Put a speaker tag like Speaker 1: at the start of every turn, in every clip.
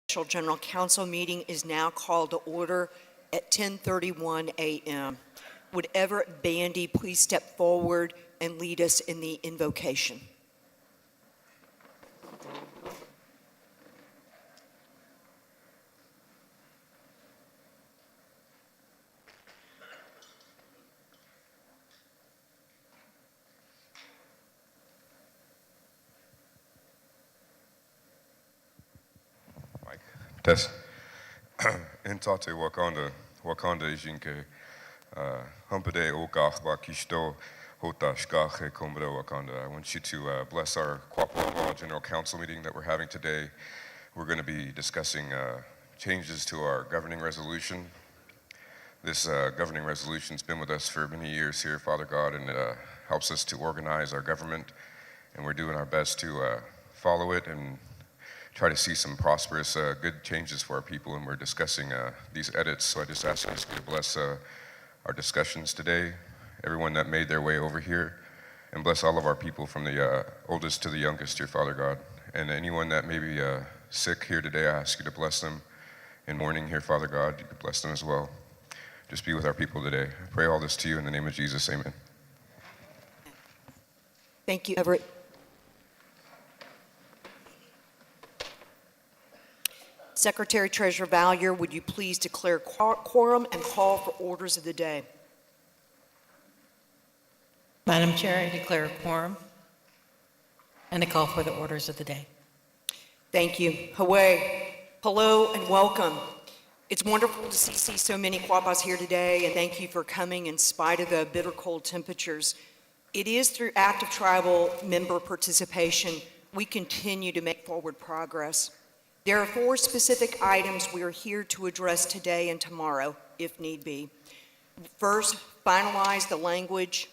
Speaker 1: Special General Council meeting is now called to order at 10:31 a.m. Would Everett Bandy please step forward and lead us in the invocation?
Speaker 2: Test. Entate Wakanda Ijinke, Humpade O-Guah-Pah Kishto, Hota Shkache Kombre Wakanda. I want you to bless our Quapaw General Council meeting that we're having today. We're going to be discussing changes to our governing resolution. This governing resolution's been with us for many years here, Father God, and it helps us to organize our government, and we're doing our best to follow it and try to see some prosperous, good changes for our people, and we're discussing these edits. So I just ask you to bless our discussions today, everyone that made their way over here, and bless all of our people from the oldest to the youngest here, Father God. And anyone that may be sick here today, I ask you to bless them in mourning here, Father God. You could bless them as well. Just be with our people today. I pray all this to you in the name of Jesus, amen.
Speaker 1: Thank you, Everett. Secretary Treasurer Valier, would you please declare quorum and call for orders of the day?
Speaker 3: Madam Chair, I declare a quorum and a call for the orders of the day.
Speaker 1: Thank you. Hawaii. Hello and welcome. It's wonderful to see so many Quapaws here today, and thank you for coming in spite of the bitter cold temperatures. It is through active tribal member participation we continue to make forward progress. There are 4 specific items we are here to address today and tomorrow, if need be. First, finalize the language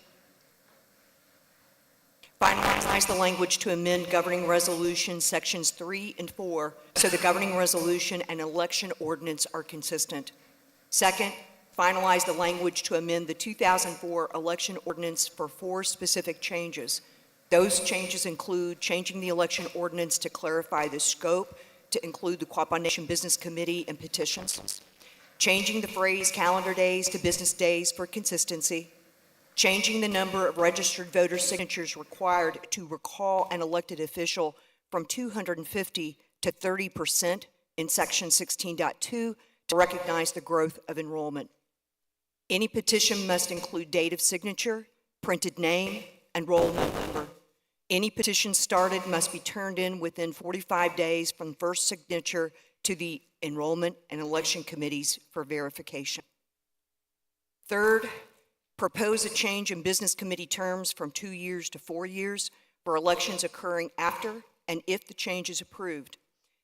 Speaker 1: to amend governing resolution sections 3 and 4 so the governing resolution and election ordinance are consistent. Second, finalize the language to amend the 2004 election ordinance for 4 specific changes. Those changes include changing the election ordinance to clarify the scope to include the Quapaw Nation Business Committee and petitions, changing the phrase calendar days to business days for consistency, changing the number of registered voter signatures required to recall an elected official from 250 to 30% in section 16.2 to recognize the growth of enrollment. Any petition must include date of signature, printed name, and roll number. Any petition started must be turned in within 45 days from first signature to the enrollment and election committees for verification. Third, propose a change in business committee terms from 2 years to 4 years for elections occurring after and if the change is approved.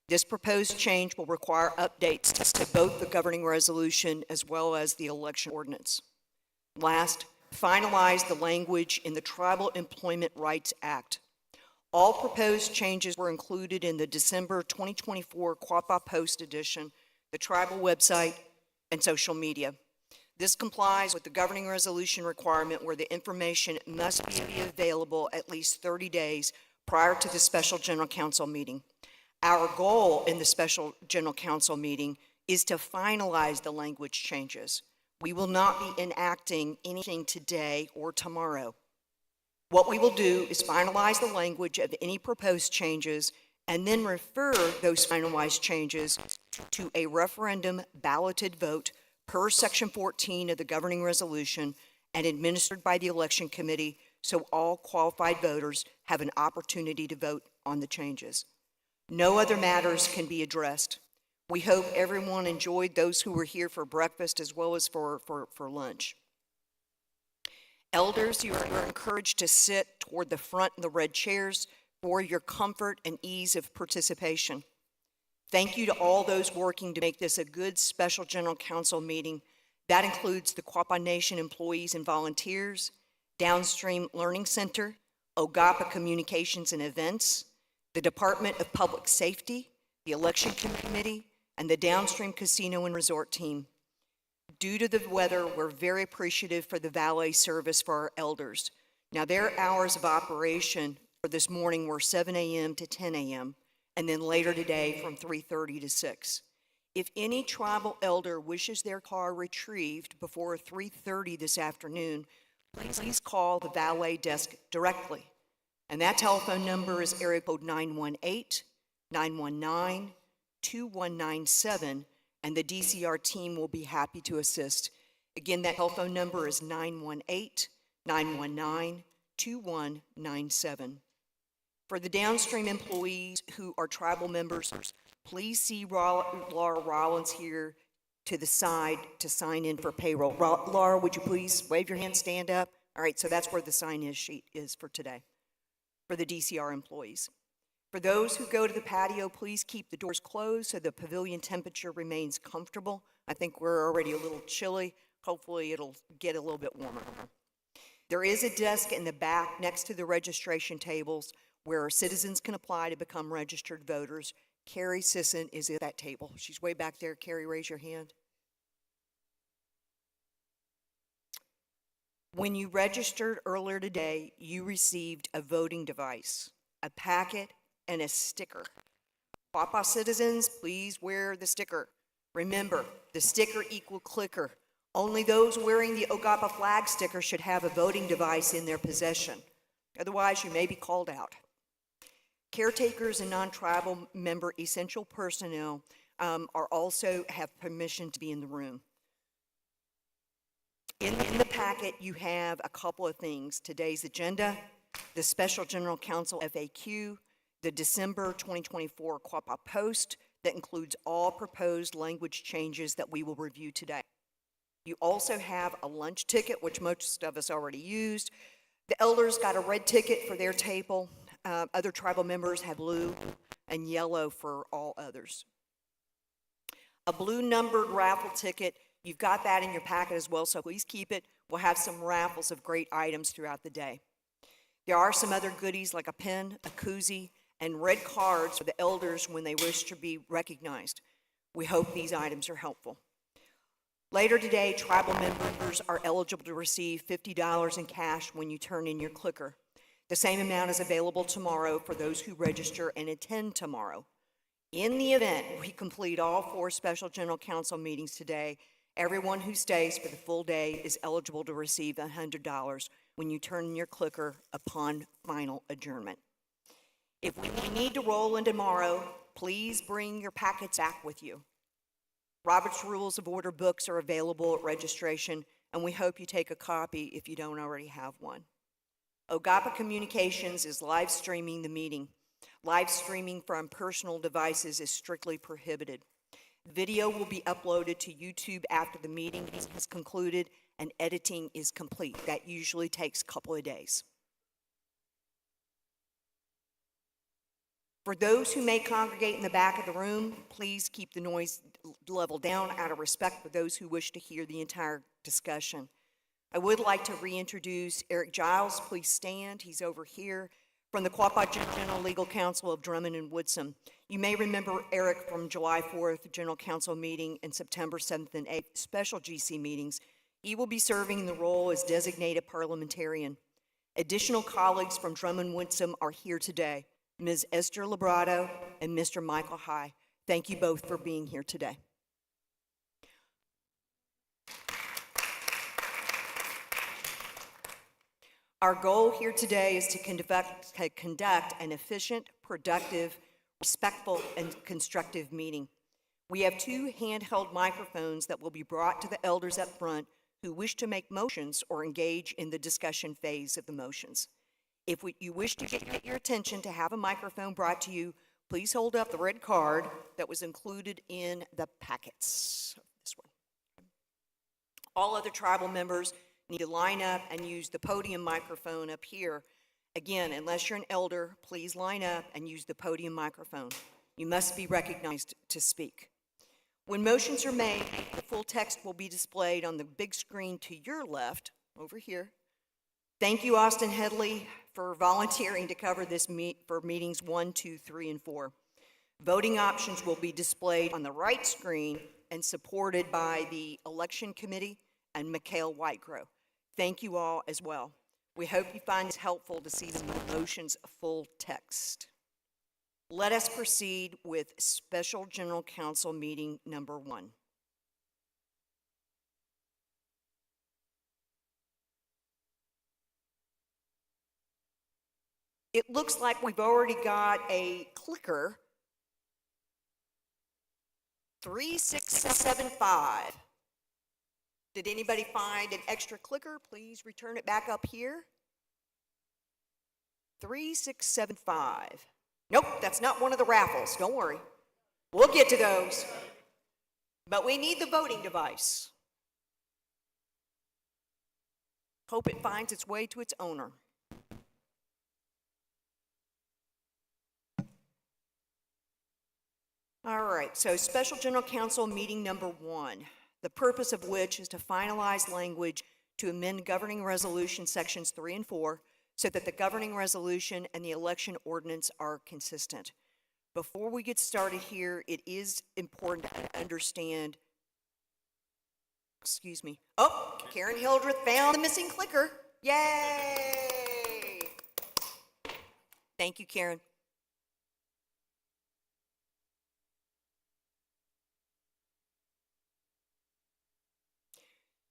Speaker 1: This proposed change will require updates to both the governing resolution as well as the election ordinance. Last, finalize the language in the Tribal Employment Rights Act. All proposed changes were included in the December 2024 Quapaw Post edition, the tribal website, and social media. This complies with the governing resolution requirement where the information must be available at least 30 days prior to the Special General Council meeting. Our goal in the Special General Council meeting is to finalize the language changes. We will not be enacting anything today or tomorrow. What we will do is finalize the language of any proposed changes and then refer those finalized changes to a referendum balloted vote per Section 14 of the governing resolution and administered by the election committee so all qualified voters have an opportunity to vote on the changes. No other matters can be addressed. We hope everyone enjoyed those who were here for breakfast as well as for lunch. Elders, you are encouraged to sit toward the front in the red chairs for your comfort and ease of participation. Thank you to all those working to make this a good Special General Council meeting. That includes the Quapaw Nation employees and volunteers, Downstream Learning Center, O-Guah-Pah Communications and Events, the Department of Public Safety, the Election Committee, and the Downstream Casino and Resort team. Due to the weather, we're very appreciative for the valet service for our elders. Now, their hours of operation for this morning were 7 a.m. to 10 a.m., and then later today from 3:30 to 6. If any tribal elder wishes their car retrieved before 3:30 this afternoon, please call the valet desk directly. And that telephone number is area code 918-919-2197, and the DCR team will be happy to assist. Again, that telephone number is 918-919-2197. For the Downstream employees who are tribal members, please see Laura Rollins here to the side to sign in for payroll. Laura, would you please wave your hand, stand up? All right, so that's where the sign-in sheet is for today, for the DCR employees. For those who go to the patio, please keep the doors closed so the pavilion temperature remains comfortable. I think we're already a little chilly. Hopefully it'll get a little bit warmer. There is a desk in the back next to the registration tables where citizens can apply to become registered voters. Carrie Sisson is at that table. She's way back there. Carrie, raise your hand. When you registered earlier today, you received a voting device, a packet, and a sticker. Quapaw citizens, please wear the sticker. Remember, the sticker equals clicker. Only those wearing the O-gah-pah flag sticker should have a voting device in their possession. Otherwise, you may be called out. Caretakers and non-tribal member essential personnel are also have permission to be in the room. In the packet, you have a couple of things. Today's agenda, the Special General Counsel FAQ, the December 2024 Quapaw Post that includes all proposed language changes that we will review today. You also have a lunch ticket, which most of us already used. The elders got a red ticket for their table. Other tribal members have blue and yellow for all others. A blue numbered raffle ticket, you've got that in your packet as well, so please keep it. We'll have some raffles of great items throughout the day. There are some other goodies like a pen, a koozie, and red cards for the elders when they wish to be recognized. We hope these items are helpful. Later today, tribal members are eligible to receive $50 in cash when you turn in your clicker. The same amount is available tomorrow for those who register and attend tomorrow. In the event we complete all 4 Special General Council meetings today, everyone who stays for the full day is eligible to receive $100 when you turn in your clicker upon final adjournment. If we need to roll in tomorrow, please bring your packets back with you. Robert's Rules of Order books are available at registration, and we hope you take a copy if you don't already have one. O-gah-pah Communications is live streaming the meeting. Live streaming from personal devices is strictly prohibited. Video will be uploaded to YouTube after the meeting is concluded and editing is complete. That usually takes a couple of days. For those who may congregate in the back of the room, please keep the noise level down out of respect for those who wish to hear the entire discussion. I would like to reintroduce Eric Giles. Please stand. He's over here from the Quapaw General Legal Counsel of Drummond and Woodson. You may remember Eric from July 4th General Council meeting and September 7th and 8th special GC meetings. He will be serving the role as designated parliamentarian. Additional colleagues from Drummond and Woodson are here today, Ms. Esther Labrado and Mr. Michael High. Thank you both for being here today. Our goal here today is to conduct an efficient, productive, respectful, and constructive meeting. We have 2 handheld microphones that will be brought to the elders up front who wish to make motions or engage in the discussion phase of the motions. If you wish to get your attention to have a microphone brought to you, please hold up the red card that was included in the packets. This one. All other tribal members need to line up and use the podium microphone up here. Again, unless you're an elder, please line up and use the podium microphone. You must be recognized to speak. When motions are made, the full text will be displayed on the big screen to your left, over here. Thank you, Austin Headley, for volunteering to cover this for meetings 1, 2, 3, and 4. Voting options will be displayed on the right screen and supported by the Election Committee and Mikhail Whitegrove. Thank you all as well. We hope you find it helpful to see the motions full text. Let us proceed with Special General Council Meeting Number 1. It looks like we've already got a clicker. 3675. Did anybody find an extra clicker? Please return it back up here. 3675. Nope, that's not one of the raffles. Don't worry. We'll get to those. But we need the voting device. Hope it finds its way to its owner. All right, so Special General Council Meeting Number 1, the purpose of which is to finalize language to amend governing resolution sections 3 and 4 so that the governing resolution and the election ordinance are consistent. Before we get started here, it is important to understand, Oh, Karen Hildreth found the missing clicker. Yay! Thank you, Karen.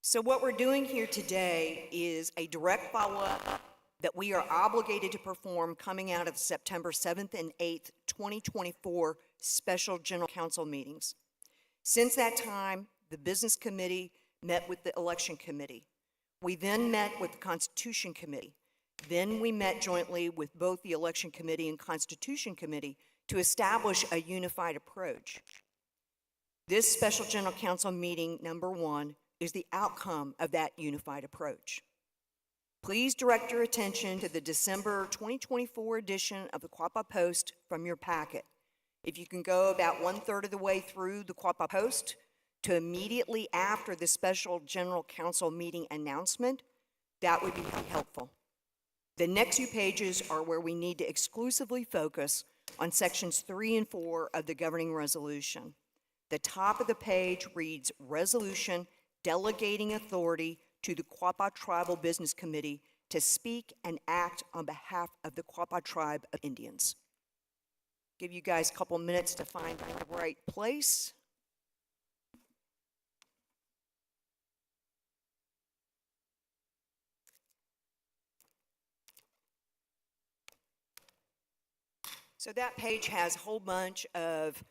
Speaker 1: So what we're doing here today is a direct follow-up that we are obligated to perform coming out of the September 7th and 8th, 2024 Special General Council meetings. Since that time, the Business Committee met with the Election Committee. We then met with the Constitution Committee. Then we met jointly with both the Election Committee and Constitution Committee to establish a unified approach. This Special General Council meeting number 1 is the outcome of that unified approach. Please direct your attention to the December 2024 edition of the Quapaw Post from your packet. If you can go about 1/3 of the way through the Quapaw Post to immediately after the Special General Council meeting announcement, that would be helpful. The next few pages are where we need to exclusively focus on sections 3 and 4 of the governing resolution. The top of the page reads Resolution delegating authority to the Quapaw Tribal Business Committee to speak and act on behalf of the Quapaw Tribe of Indians. Give you guys a couple minutes to find the right place. So that page has a whole bunch of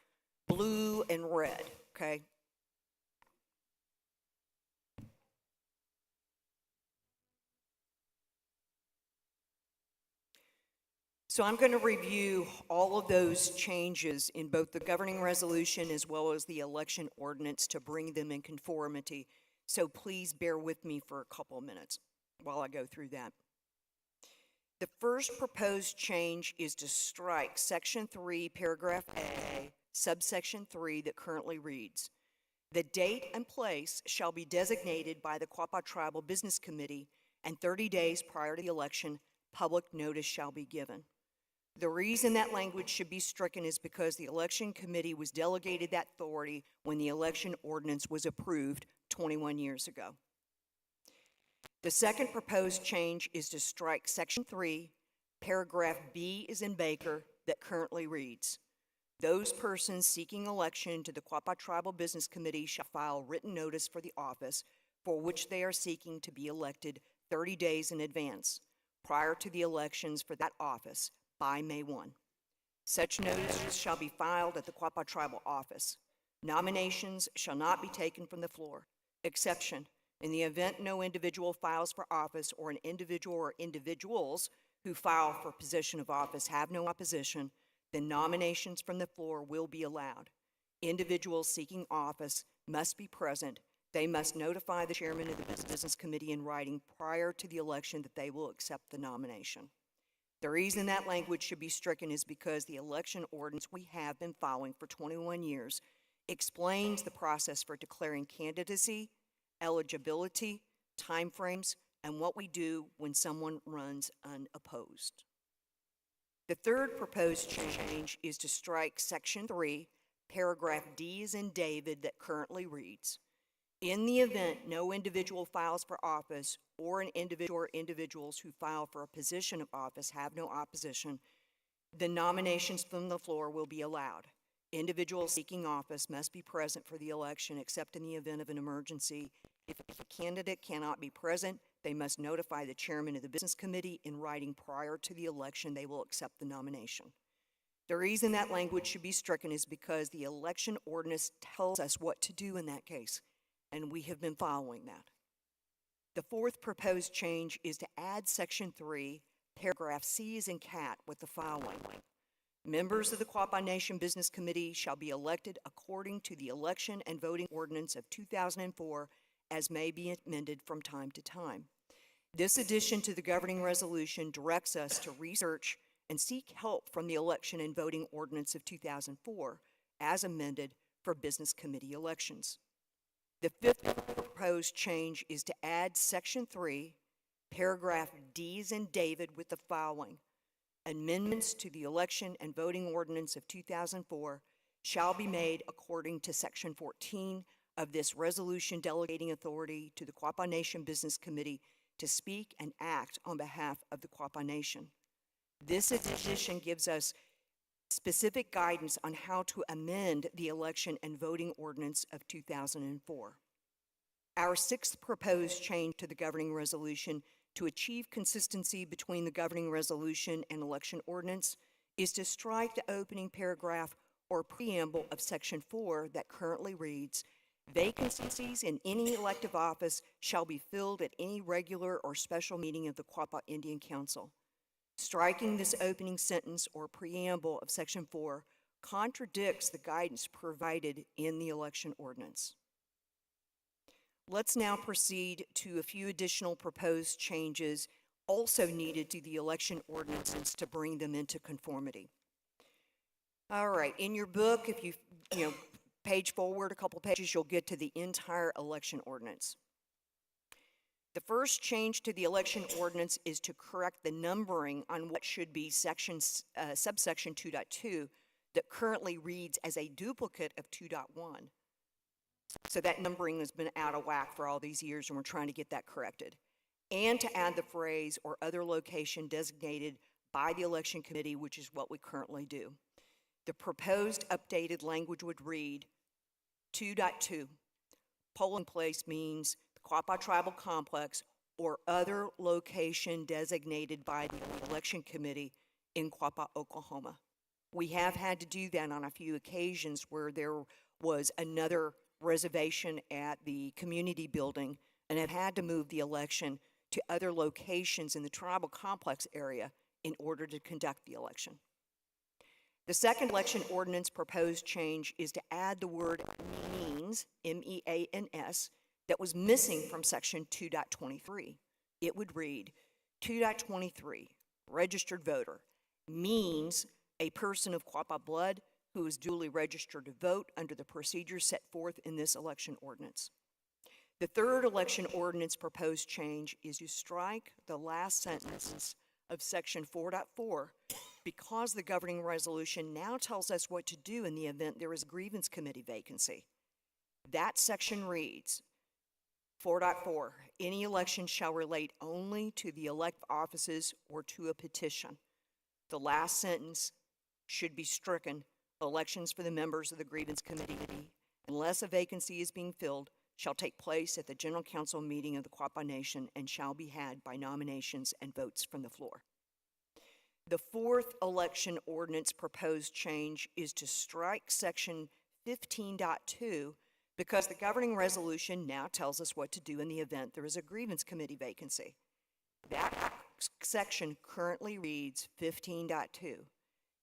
Speaker 1: blue and red, okay? So I'm going to review all of those changes in both the governing resolution as well as the election ordinance to bring them in conformity. So please bear with me for a couple of minutes while I go through that. The first proposed change is to strike Section 3, Paragraph A, subsection 3 that currently reads, "The date and place shall be designated by the Quapaw Tribal Business Committee, and 30 days prior to the election, public notice shall be given." The reason that language should be stricken is because the election committee was delegated that authority when the election ordinance was approved 21 years ago. The second proposed change is to strike Section 3, Paragraph B is in Baker, that currently reads, "Those persons seeking election to the Quapaw Tribal Business Committee shall file written notice for the office for which they are seeking to be elected 30 days in advance, prior to the elections for that office, by May 1. Such notices shall be filed at the Quapaw Tribal office. Nominations shall not be taken from the floor. Exception, in the event no individual files for office or an individual or individuals who file for position of office have no opposition, then nominations from the floor will be allowed. Individuals seeking office must be present. They must notify the chairman of the business committee in writing prior to the election that they will accept the nomination." The reason that language should be stricken is because the election ordinance we have been following for 21 years explains the process for declaring candidacy, eligibility, timeframes, and what we do when someone runs unopposed. The third proposed change is to strike Section 3, Paragraph D as in David, that currently reads, "In the event no individual files for office or an individual or individuals who file for a position of office have no opposition, The nominations from the floor will be allowed. Individuals seeking office must be present for the election except in the event of an emergency. If a candidate cannot be present, they must notify the chairman of the business committee in writing prior to the election they will accept the nomination. The reason that language should be stricken is because the election ordinance tells us what to do in that case, and we have been following that. The fourth proposed change is to add Section 3, paragraph C as in cat, with the following. Members of the Quapaw Nation Business Committee shall be elected according to the election and voting ordinance of 2004 as may be amended from time to time. This addition to the governing resolution directs us to research and seek help from the election and voting ordinance of 2004 as amended for business committee elections. The fifth proposed change is to add Section 3, paragraph D as in David, with the following. Amendments to the election and voting ordinance of 2004 shall be made according to Section 14 of this resolution delegating authority to the Quapaw Nation Business Committee to speak and act on behalf of the Quapaw Nation. This addition gives us specific guidance on how to amend the election and voting ordinance of 2004. Our sixth proposed change to the governing resolution to achieve consistency between the governing resolution and election ordinance is to strike the opening paragraph or preamble of Section 4 that currently reads, "Vacancies in any elective office shall be filled at any regular or special meeting of the Quapaw Indian Council." Striking this opening sentence or preamble of Section 4 contradicts the guidance provided in the election ordinance. Let's now proceed to a few additional proposed changes also needed to the election ordinances to bring them into conformity. All right, in your book, if you page forward a couple pages, you'll get to the entire election ordinance. The first change to the election ordinance is to correct the numbering on what should be subsection 2.2 that currently reads as a duplicate of 2.1. So that numbering has been out of whack for all these years, and we're trying to get that corrected. And to add the phrase "or other location designated by the election committee," which is what we currently do. The proposed updated language would read 2.2. Polling place means the Quapaw Tribal Complex or other location designated by the election committee in Quapaw, Oklahoma. We have had to do that on a few occasions where there was another reservation at the community building and have had to move the election to other locations in the tribal complex area in order to conduct the election. The second election ordinance proposed change is to add the word means, M-E-A-N-S, that was missing from section 2.23. It would read, 2.23, registered voter, means a person of Quapaw blood who is duly registered to vote under the procedures set forth in this election ordinance. The third election ordinance proposed change is to strike the last sentence of section 4.4 because the governing resolution now tells us what to do in the event there is a grievance committee vacancy. That section reads, 4.4, any election shall relate only to the elective offices or to a petition. The last sentence should be stricken. Elections for the members of the grievance committee, unless a vacancy is being filled, shall take place at the General Council meeting of the Quapaw Nation and shall be had by nominations and votes from the floor. The fourth election ordinance proposed change is to strike section 15.2 because the governing resolution now tells us what to do in the event there is a grievance committee vacancy. That section currently reads 15.2.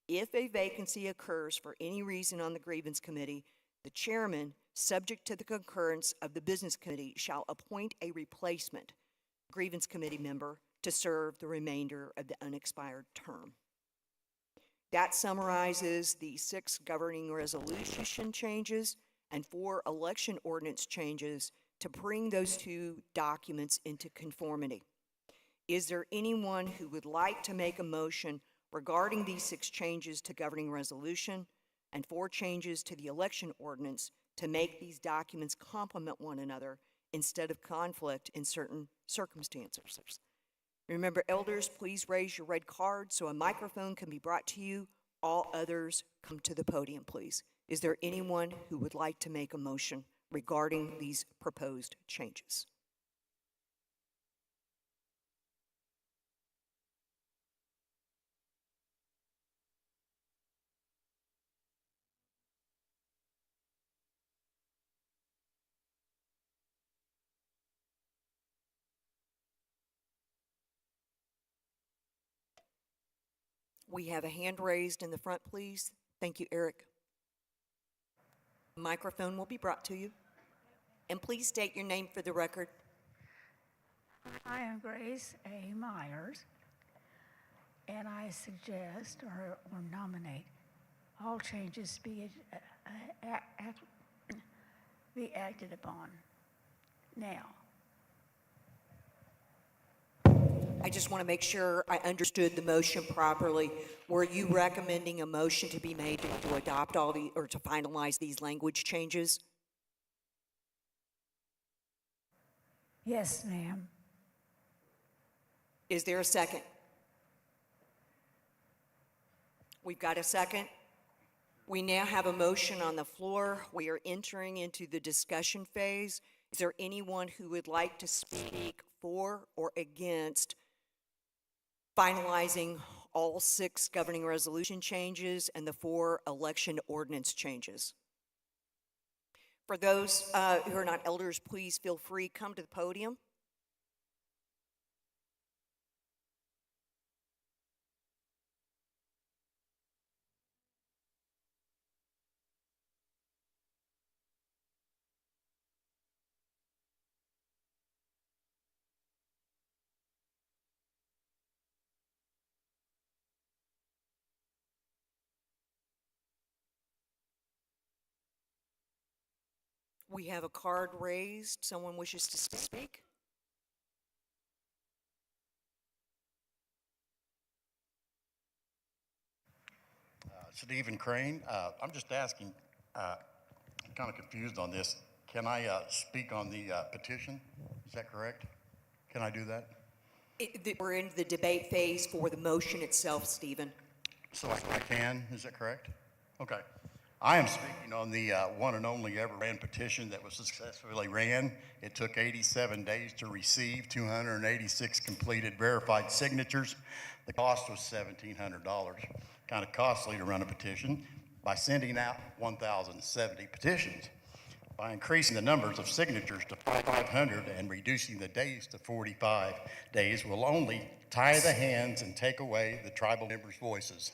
Speaker 1: If a vacancy occurs for any reason on the grievance committee, the chairman, subject to the concurrence of the business committee, shall appoint a replacement grievance committee member to serve the remainder of the unexpired term. That summarizes the 6 governing resolution changes and 4 election ordinance changes to bring those 2 documents into conformity. Is there anyone who would like to make a motion regarding these 6 changes to governing resolution and 4 changes to the election ordinance to make these documents complement one another instead of conflict in certain circumstances? Remember, elders, please raise your red card so a microphone can be brought to you. All others, come to the podium, please. Is there anyone who would like to make a motion regarding these proposed changes? We have a hand raised in the front, please. Thank you, Eric. Microphone will be brought to you. And please state your name for the record.
Speaker 4: I am Grace A. Myers, and I suggest or nominate all changes be acted upon now.
Speaker 1: I just want to make sure I understood the motion properly. Were you recommending a motion to be made to adopt all the, or to finalize these language changes?
Speaker 4: Yes, ma'am.
Speaker 1: Is there a second? We've got a second. We now have a motion on the floor. We are entering into the discussion phase. Is there anyone who would like to speak for or against finalizing all 6 governing resolution changes and the 4 election ordinance changes? For those who are not elders, please feel free, come to the podium. We have a card raised. Someone wishes to speak?
Speaker 5: Stephen Crane. I'm just asking, I'm kind of confused on this. Can I speak on the petition? Is that correct? Can I do that?
Speaker 1: We're in the debate phase for the motion itself, Stephen.
Speaker 5: So I can, is that correct? Okay. I am speaking on the one and only ever ran petition that was successfully ran. It took 87 days to receive 286 completed verified signatures. The cost was $1,700. Kind of costly to run a petition by sending out 1,070 petitions. By increasing the numbers of signatures to 500 and reducing the days to 45 days will only tie the hands and take away the tribal members' voices.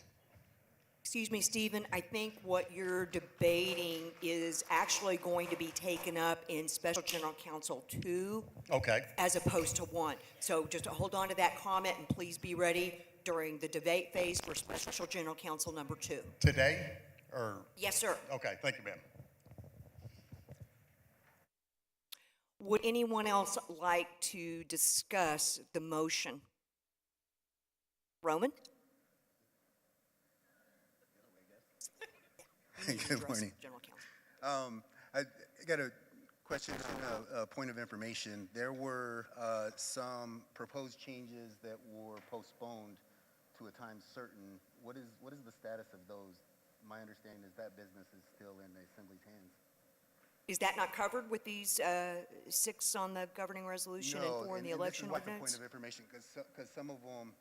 Speaker 1: Excuse me, Stephen, I think what you're debating is actually going to be taken up in Special General Counsel 2.
Speaker 5: Okay.
Speaker 1: As opposed to 1. So just hold on to that comment and please be ready during the debate phase for Special General Counsel number 2.
Speaker 5: Today or?
Speaker 1: Yes, sir.
Speaker 5: Okay, thank you, ma'am.
Speaker 1: Would anyone else like to discuss the motion? Roman?
Speaker 6: Good morning.
Speaker 1: General Counsel.
Speaker 6: I got a question and a point of information. There were some proposed changes that were postponed to a time certain. What is the status of those? My understanding is that business is still in the Assembly's hands.
Speaker 1: Is that not covered with these 6 on the governing resolution and 4 in the election
Speaker 6: this is why
Speaker 1: ordinance?
Speaker 6: the point of information, because some of them,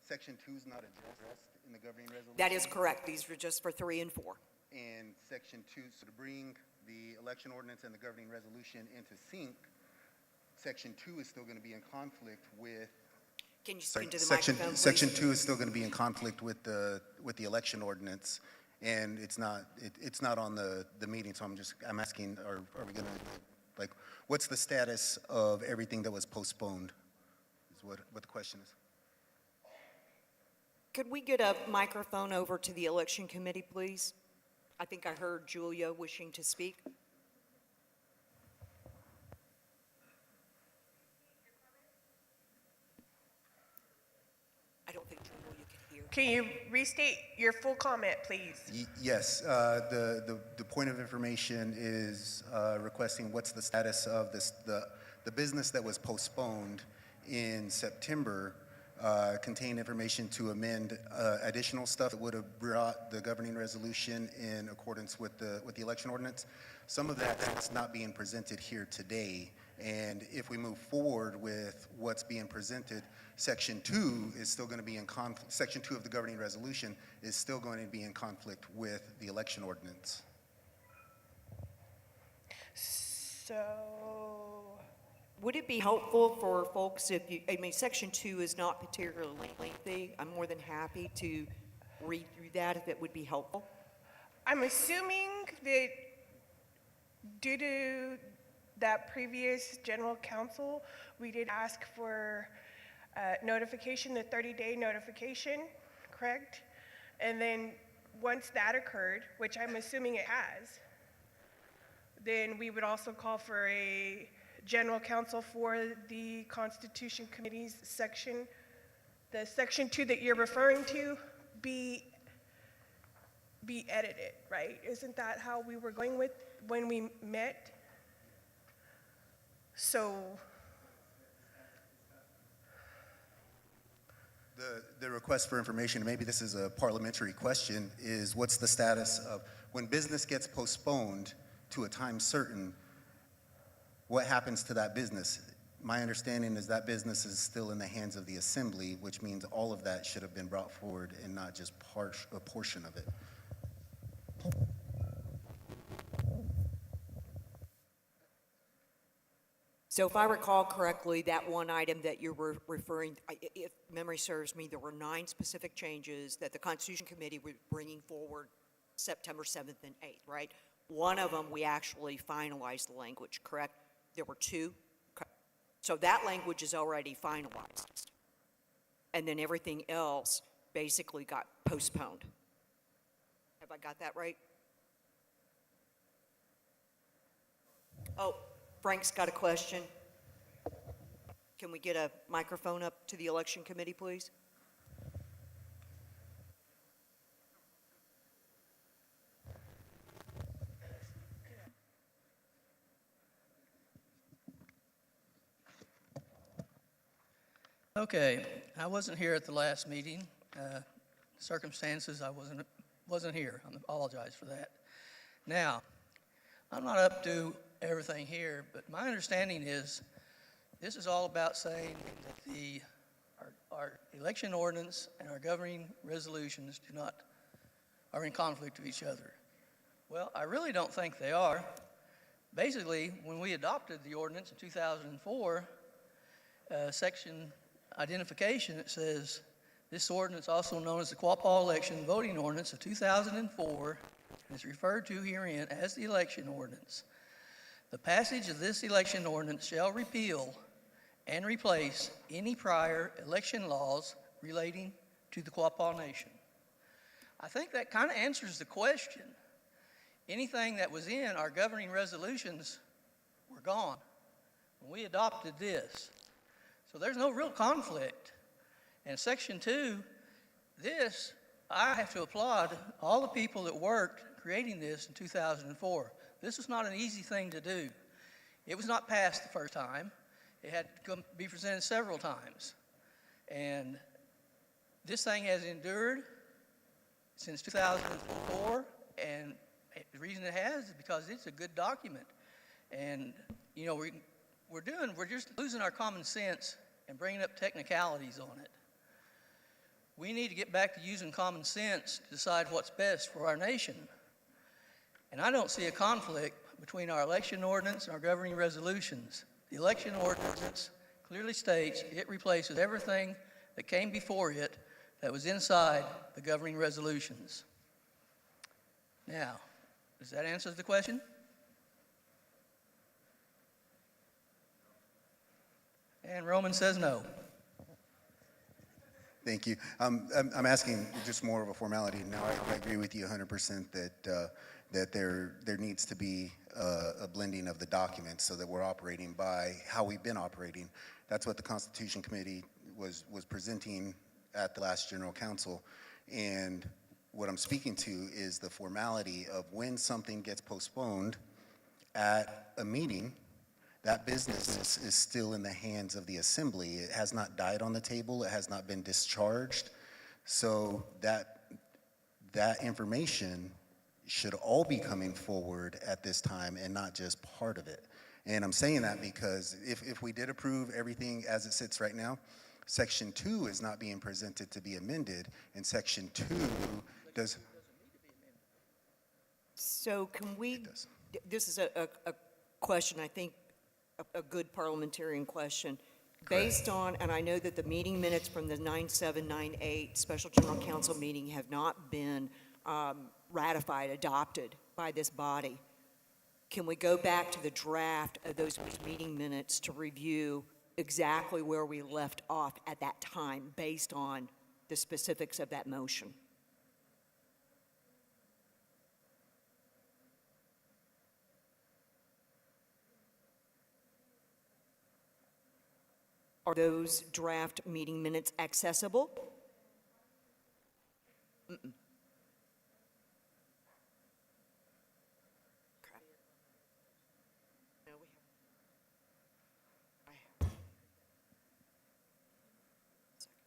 Speaker 6: Section 2 is not addressed in the governing resolution.
Speaker 1: That is correct. These are just for 3 and 4.
Speaker 6: And Section 2, so to bring the election ordinance and the governing resolution into sync, Section 2 is still going to be in conflict with.
Speaker 1: Can you speak into the microphone, please?
Speaker 6: Section 2 is still going to be in conflict with the election ordinance, and it's not on the meeting. So I'm asking, are we going to, what's the status of everything that was postponed? Is what the question is.
Speaker 1: Could we get a microphone over to the election committee, please? I think I heard Julia wishing to speak. I don't think Julia can hear.
Speaker 7: Can you restate your full comment, please?
Speaker 6: Yes, the point of information is requesting what's the status of the business that was postponed in September contained information to amend additional stuff that would have brought the governing resolution in accordance with the election ordinance. Some of that's not being presented here today, and if we move forward with what's being presented, Section 2 is still going to be in conflict. Section 2 of the governing resolution is still going to be in conflict with the election ordinance.
Speaker 7: So,
Speaker 1: Would it be helpful for folks if you, I mean, Section 2 is not particularly lengthy. I'm more than happy to read through that if it would be helpful.
Speaker 7: I'm assuming that due to that previous general counsel, we did ask for notification, the 30-day notification, correct? And then once that occurred, which I'm assuming it has, then we would also call for a general counsel for the Constitution Committee's section, the Section 2 that you're referring to, be edited, right? Isn't that how we were going with when we met? So,
Speaker 6: The request for information, maybe this is a parliamentary question, is what's the status of when business gets postponed to a time certain, what happens to that business? My understanding is that business is still in the hands of the assembly, which means all of that should have been brought forward and not just a portion of it.
Speaker 1: So if I recall correctly, that one item that you were referring, if memory serves me, there were 9 specific changes that the Constitution Committee was bringing forward September 7th and 8th, right? One of them, we actually finalized the language, correct? There were 2. So that language is already finalized. And then everything else basically got postponed. Have I got that right? Oh, Frank's got a question. Can we get a microphone up to the election committee, please?
Speaker 8: Okay, I wasn't here at the last meeting. Circumstances, I wasn't here. I apologize for that. Now, I'm not up to everything here, but my understanding is this is all about saying that our election ordinance and our governing resolutions are in conflict with each other. Well, I really don't think they are. Basically, when we adopted the ordinance in 2004, section identification, it says, this ordinance, also known as the Quapaw Election Voting Ordinance of 2004, is referred to herein as the election ordinance. The passage of this election ordinance shall repeal and replace any prior election laws relating to the Quapaw Nation. I think that kind of answers the question. Anything that was in our governing resolutions were gone when we adopted this. So there's no real conflict. And Section 2, this, I have to applaud all the people that worked creating this in 2004. This is not an easy thing to do. It was not passed the first time. It had to be presented several times. And this thing has endured since 2004, and the reason it has is because it's a good document. And, you know, we're just losing our common sense and bringing up technicalities on it. We need to get back to using common sense to decide what's best for our nation. And I don't see a conflict between our election ordinance and our governing resolutions. The election ordinance clearly states it replaces everything that came before it that was inside the governing resolutions. Now, does that answer the question? And Roman says no.
Speaker 6: Thank you. I'm asking just more of a formality. Now, I agree with you 100% that there needs to be a blending of the documents so that we're operating by how we've been operating. That's what the Constitution Committee was presenting at the last General Council. And what I'm speaking to is the formality of when something gets postponed at a meeting, that business is still in the hands of the assembly. It has not died on the table. It has not been discharged. So that information should all be coming forward at this time and not just part of it. And I'm saying that because if we did approve everything as it sits right now, Section 2 is not being presented to be amended, and Section 2 does.
Speaker 1: So can we,
Speaker 6: does.
Speaker 1: this is a question, I think, a good parliamentarian question. Based on, and I know that the meeting minutes from the 9/7/98 Special General Council meeting have not been ratified, adopted by this body. Can we go back to the draft of those meeting minutes to review exactly where we left off at that time based on the specifics of that motion? Are those draft meeting minutes accessible? Mm-mm. Okay. No, we have. I have. Second.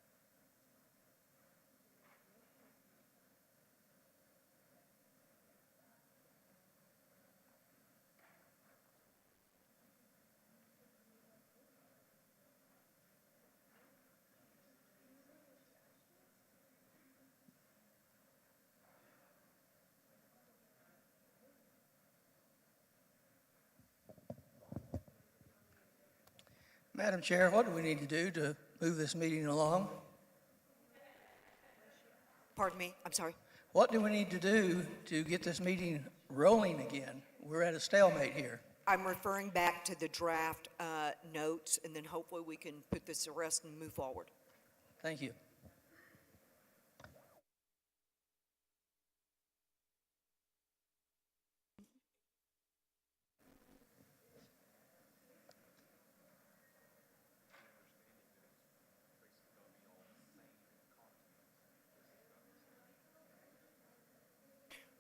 Speaker 8: Madam Chair, what do we need to do to move this meeting along?
Speaker 1: Pardon me, I'm sorry.
Speaker 8: What do we need to do to get this meeting rolling again? We're at a stalemate here.
Speaker 1: I'm referring back to the draft notes, and then hopefully we can put this to rest and move forward.
Speaker 8: Thank you.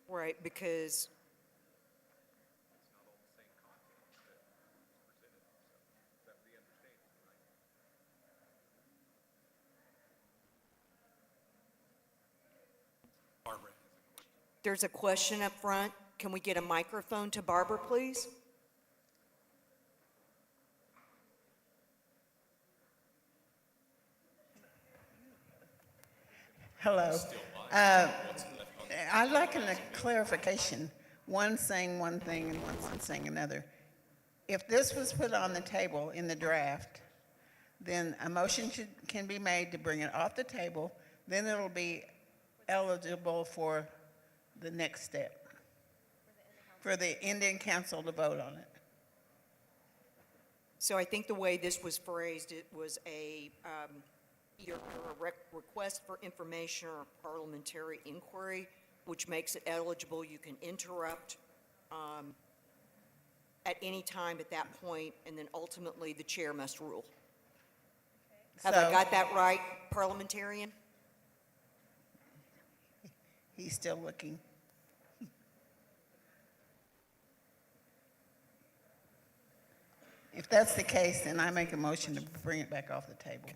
Speaker 1: Right, because there's a question up front. Can we get a microphone to Barbara, please?
Speaker 9: Hello. I'd like a clarification. One saying one thing and one saying another. If this was put on the table in the draft, then a motion can be made to bring it off the table, then it'll be eligible for the next step, for the Indian Council to vote on it.
Speaker 1: So I think the way this was phrased, it was either a request for information or a parliamentary inquiry, which makes it eligible. You can interrupt at any time at that point, and then ultimately the chair must rule. Have I got that right, parliamentarian?
Speaker 9: He's still looking. If that's the case, then I make a motion to bring it back off the table.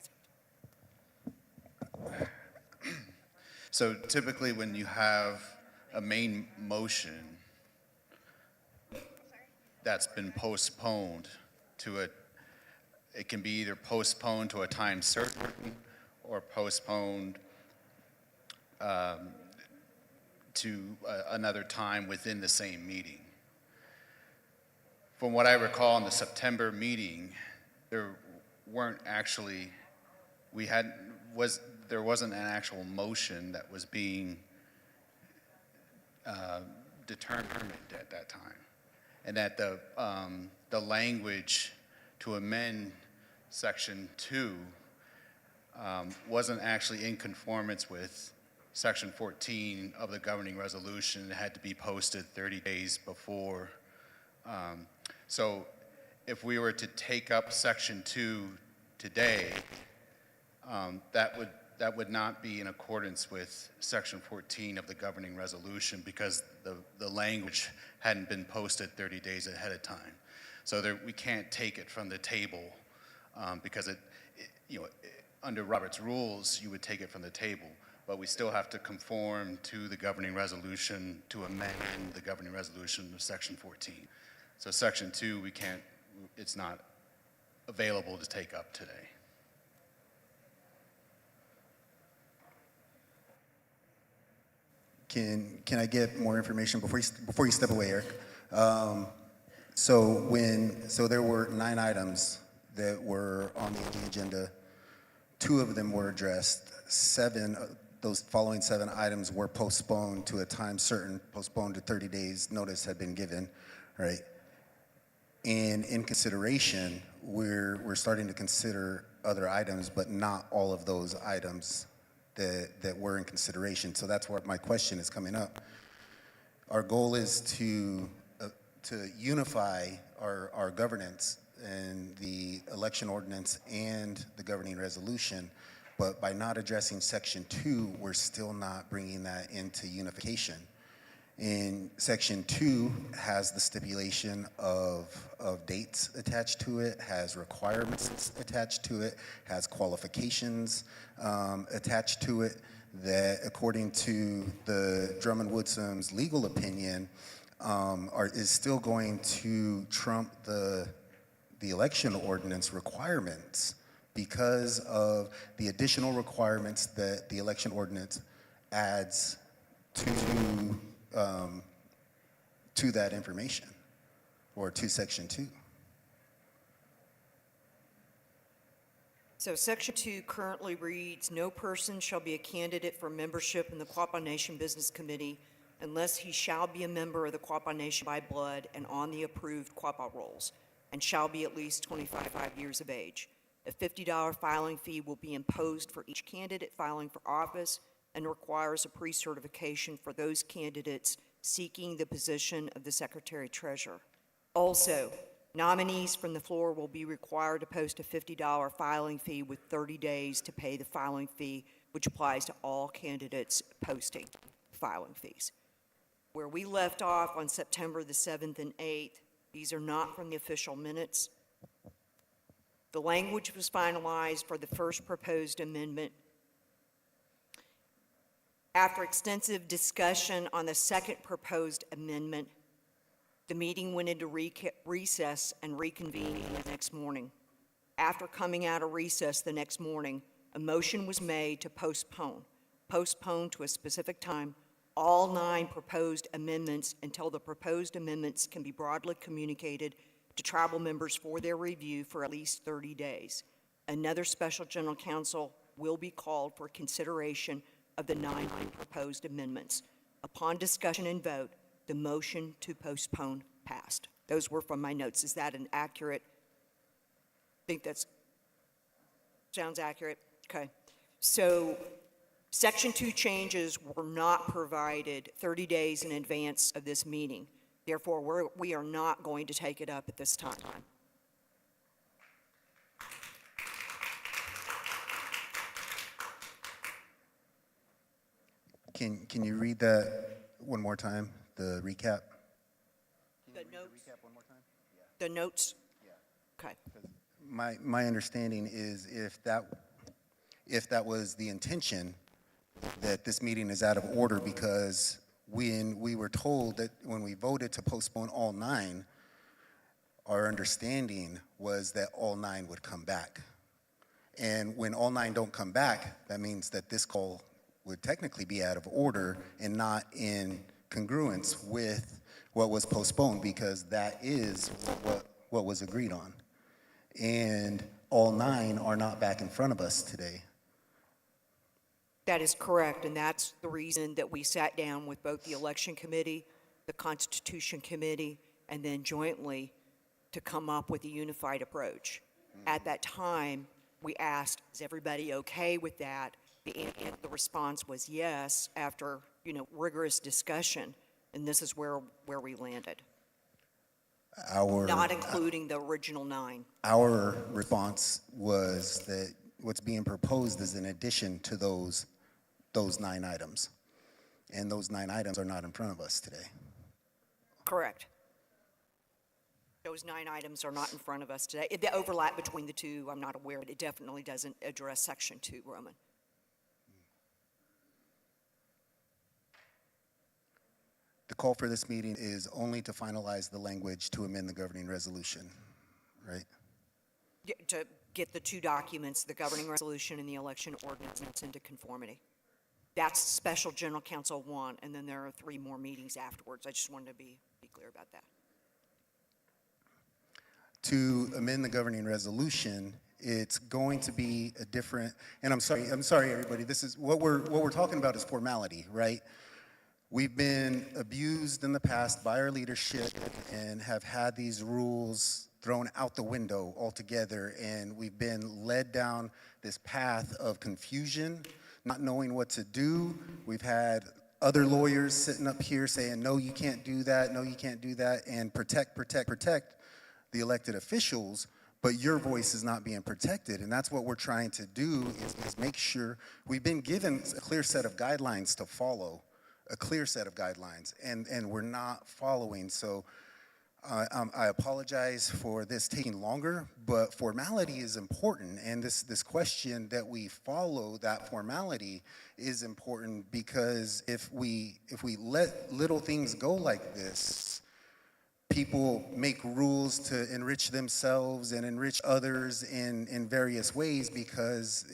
Speaker 6: So typically when you have a main motion that's been postponed to it can be either postponed to a time certain or postponed to another time within the same meeting. From what I recall in the September meeting, there wasn't an actual motion that was being determined at that time. And that the language to amend Section 2 wasn't actually in conformance with Section 14 of the governing resolution. It had to be posted 30 days before. So if we were to take up Section 2 today, that would not be in accordance with Section 14 of the governing resolution because the language hadn't been posted 30 days ahead of time. So there, we can't take it from the table because under Robert's rules, you would take it from the table, but we still have to conform to the governing resolution to amend the governing resolution of Section 14. So Section 2, we can't, it's not available to take up today.
Speaker 10: Can I get more information before you step away, Eric? So there were 9 items that were on the agenda. 2 of them were addressed. 7, those following 7 items were postponed to a time certain, postponed to 30 days. Notice had been given, right? And in consideration, we're starting to consider other items, but not all of those items that were in consideration. So that's where my question is coming up. Our goal is to unify our governance and the election ordinance and the governing resolution, but by not addressing Section 2, we're still not bringing that into unification. And Section 2 has the stipulation of dates attached to it, has requirements attached to it, has qualifications attached to it that, according to the Drummond Woodson's legal opinion, is still going to trump the election ordinance requirements because of the additional requirements that the election ordinance adds to that information, or to Section 2.
Speaker 1: So Section 2 currently reads, "No person shall be a candidate for membership in the Quapaw Nation Business Committee unless he shall be a member of the Quapaw Nation by blood and on the approved Quapaw rolls, and shall be at least 25 years of age. A $50 filing fee will be imposed for each candidate filing for office and requires a pre-certification for those candidates seeking the position of the Secretary-Treasurer. Also, nominees from the floor will be required to post a $50 filing fee with 30 days to pay the filing fee, which applies to all candidates posting filing fees." Where we left off on September the 7th and 8th, these are not from the official minutes. The language was finalized for the first proposed amendment. After extensive discussion on the second proposed amendment, the meeting went into recess and reconvened the next morning. After coming out of recess the next morning, a motion was made to postpone to a specific time all 9 proposed amendments until the proposed amendments can be broadly communicated to tribal members for their review for at least 30 days. Another special general council will be called for consideration of the 9 proposed amendments. Upon discussion and vote, the motion to postpone passed. Those were from my notes. Is that an accurate? I think that sounds accurate. Okay. So Section 2 changes were not provided 30 days in advance of this meeting. Therefore, we are not going to take it up at this time.
Speaker 10: Can you read that one more time, the recap?
Speaker 1: The notes?
Speaker 6: Recap one more time? Yeah.
Speaker 1: The notes?
Speaker 6: Yeah.
Speaker 1: Okay.
Speaker 10: My understanding is if that was the intention, that this meeting is out of order because when we were told that when we voted to postpone all 9, our understanding was that all 9 would come back. And when all 9 don't come back, that means that this call would technically be out of order and not in congruence with what was postponed, because that is what was agreed on. And all 9 are not back in front of us today.
Speaker 1: That is correct, and that's the reason that we sat down with both the Election Committee, the Constitution Committee, and then jointly to come up with a unified approach. At that time, we asked, is everybody okay with that? The response was yes, after rigorous discussion, and this is where we landed. Not including the original 9.
Speaker 10: Our response was that what's being proposed is in addition to those 9 items. And those 9 items are not in front of us today.
Speaker 1: Correct. Those 9 items are not in front of us today. The overlap between the two, I'm not aware, but it definitely doesn't address Section 2, Roman.
Speaker 10: The call for this meeting is only to finalize the language to amend the governing resolution, right?
Speaker 1: Yeah, to get the 2 documents, the governing resolution and the election ordinance, into conformity. That's special general counsel 1, and then there are 3 more meetings afterwards. I just wanted to be clear about that.
Speaker 10: To amend the governing resolution, it's going to be a different, and I'm sorry, everybody, this is, what we're talking about is formality, right? We've been abused in the past by our leadership and have had these rules thrown out the window altogether, and we've been led down this path of confusion, not knowing what to do. We've had other lawyers sitting up here saying, no, you can't do that, no, you can't do that, and protect the elected officials, but your voice is not being protected. And that's what we're trying to do is make sure we've been given a clear set of guidelines to follow, a clear set of guidelines, and we're not following. So I apologize for this taking longer, but formality is important, and this question that we follow that formality is important, because if we let little things go like this, people make rules to enrich themselves and enrich others in various ways because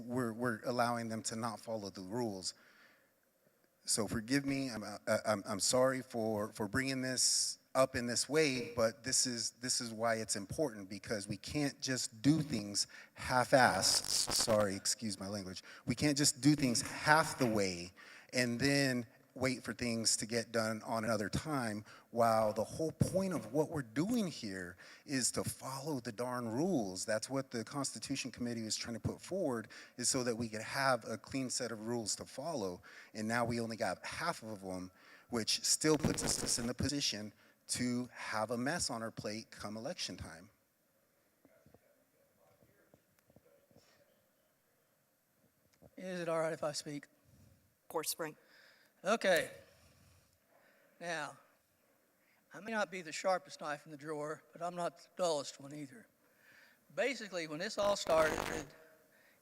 Speaker 10: we're allowing them to not follow the rules. So forgive me, I'm sorry for bringing this up in this way, but this is why it's important, because we can't just do things half-assed. Sorry, excuse my language. We can't just do things half the way and then wait for things to get done on another time, while the whole point of what we're doing here is to follow the darn rules. That's what the Constitution Committee is trying to put forward, is so that we could have a clean set of rules to follow. And now we only got half of them, which still puts us in the position to have a mess on our plate come election time.
Speaker 8: Is it all right if I speak?
Speaker 1: Of course, Frank.
Speaker 8: Okay. Now, I may not be the sharpest knife in the drawer, but I'm not the dullest one either. Basically, when this all started,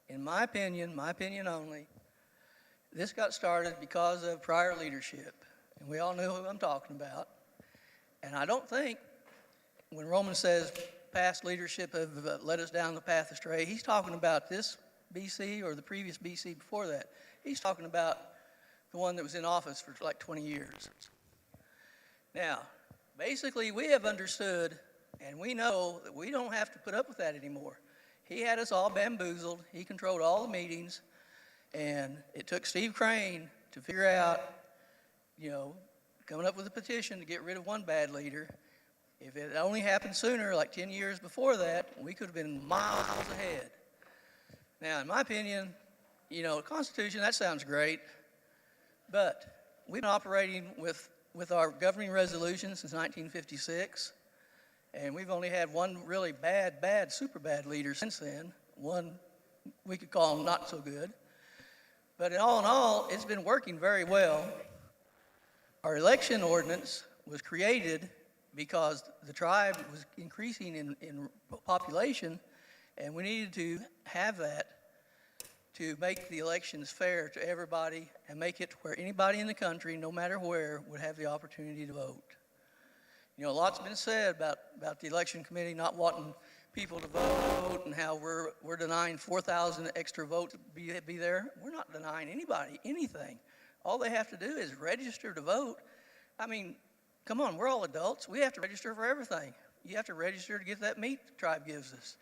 Speaker 8: in my opinion only, this got started because of prior leadership. And we all know who I'm talking about. And I don't think, when Roman says past leadership have led us down the path astray, he's talking about this BC or the previous BC before that. He's talking about the one that was in office for like 20 years. Now, basically, we have understood, and we know that we don't have to put up with that anymore. He had us all bamboozled. He controlled all the meetings, and it took Steve Crane to figure out, coming up with a petition to get rid of one bad leader. If it only happened sooner, like 10 years before that, we could have been miles ahead. Now, in my opinion, the Constitution, that sounds great, but we've been operating with our governing resolution since 1956, and we've only had one really bad, super bad leader since then. One we could call him not so good. But in all, it's been working very well. Our election ordinance was created because the tribe was increasing in population, and we needed to have that to make the elections fair to everybody and make it where anybody in the country, no matter where, would have the opportunity to vote. A lot's been said about the election committee not wanting people to vote and how we're denying 4,000 extra votes to be there. We're not denying anybody anything. All they have to do is register to vote. I mean, come on, we're all adults. We have to register for everything. You have to register to get that meat the tribe gives us.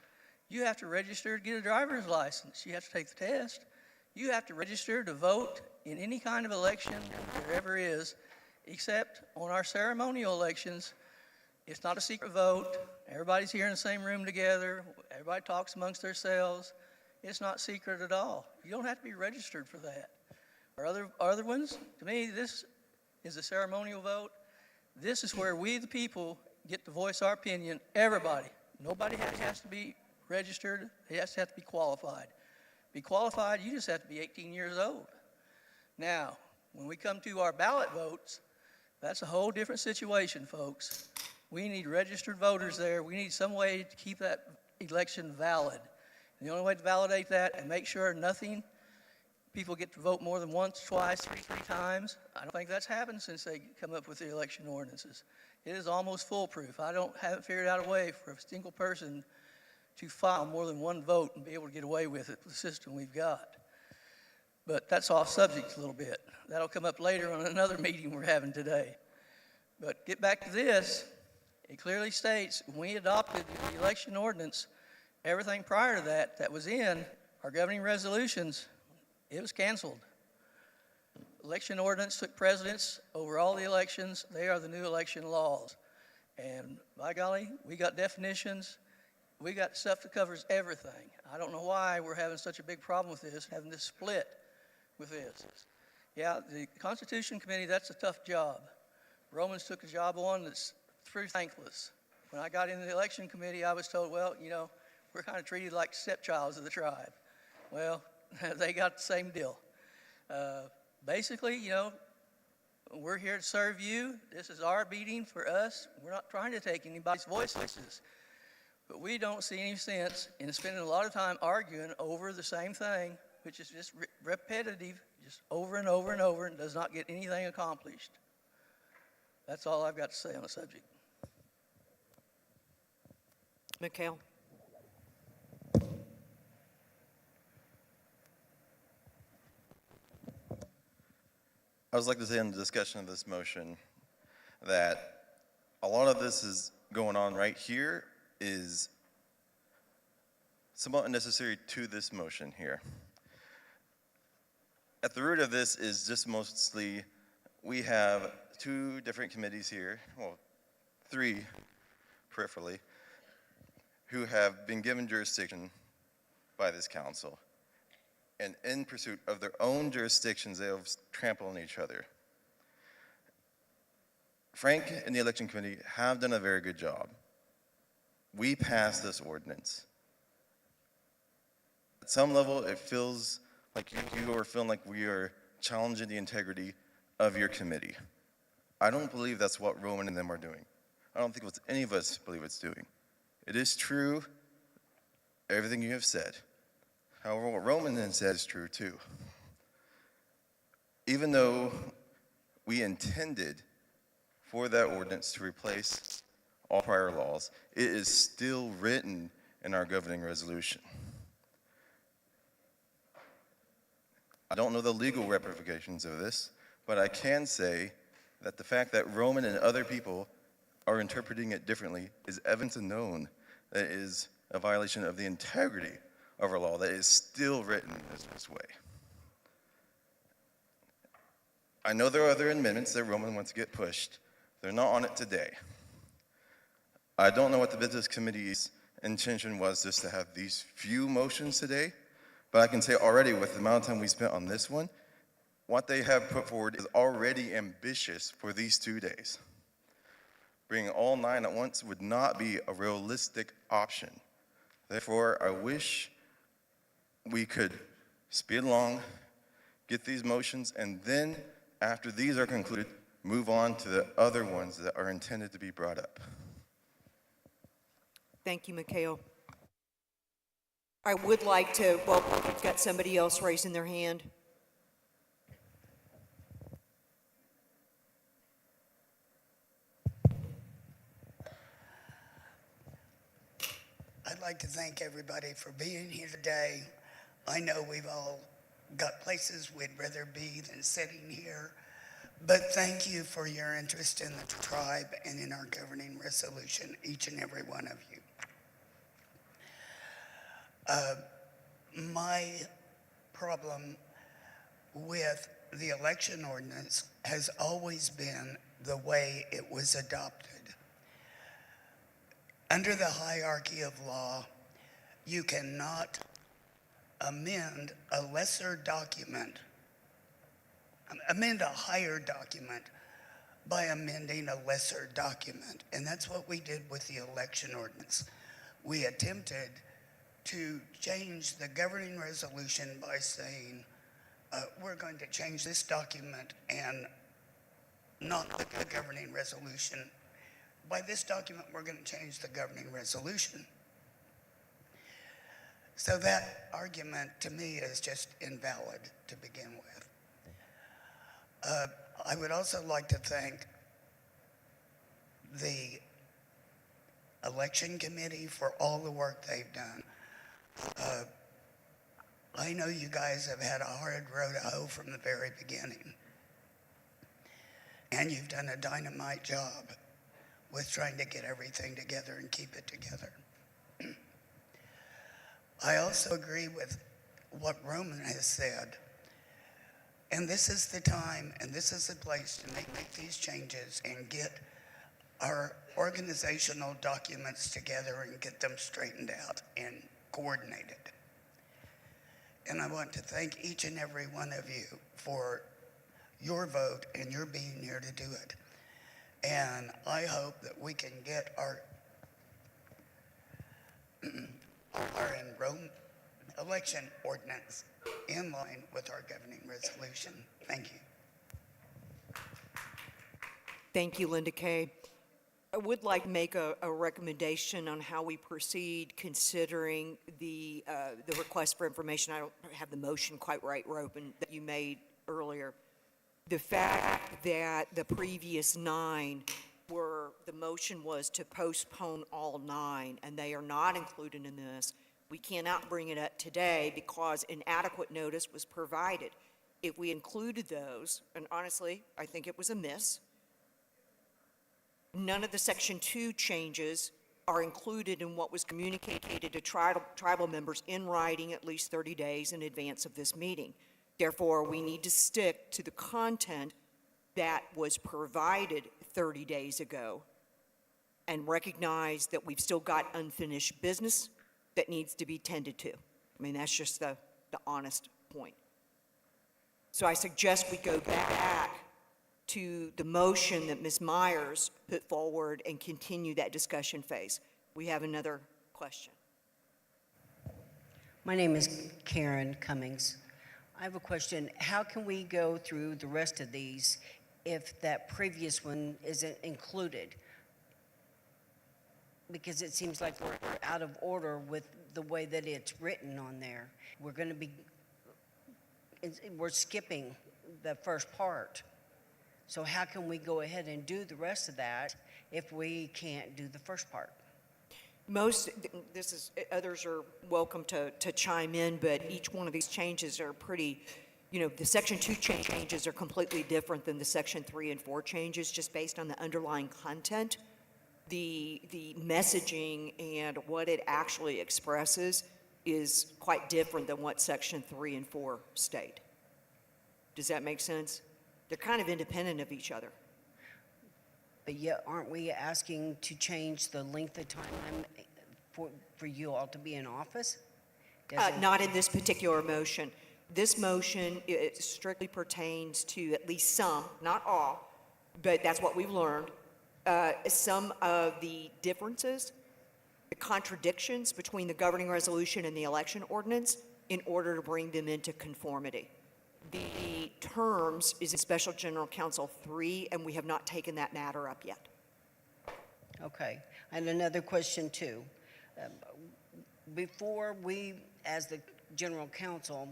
Speaker 8: You have to register to get a driver's license. You have to take the test. You have to register to vote in any kind of election there ever is, except on our ceremonial elections. It's not a secret vote. Everybody's here in the same room together. Everybody talks amongst themselves. It's not secret at all. You don't have to be registered for that. Our other ones, to me, this is a ceremonial vote. This is where we, the people, get to voice our opinion. Everybody. Nobody has to be registered. They just have to be qualified. Be qualified, you just have to be 18 years old. Now, when we come to our ballot votes, that's a whole different situation, folks. We need registered voters there. We need some way to keep that election valid. And the only way to validate that and make sure people get to vote more than once, twice, three times. I don't think that's happened since they come up with the election ordinances. It is almost foolproof. Haven't figured out a way for a single person to file more than one vote and be able to get away with it with the system we've got. But that's off subject a little bit. That'll come up later on another meeting we're having today. But get back to this. It clearly states when we adopted the election ordinance, everything prior to that that was in our governing resolutions, it was canceled. Election ordinance took precedence over all the elections. They are the new election laws. And by golly, we got definitions. We got stuff that covers everything. I don't know why we're having such a big problem with this, having this split with this. Yeah, the Constitution Committee, that's a tough job. Romans took a job on that's through thankless. When I got into the election committee, I was told, well, we're kind of treated like stepchilds of the tribe. Well, they got the same deal. Basically, we're here to serve you. This is our meeting for us. We're not trying to take anybody's voices. But we don't see any sense in spending a lot of time arguing over the same thing, which is just repetitive, just over and over and over, and does not get anything accomplished. That's all I've got to say on the subject.
Speaker 1: Mikhail?
Speaker 11: I would like to say in the discussion of this motion that a lot of this is going on right here is somewhat unnecessary to this motion here. At the root of this is just mostly we have two different committees here, well, three peripherally, who have been given jurisdiction by this council. And in pursuit of their own jurisdictions, they have trampled on each other. Frank and the election committee have done a very good job. We passed this ordinance. At some level, it feels like you are feeling like we are challenging the integrity of your committee. I don't believe that's what Roman and them are doing. I don't think what any of us believe it's doing. It is true, everything you have said. However, what Roman then said is true too. Even though we intended for that ordinance to replace all prior laws, it is still written in our governing resolution. I don't know the legal ramifications of this, but I can say that the fact that Roman and other people are interpreting it differently is evidence and known that it is a violation of the integrity of our law that is still written this way. I know there are other amendments that Roman wants to get pushed. They're not on it today. I don't know what the Business Committee's intention was just to have these few motions today, but I can say already with the amount of time we spent on this one, what they have put forward is already ambitious for these 2 days. Bringing all 9 at once would not be a realistic option. Therefore, I wish we could speed along, get these motions, and then after these are concluded, move on to the other ones that are intended to be brought up.
Speaker 1: Thank you, Mikhail. I would like to, well, we've got somebody else raising their hand.
Speaker 12: I'd like to thank everybody for being here today. I know we've all got places we'd rather be than sitting here, but thank you for your interest in the tribe and in our governing resolution, each and every one of you. My problem with the election ordinance has always been the way it was adopted. Under the hierarchy of law, you cannot amend a lesser document, amend a higher document by amending a lesser document. And that's what we did with the election ordinance. We attempted to change the governing resolution by saying, we're going to change this document and not the governing resolution by this document, we're going to change the governing resolution. So that argument, to me, is just invalid to begin with. I would also like to thank the election committee for all the work they've done. I know you guys have had a hard row to hoe from the very beginning. And you've done a dynamite job with trying to get everything together and keep it together. I also agree with what Roman has said. And this is the time and this is the place to make these changes and get our organizational documents together and get them straightened out and coordinated. And I want to thank each and every one of you for your vote and your being here to do it. And I hope that we can get our election ordinance in line with our governing resolution. Thank you.
Speaker 1: Thank you, Linda Kay. I would like to make a recommendation on how we proceed considering the request for information. I don't have the motion quite right, Robin, that you made earlier. The fact that the previous 9 were, the motion was to postpone all 9, and they are not included in this. We cannot bring it up today because inadequate notice was provided. If we included those, and honestly, I think it was a miss, none of the Section 2 changes are included in what was communicated to tribal members in writing at least 30 days in advance of this meeting. Therefore, we need to stick to the content that was provided 30 days ago and recognize that we've still got unfinished business that needs to be tended to. I mean, that's just the honest point. So I suggest we go back to the motion that Ms. Myers put forward and continue that discussion phase. We have another question.
Speaker 13: My name is Karen Cummings. I have a question. How can we go through the rest of these if that previous one isn't included? Because it seems like we're out of order with the way that it's written on there. We're skipping the first part. So how can we go ahead and do the rest of that if we can't do the first part?
Speaker 1: Others are welcome to chime in, but each one of these changes are pretty, the Section 2 changes are completely different than the Section 3 and 4 changes, just based on the underlying content. The messaging and what it actually expresses is quite different than what Section 3 and 4 state. Does that make sense? They're kind of independent of each other.
Speaker 13: But yet, aren't we asking to change the length of time for you all to be in office?
Speaker 1: Not in this particular motion. This motion, it strictly pertains to at least some, not all, but that's what we've learned, some of the differences, the contradictions between the governing resolution and the election ordinance in order to bring them into conformity. The terms is in Special General Counsel 3, and we have not taken that matter up yet.
Speaker 13: Okay. And another question, too. Before we, as the General Counsel,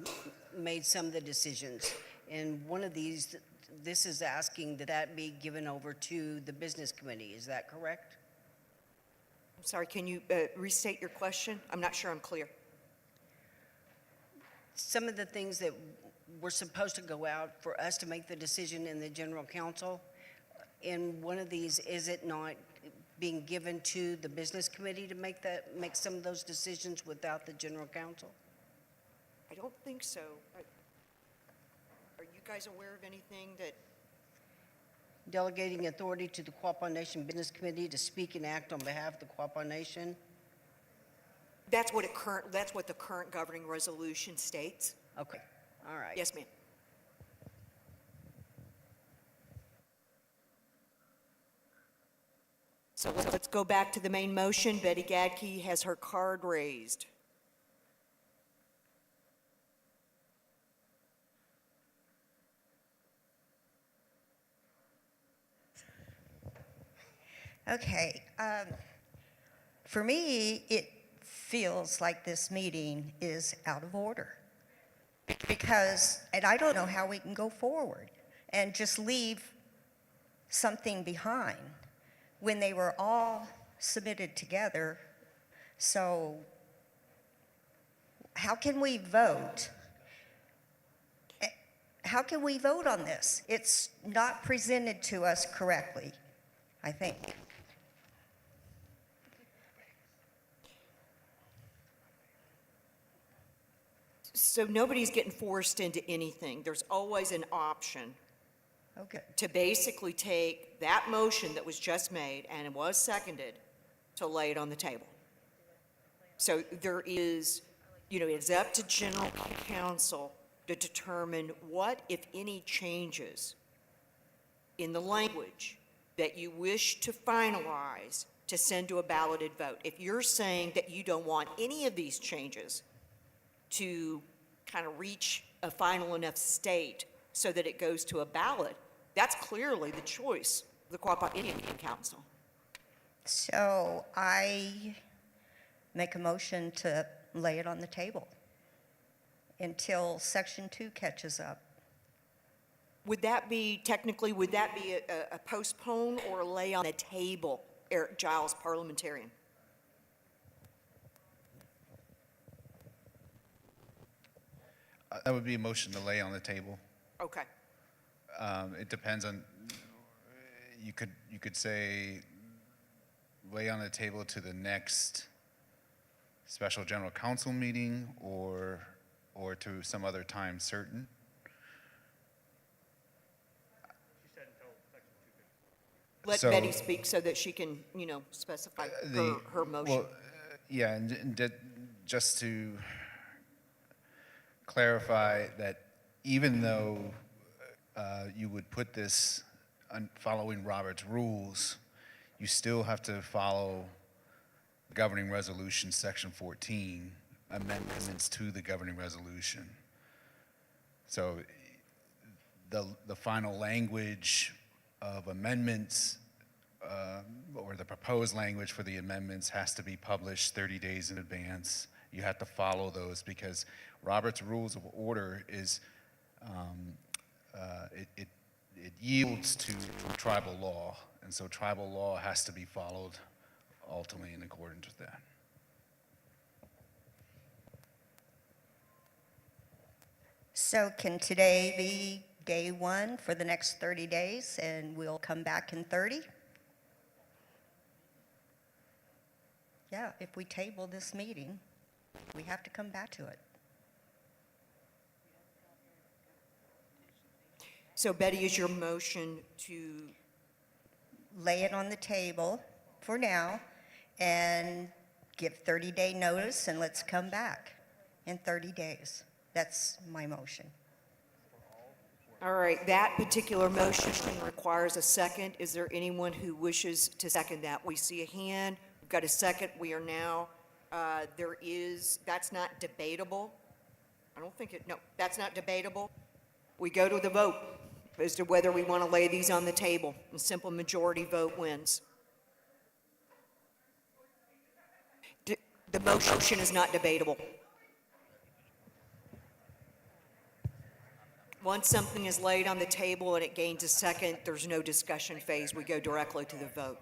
Speaker 13: made some of the decisions, and one of these, this is asking that that be given over to the Business Committee. Is that correct?
Speaker 1: I'm sorry, can you restate your question? I'm not sure I'm clear.
Speaker 13: Some of the things that were supposed to go out for us to make the decision in the General Counsel, in one of these, is it not being given to the Business Committee to make some of those decisions without the General Counsel?
Speaker 1: I don't think so. Are you guys aware of anything that?
Speaker 13: Delegating authority to the Quapaw Nation Business Committee to speak and act on behalf of the Quapaw Nation?
Speaker 1: That's what the current governing resolution states.
Speaker 13: Okay. All right.
Speaker 1: Yes, ma'am. So let's go back to the main motion. Betty Gadke has her card raised.
Speaker 14: Okay. For me, it feels like this meeting is out of order. Because, and I don't know how we can go forward and just leave something behind when they were all submitted together. So how can we vote? How can we vote on this? It's not presented to us correctly, I think.
Speaker 1: So nobody's getting forced into anything. There's always an option
Speaker 14: Okay.
Speaker 1: to basically take that motion that was just made and it was seconded to lay it on the table. So there is, it's up to general counsel to determine what, if any, changes in the language that you wish to finalize to send to a balloted vote. If you're saying that you don't want any of these changes to kind of reach a final enough state so that it goes to a ballot, that's clearly the choice of the Quapaw Indian Council.
Speaker 14: So I make a motion to lay it on the table until Section 2 catches up.
Speaker 1: Would that be, technically, would that be a postpone or a lay on the table, Eric Giles, parliamentarian?
Speaker 15: That would be a motion to lay on the table.
Speaker 1: Okay.
Speaker 15: It depends on, you could say lay on the table to the next special general council meeting or to some other time certain.
Speaker 1: Let
Speaker 15: So-
Speaker 1: Betty speak so that she can, specify her motion.
Speaker 15: Well, yeah, and just to clarify that even though you would put this following Robert's rules, you still have to follow governing resolution section 14, amendments to the governing resolution. So the final language of amendments or the proposed language for the amendments has to be published 30 days in advance. You have to follow those because Robert's Rules of Order is, it yields to tribal law, and so tribal law has to be followed ultimately in accordance with that.
Speaker 14: So can today be day one for the next 30 days and we'll come back in 30? Yeah, if we table this meeting, we have to come back to it.
Speaker 1: So Betty, is your motion to,
Speaker 14: Lay it on the table for now and give 30-day notice and let's come back in 30 days. That's my motion.
Speaker 1: all right, that particular motion requires a second. Is there anyone who wishes to second that? We see a hand. We've got a second. We are now, that's not debatable. I don't think no, that's not debatable. We go to the vote as to whether we want to lay these on the table. A simple majority vote wins. The motion is not debatable. Once something is laid on the table and it gains a second, there's no discussion phase. We go directly to the vote.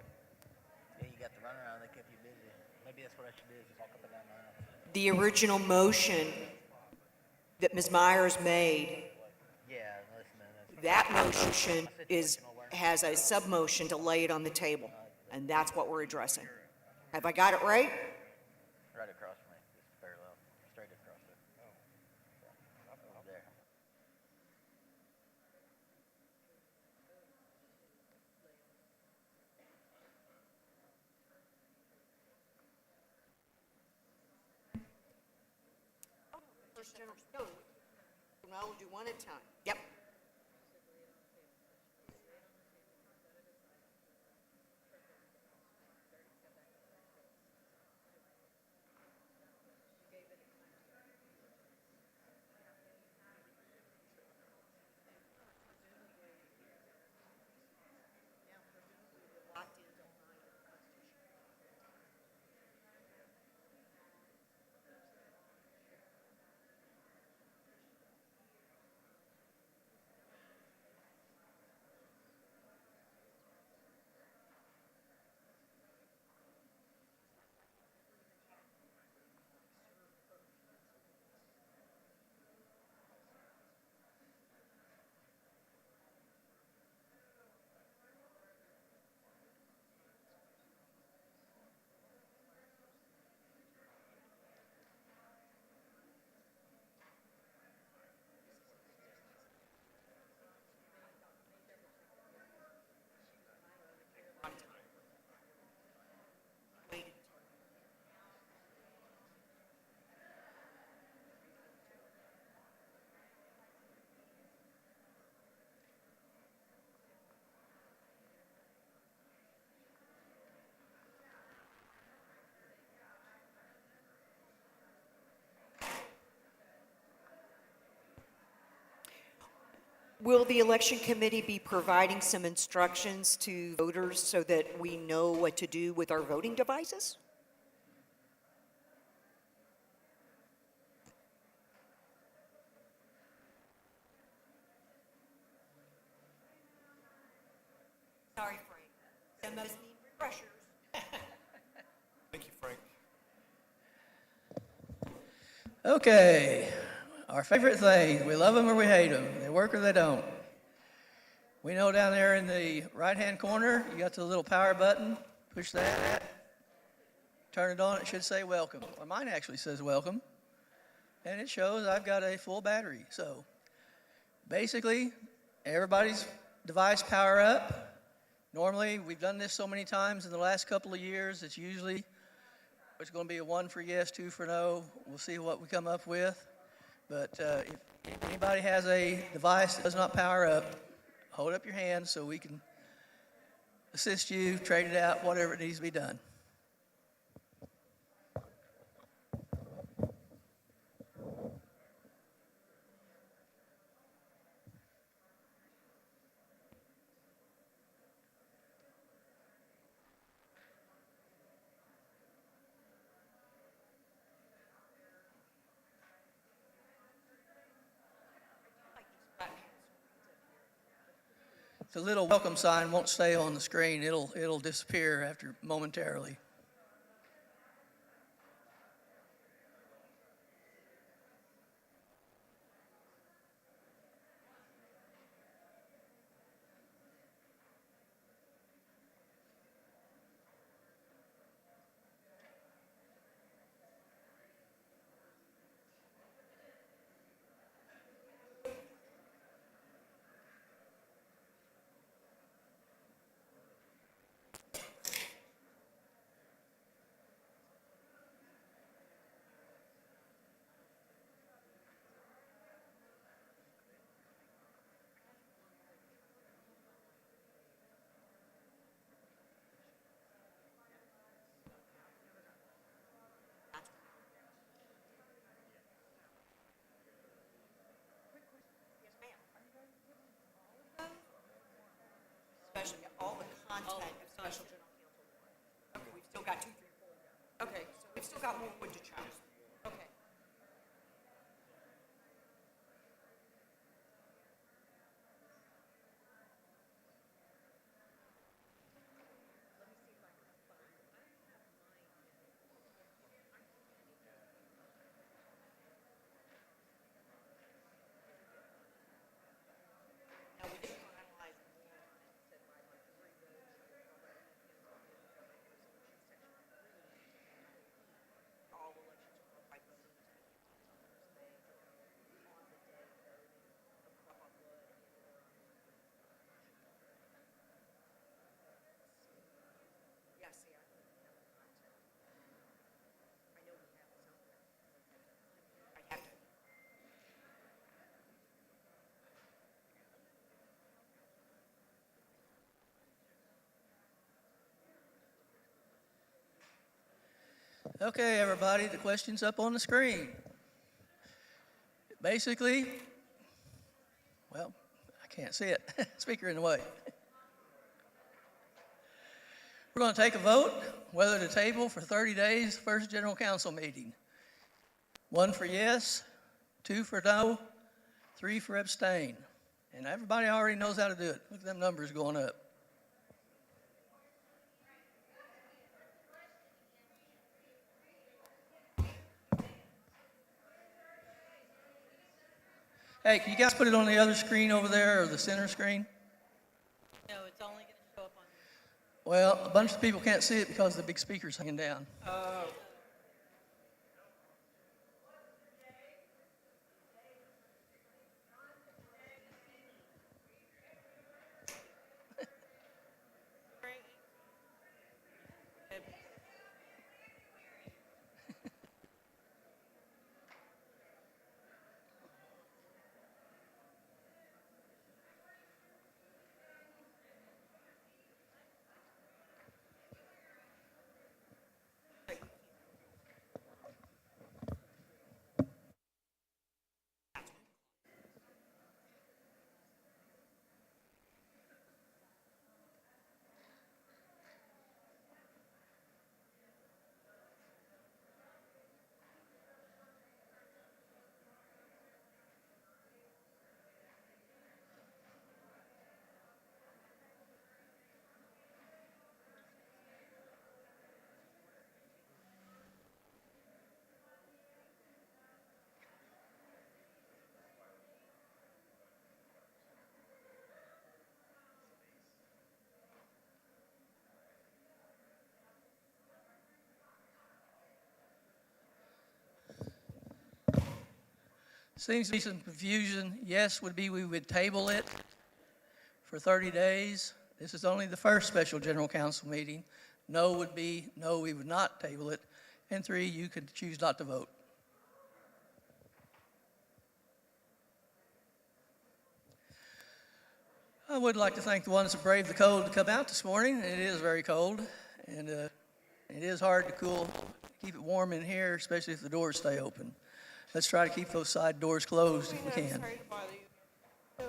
Speaker 16: Yeah, you got the runaround. They kept you busy. Maybe that's what I should do is just walk up and down the aisle.
Speaker 1: The original motion that Ms. Myers made,
Speaker 16: Yeah, listen,
Speaker 1: that motion has a sub-motion to lay it on the table, and that's what we're addressing. Have I got it right?
Speaker 16: right across from me, just parallel, straight across there. Oh, there.
Speaker 1: No, we'll do one at a time. Yep. Will the election committee be providing some instructions to voters so that we know what to do with our voting devices? Sorry, Frank. Demos need refreshers.
Speaker 17: Thank you, Frank.
Speaker 8: Okay, our favorite thing, we love them or we hate them. They work or they don't. We know down there in the right-hand corner, you got the little power button. Push that. Turn it on, it should say welcome. Well, mine actually says welcome. And it shows I've got a full battery. So basically, everybody's device power up. Normally, we've done this so many times in the last couple of years, it's usually it's going to be a 1 for yes, 2 for no. We'll see what we come up with. But if anybody has a device that does not power up, hold up your hand so we can assist you, trade it out, whatever it needs to be done. The little welcome sign won't stay on the screen. It'll disappear after momentarily.
Speaker 1: Especially all the content of special general counsel. Okay, we've still got 2, 3, 4. Okay, so we've still got more wood to chop. Okay. Okay, everybody, the question's up on the screen. Basically, well, I can't see it. Speaker in the way. We're going to take a vote whether to table for 30 days first general council meeting. 1 for yes, 2 for no, 3 for abstain. And everybody already knows how to do it. Look at them numbers going up. Hey, can you guys put it on the other screen over there or the center screen?
Speaker 3: No, it's only going to show up on.
Speaker 8: Well, a bunch of people can't see it because the big speaker's hanging down.
Speaker 1: Oh.
Speaker 8: Seems to be some confusion. Yes would be we would table it for 30 days. This is only the first special general council meeting. No would be, no, we would not table it. And 3, you could choose not to vote. I would like to thank the ones that braved the cold to come out this morning. It is very cold, and it is hard to keep it warm in here, especially if the doors stay open. Let's try to keep those side doors closed if we can.
Speaker 7: I'm sorry to bother you. So,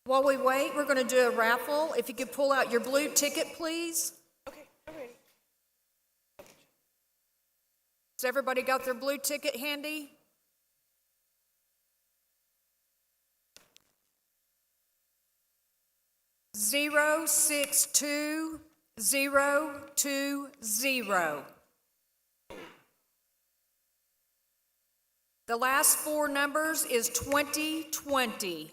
Speaker 18: While we wait, we're going to do a raffle. If you could pull out your blue ticket, please.
Speaker 7: okay, I'm ready.
Speaker 18: Has everybody got their blue ticket handy? Zero 62020. The last 4 numbers is 2020.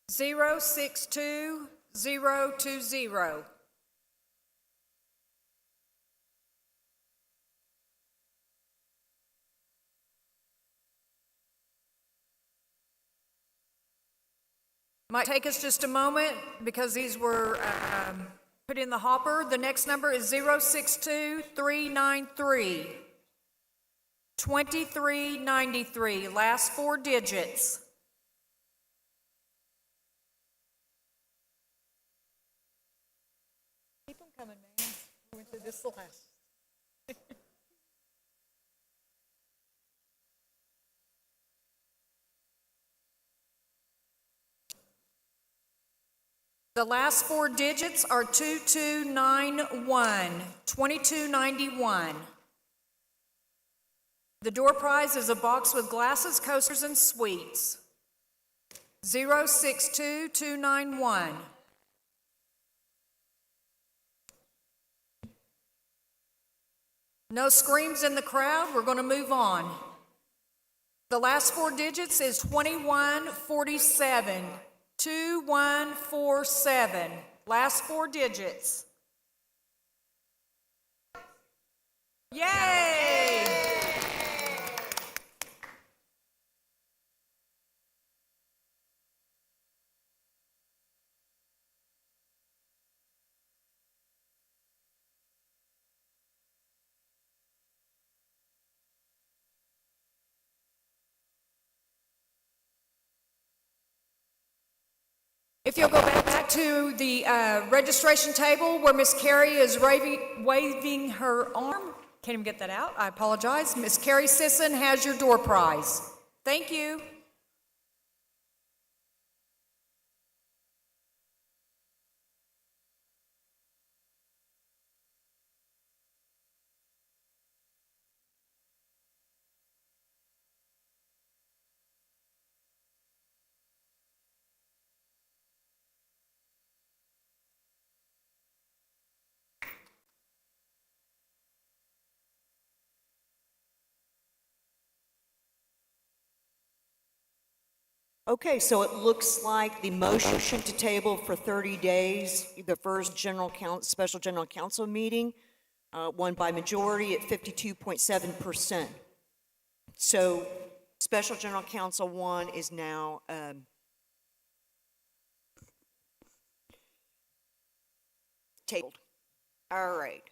Speaker 18: Zero 62020. Might take us just a moment because these were put in the hopper. The next number is 062393. 2393, last 4 digits.
Speaker 3: Keep them coming, man. We went through this last.
Speaker 18: The last 4 digits are 2291, 2291. The door prize is a box with glasses, coasters, and sweets. 062291. No screams in the crowd. We're going to move on. The last 4 digits is 2147. 2147. Last 4 digits. Yay! If you'll go back to the registration table where Miss Carrie is waving her arm. Can't even get that out. I apologize. Miss Carrie Sisson has your door prize. Thank you.
Speaker 1: Okay, so it looks like the motion to table for 30 days, the first special general council meeting, won by majority at 52.7%. So special general council 1 is now tabled. All right.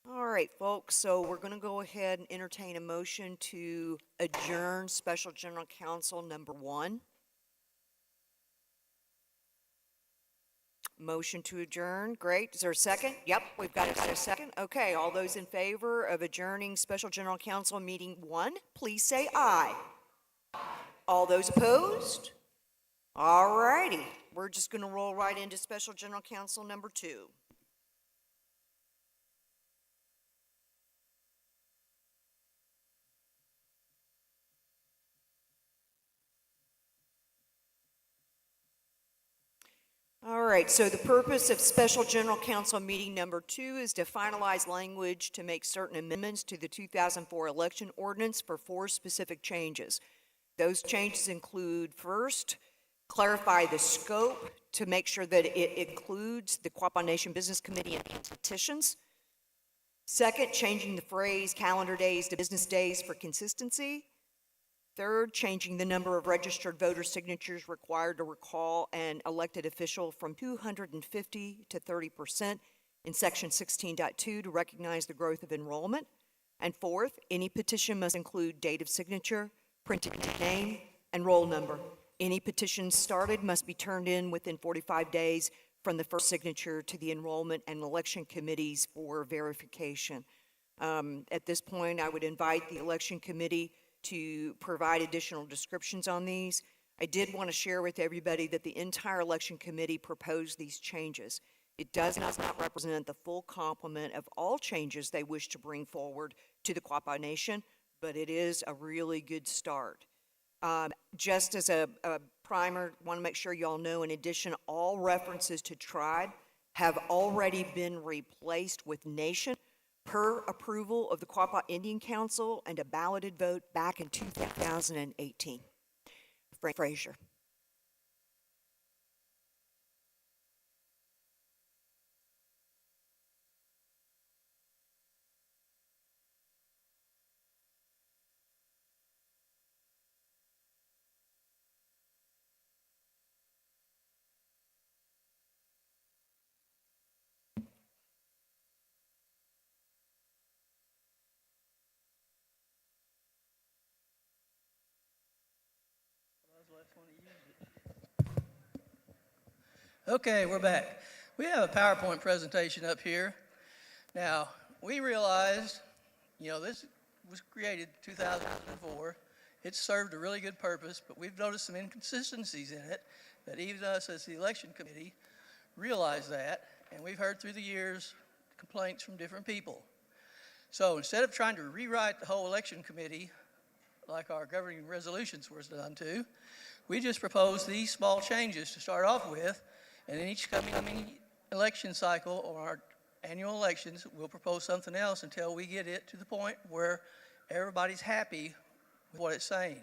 Speaker 1: All right, folks, so we're going to go ahead and entertain a motion to adjourn Special General Counsel number 1. Motion to adjourn, great. Is there a second? Yep, we've got a second. Okay, all those in favor of adjourning Special General Counsel meeting 1, please say aye. All those opposed? All righty, we're just going to roll right into Special General Counsel number 2. All right, so the purpose of Special General Counsel meeting number 2 is to finalize language to make certain amendments to the 2004 election ordinance for 4 specific changes. Those changes include, first, clarify the scope to make sure that it includes the Quapaw Nation Business Committee and petitions. Second, changing the phrase calendar days to business days for consistency. Third, changing the number of registered voter signatures required to recall an elected official from 250 to 30% in Section 16.2 to recognize the growth of enrollment. And fourth, any petition must include date of signature, printed name, and roll number. Any petition started must be turned in within 45 days from the first signature to the enrollment and election committees for verification. At this point, I would invite the election committee to provide additional descriptions on these. I did want to share with everybody that the entire election committee proposed these changes. It does not represent the full complement of all changes they wish to bring forward to the Quapaw Nation, but it is a really good start. Just as a primer, want to make sure you all know, in addition, all references to tribe have already been replaced with nation per approval of the Quapaw Indian Council and a balloted vote back in 2018. Frank Frazier.
Speaker 8: Okay, we're back. We have a PowerPoint presentation up here. Now, we realized, this was created in 2004. It served a really good purpose, but we've noticed some inconsistencies in it that even us as the election committee realized that, and we've heard through the years complaints from different people. So instead of trying to rewrite the whole election committee like our governing resolutions was done to, we just proposed these small changes to start off with, and in each coming election cycle or our annual elections, we'll propose something else until we get it to the point where everybody's happy with what it's saying.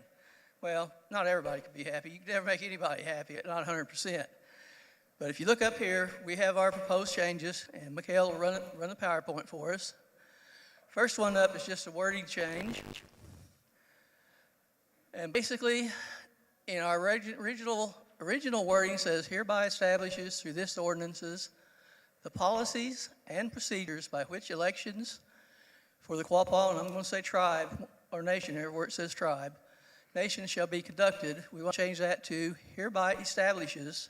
Speaker 8: Well, not everybody can be happy. You can never make anybody happy, not 100%. But if you look up here, we have our proposed changes, and Mikhail will run the PowerPoint for us. First one up is just a wording change. And basically, in our original wording says, hereby establishes through this ordinances the policies and procedures by which elections for the Quapaw, and I'm going to say tribe or nation here where it says tribe, nation shall be conducted. We want to change that to hereby establishes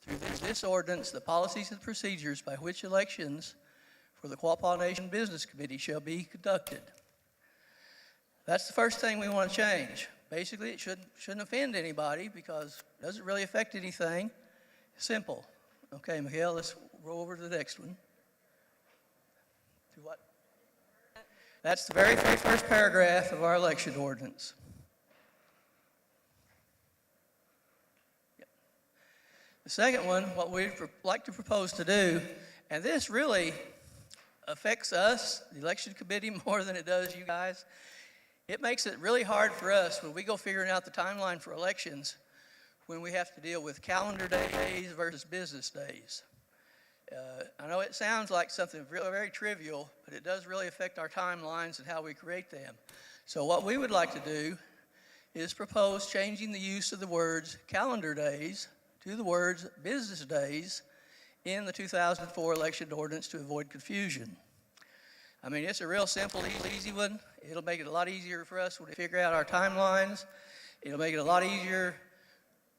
Speaker 8: through this ordinance the policies and procedures by which elections for the Quapaw Nation Business Committee shall be conducted. That's the first thing we want to change. Basically, it shouldn't offend anybody because it doesn't really affect anything. Simple. Okay, Mikhail, let's roll over to the next one. To what? That's the very first paragraph of our election ordinance. Yep. The second one, what we'd like to propose to do, and this really affects us, the election committee, more than it does you guys. It makes it really hard for us when we go figuring out the timeline for elections when we have to deal with calendar days versus business days. I know it sounds like something really very trivial, but it does really affect our timelines and how we create them. So what we would like to do is propose changing the use of the words calendar days to the words business days in the 2004 election ordinance to avoid confusion. I mean, it's a real simple, easy one. It'll make it a lot easier for us to figure out our timelines. It'll make it a lot easier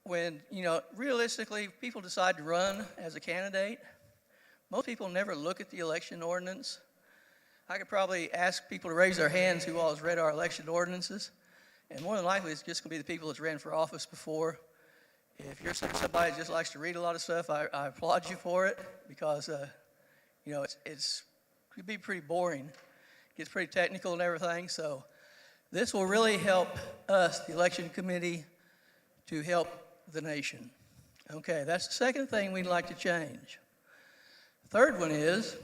Speaker 8: when, realistically, people decide to run as a candidate. Most people never look at the election ordinance. I could probably ask people to raise their hands who all has read our election ordinances, and more than likely it's just going to be the people that's ran for office before. If you're somebody that just likes to read a lot of stuff, I applaud you for it, because it could be pretty boring. It gets pretty technical and everything, so this will really help us, the election committee, to help the nation. Okay, that's the second thing we'd like to change. The third one is,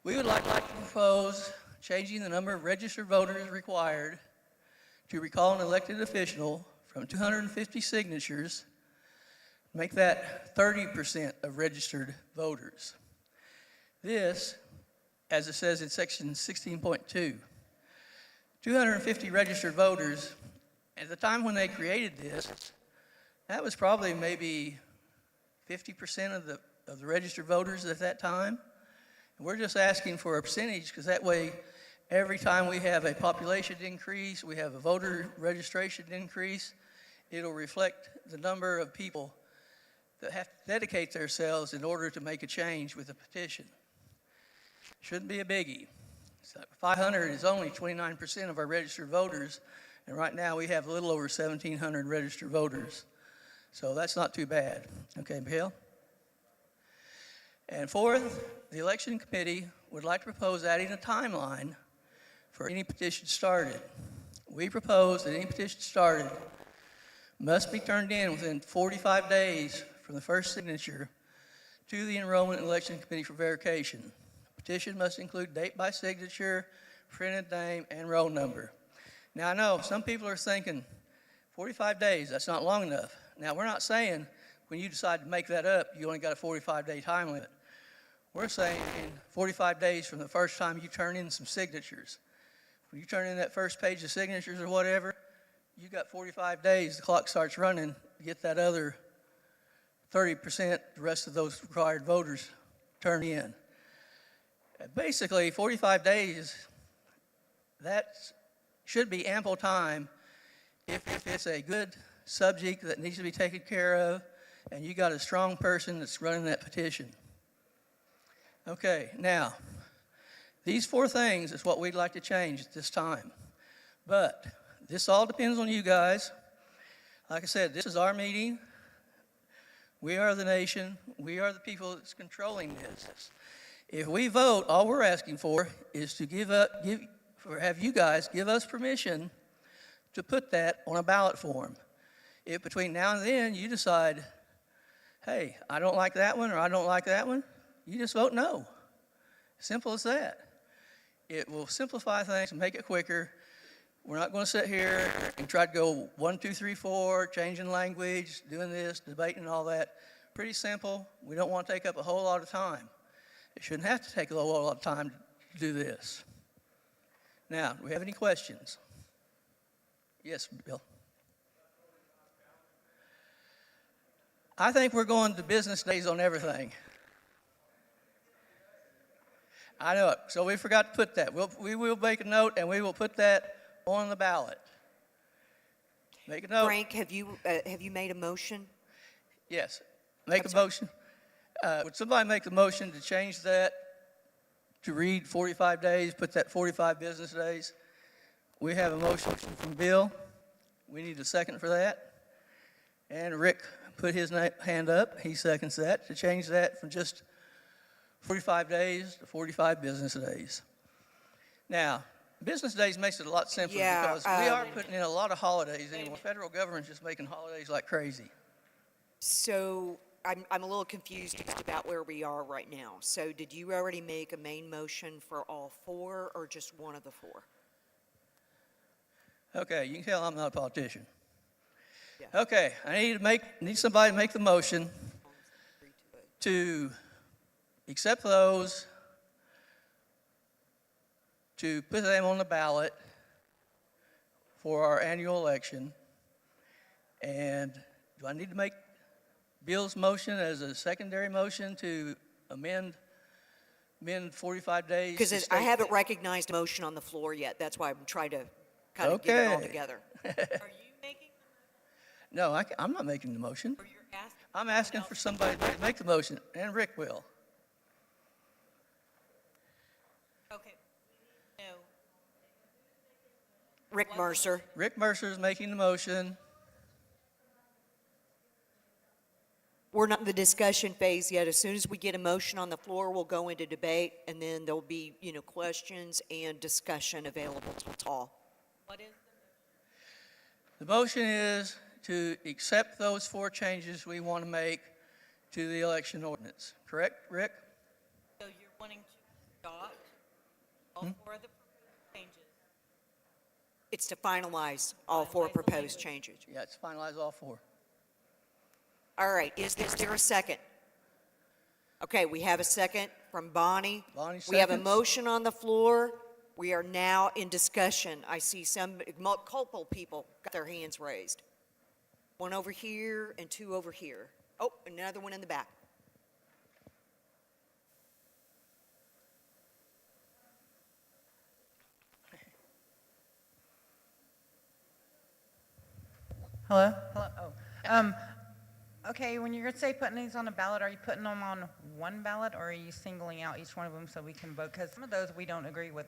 Speaker 8: we would like to propose changing the number of registered voters required to recall an elected official from 250 signatures, make that 30% of registered voters. This, as it says in section 16.2, 250 registered voters, at the time when they created this, that was probably maybe 50% of the registered voters at that time. And we're just asking for a percentage, because that way, every time we have a population increase, we have a voter registration increase, it'll reflect the number of people that have to dedicate themselves in order to make a change with a petition. Shouldn't be a biggie. So 500 is only 29% of our registered voters, and right now we have a little over 1,700 registered voters. So that's not too bad. Okay, Bill? And fourth, the election committee would like to propose adding a timeline for any petition started. We propose that any petition started must be turned in within 45 days from the first signature to the Enrollment and Election Committee for verification. Petition must include date by signature, printed name, and roll number. Now, I know some people are thinking 45 days, that's not long enough. Now, we're not saying when you decide to make that up, you only got a 45-day time limit. We're saying 45 days from the first time you turn in some signatures. When you turn in that first page of signatures or whatever, you got 45 days, the clock starts running to get that other 30%, the rest of those required voters, turned in. Basically, 45 days, that should be ample time if it's a good subject that needs to be taken care of, and you got a strong person that's running that petition. Okay, now, these four things is what we'd like to change at this time. But this all depends on you guys. Like I said, this is our meeting. We are the nation. We are the people that's controlling this. If we vote, all we're asking for is to have you guys give us permission to put that on a ballot form. If between now and then you decide, hey, I don't like that one or I don't like that one, you just vote no. Simple as that. It will simplify things and make it quicker. We're not going to sit here and try to go 1, 2, 3, 4, changing language, doing this, debating and all that. Pretty simple. We don't want to take up a whole lot of time. It shouldn't have to take a whole lot of time to do this. Now, do we have any questions? Yes, Bill. I think we're going to business days on everything. I know it. So we forgot to put that. We will make a note, and we will put that on the ballot. Make a note.
Speaker 1: Frank, have you made a motion?
Speaker 8: Yes. Make a motion. Would somebody make the motion to change that to read 45 days, put that 45 business days? We have a motion from Bill. We need a second for that. And Rick put his hand up. He seconds that, to change that from just 45 days to 45 business days. Now, business days makes it a lot simpler because we are putting in a lot of holidays anymore. The federal government's just making holidays like crazy.
Speaker 1: So I'm a little confused about where we are right now. So did you already make a main motion for all four or just one of the four?
Speaker 8: Okay, you can tell I'm not a politician. Yeah. Okay, I need somebody to make the motion to accept those, to put them on the ballot for our annual election. And do I need to make Bill's motion as a secondary motion to amend amend 45 days.
Speaker 1: Because
Speaker 8: to
Speaker 1: I
Speaker 8: state
Speaker 1: haven't
Speaker 8: that-
Speaker 1: recognized a motion on the floor yet. That's why I'm trying to kind of get it all
Speaker 8: Okay.
Speaker 1: together.
Speaker 8: No, I'm not making the motion. I'm asking for somebody to make the motion, and Rick will.
Speaker 3: Okay. No.
Speaker 1: Rick Mercer.
Speaker 8: Rick Mercer is making the motion.
Speaker 1: We're not in the discussion phase yet. As soon as we get a motion on the floor, we'll go into debate, and then there'll be, questions and discussion available to all.
Speaker 3: What is
Speaker 8: The motion is to accept those 4 changes we want to make to the election ordinance. Correct, Rick?
Speaker 3: So you're wanting to adopt all 4 of the proposed changes?
Speaker 1: It's to finalize all 4 proposed changes.
Speaker 8: Yeah, it's finalize all 4.
Speaker 1: All right, is there a second? Okay, we have a second from Bonnie.
Speaker 8: Bonnie
Speaker 1: We have a
Speaker 8: seconds.
Speaker 1: motion on the floor. We are now in discussion. I see multiple people got their hands raised. 1 over here and 2 over here. Oh, another one in the back.
Speaker 19: Hello? Hello? Okay, when you're going to say putting these on a ballot, are you putting them on one ballot, or are you singling out each one of them so we can vote? Because some of those we don't agree with.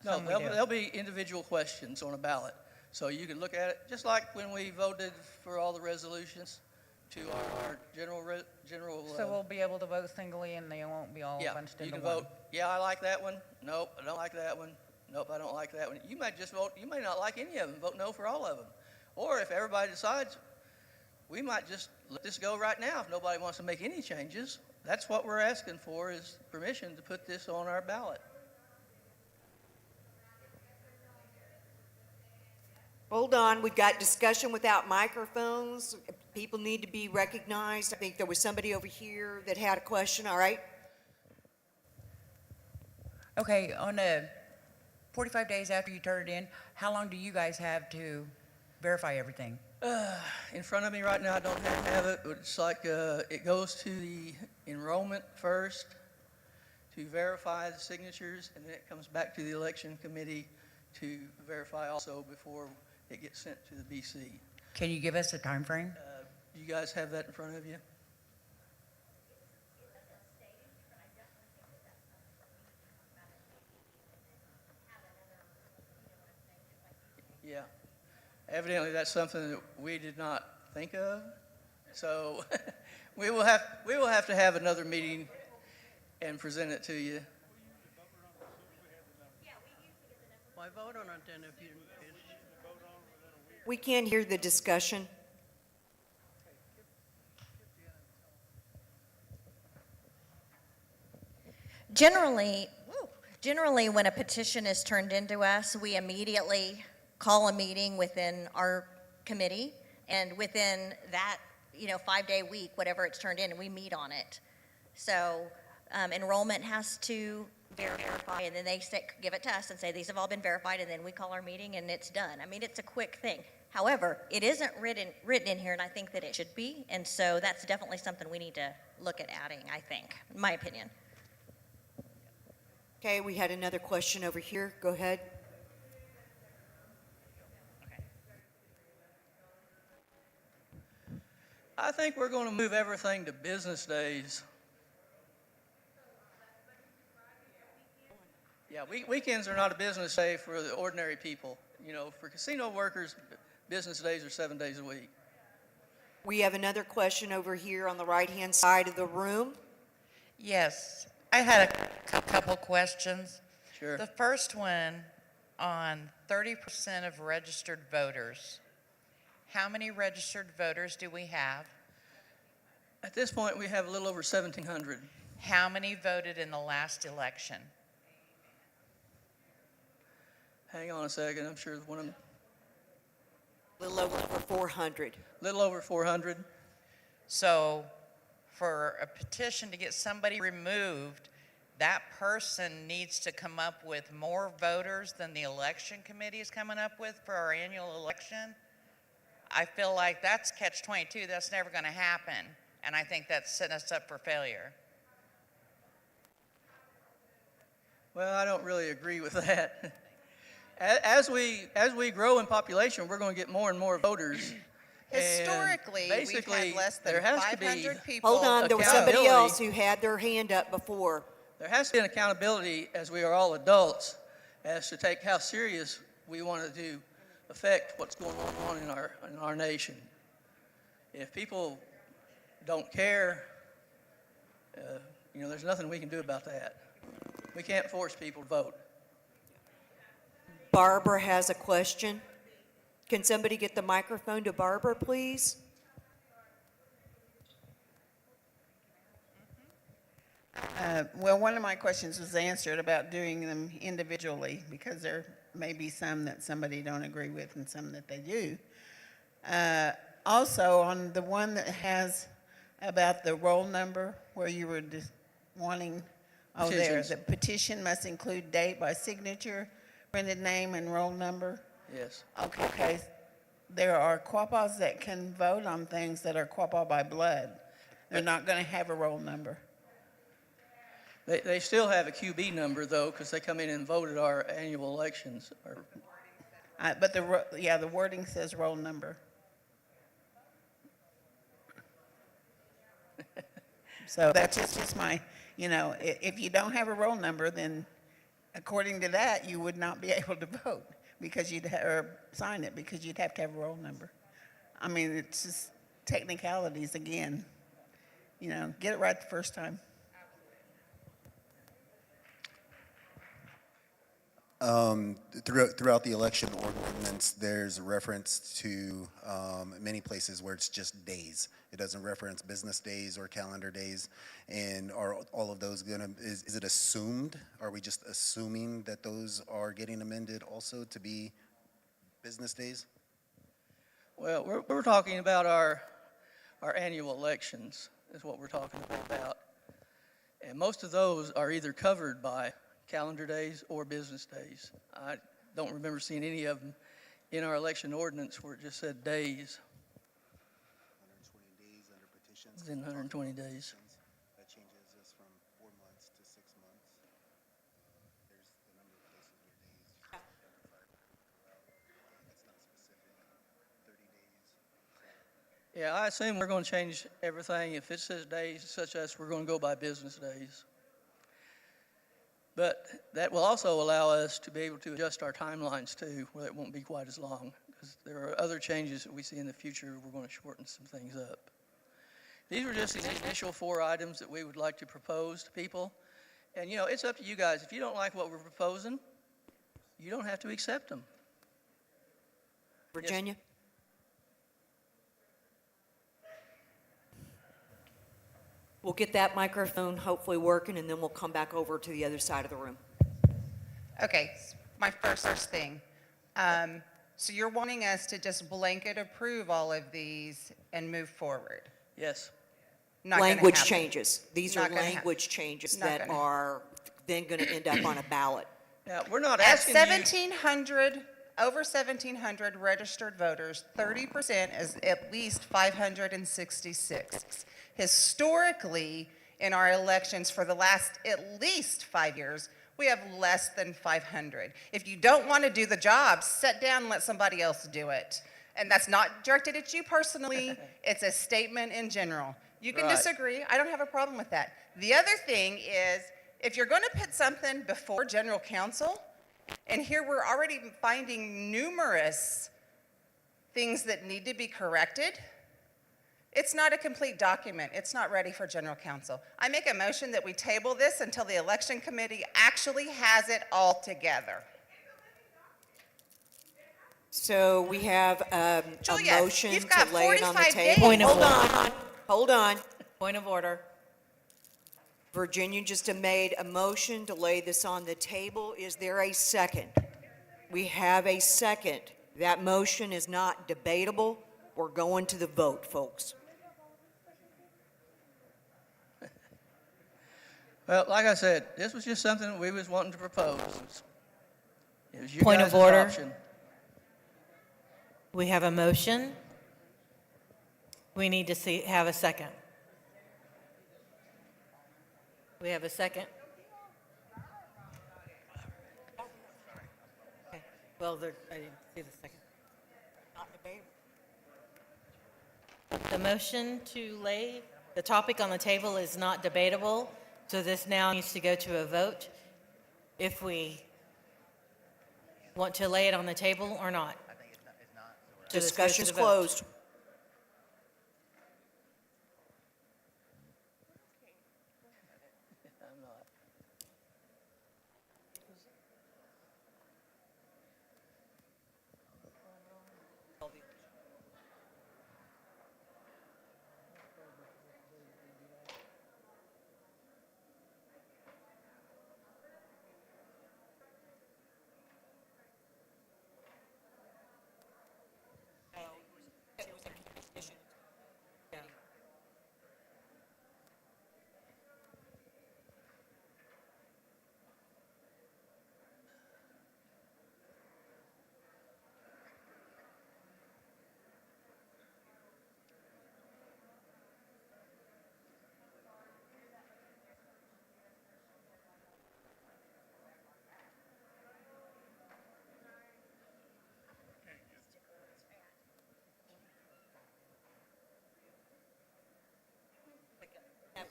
Speaker 8: No,
Speaker 19: some we do.
Speaker 8: there'll be individual questions on a ballot. So you can look at it, just like when we voted for all the resolutions to our general.
Speaker 19: So we'll be able to vote singly, and they won't be all
Speaker 8: Yeah,
Speaker 19: bunched
Speaker 8: you
Speaker 19: into
Speaker 8: can
Speaker 19: one.
Speaker 8: vote, yeah, I like that one. Nope, I don't like that one. Nope, I don't like that one. You might just vote, you may not like any of them, vote no for all of them. Or if everybody decides, we might just let this go right now if nobody wants to make any changes. That's what we're asking for, is permission to put this on our ballot.
Speaker 1: Hold on, we've got discussion without microphones. People need to be recognized. I think there was somebody over here that had a question, all right?
Speaker 19: Okay, on 45 days after you turn it in, how long do you guys have to verify everything?
Speaker 8: In front of me right now, I don't have it, but it's like it goes to the enrollment first to verify the signatures, and then it comes back to the election committee to verify also before it gets sent to the BC.
Speaker 19: Can you give us a time frame?
Speaker 8: Do you guys have that in front of you? Yeah. Evidently, that's something that we did not think of. So we will have to have another meeting and present it to you.
Speaker 20: Why vote on it then if you?
Speaker 1: We can't hear the discussion.
Speaker 14: Generally, when a petition is turned into us, we immediately call a meeting within our committee, and within that, 5-day week, whatever it's turned in, we meet on it. So enrollment has to verify, and then they give it to us and say, these have all been verified, and then we call our meeting, and it's done. I mean, it's a quick thing. However, it isn't written in here, and I think that it should be, and so that's definitely something we need to look at adding, I think, in my opinion.
Speaker 1: Okay, we had another question over here. Go ahead.
Speaker 8: I think we're going to move everything to business days. Yeah, weekends are not a business day for the ordinary people. For casino workers, business days are 7 days a week.
Speaker 1: We have another question over here on the right-hand side of the room.
Speaker 21: Yes, I had a couple questions.
Speaker 8: Sure.
Speaker 21: The first one on 30% of registered voters. How many registered voters do we have?
Speaker 8: At this point, we have a little over 1,700.
Speaker 21: How many voted in the last election?
Speaker 8: Hang on a second, I'm sure one of them.
Speaker 1: Little over 400.
Speaker 8: Little over 400.
Speaker 21: So for a petition to get somebody removed, that person needs to come up with more voters than the election committee is coming up with for our annual election. I feel like that's catch-22. That's never going to happen. And I think that's setting us up for failure.
Speaker 8: Well, I don't really agree with that. As we grow in population, we're going to get more and more voters. And
Speaker 9: Historically, we've
Speaker 8: basically,
Speaker 9: had less than
Speaker 8: there has to be
Speaker 9: 500 people.
Speaker 1: Hold on, there was somebody
Speaker 8: accountability.
Speaker 1: else who had their hand up before.
Speaker 8: There has to be an accountability, as we are all adults, as to take how serious we want to affect what's going on in our nation. If people don't care, there's nothing we can do about that. We can't force people to vote.
Speaker 1: Barbara has a question. Can somebody get the microphone to Barbara, please?
Speaker 9: Well, one of my questions was answered about doing them individually, because there may be some that somebody don't agree with and some that they do. Also, on the one that has about the roll number, where you were just wanting,
Speaker 8: Petitions.
Speaker 9: the petition must include date by signature, printed name, and roll number.
Speaker 8: Yes.
Speaker 9: Okay. There are Quapaws that can vote on things that are Quapaw by blood. They're not going to have a roll number.
Speaker 8: They still have a QB number, though, because they come in and vote at our annual elections.
Speaker 9: But the wording says roll number. So that's just my, if you don't have a roll number, then according to that, you would not be able to vote because or sign it, because you'd have to have a roll number. I mean, it's just technicalities again. Get it right the first time.
Speaker 10: Throughout the election ordinance, there's a reference to many places where it's just days. It doesn't reference business days or calendar days. And are all of those is it assumed? Are we just assuming that those are getting amended also to be business days?
Speaker 8: Well, we're talking about our annual elections is what we're talking about. And most of those are either covered by calendar days or business days. I don't remember seeing any of them in our election ordinance where it just said days.
Speaker 10: 120 days under petitions.
Speaker 8: It's in 120 days.
Speaker 10: That changes us from 4 months to 6 months. There's the number of places where days identified. That's not specific. 30 days.
Speaker 8: Yeah, I assume we're going to change everything. If it says days such as, we're going to go by business days. But that will also allow us to be able to adjust our timelines too, where it won't be quite as long, because there are other changes that we see in the future. We're going to shorten some things up. These were just the initial 4 items that we would like to propose to people. And it's up to you guys. If you don't like what we're proposing, you don't have to accept them.
Speaker 1: Virginia? Yes. We'll get that microphone hopefully working, and then we'll come back over to the other side of the room.
Speaker 2: Okay, my first thing. So you're wanting us to just blanket approve all of these and move forward?
Speaker 8: Yes.
Speaker 2: Not gonna
Speaker 1: Language
Speaker 2: happen.
Speaker 1: changes. These
Speaker 2: Not
Speaker 1: are
Speaker 2: gonna
Speaker 1: language changes
Speaker 2: Not
Speaker 1: that
Speaker 2: gonna-
Speaker 1: are then going to end up on a ballot.
Speaker 8: Now, we're not
Speaker 2: At
Speaker 8: asking you.
Speaker 2: 1,700, over 1,700 registered voters, 30% is at least 566. Historically, in our elections for the last at least 5 years, we have less than 500. If you don't want to do the job, sit down and let somebody else do it. And that's not directed at you personally. It's a statement in general. You can
Speaker 8: Right.
Speaker 2: disagree. I don't have a problem with that. The other thing is, if you're going to put something before general council, and here we're already finding numerous things that need to be corrected, it's not a complete document. It's not ready for general council. I make a motion that we table this until the election committee actually has it all together.
Speaker 1: So we have a
Speaker 2: Julia,
Speaker 1: motion
Speaker 2: you've
Speaker 1: to
Speaker 2: got
Speaker 1: lay it on the
Speaker 2: 45
Speaker 1: table.
Speaker 2: days.
Speaker 3: Point of
Speaker 1: Hold
Speaker 3: order.
Speaker 1: on, hold on.
Speaker 3: Point of order.
Speaker 1: Virginia just made a motion to lay this on the table. Is there a second? We have a second. That motion is not debatable. We're going to the vote, folks.
Speaker 8: Well, like I said, this was just something that we was wanting to propose. It was your
Speaker 3: Point of
Speaker 8: guys'
Speaker 3: order.
Speaker 8: option.
Speaker 3: We have a motion. We need to have a second. We have a second. Well, I didn't see the second.
Speaker 1: Not debatable.
Speaker 3: The motion to lay the topic on the table is not debatable, so this now needs to go to a vote if we want to lay it on the table or not. So this goes to
Speaker 1: Discussion's
Speaker 3: the vote.
Speaker 1: closed.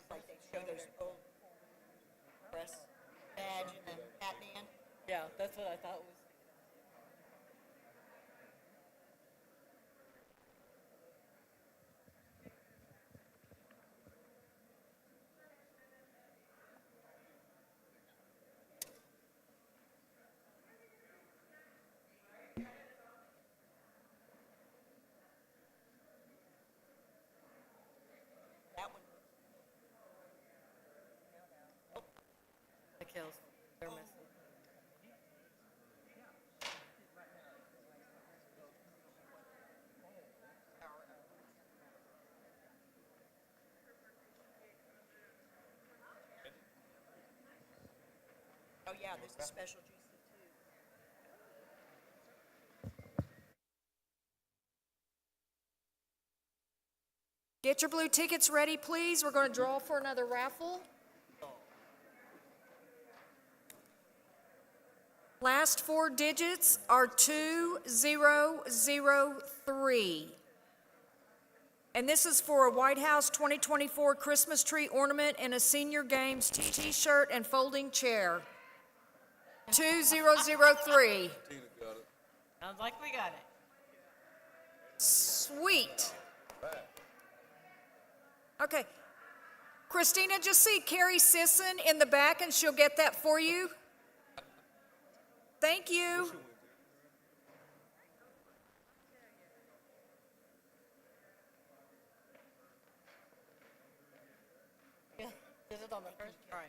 Speaker 1: Like they show those old press badge and the hat band.
Speaker 3: Yeah, that's what I thought was.
Speaker 1: That one.
Speaker 3: The kills. They're missing.
Speaker 1: Oh, yeah, there's a special GC too.
Speaker 18: Get your blue tickets ready, please. We're going to draw for another raffle. Last four digits are 2003. And this is for a White House 2024 Christmas tree ornament and a Senior Games t-shirt and folding chair. 2003.
Speaker 3: Sounds like we got it.
Speaker 18: Sweet. Okay. Christina, just see Carrie Sisson in the back and she'll get that for you. Thank you.
Speaker 3: Yeah, is it on the first try?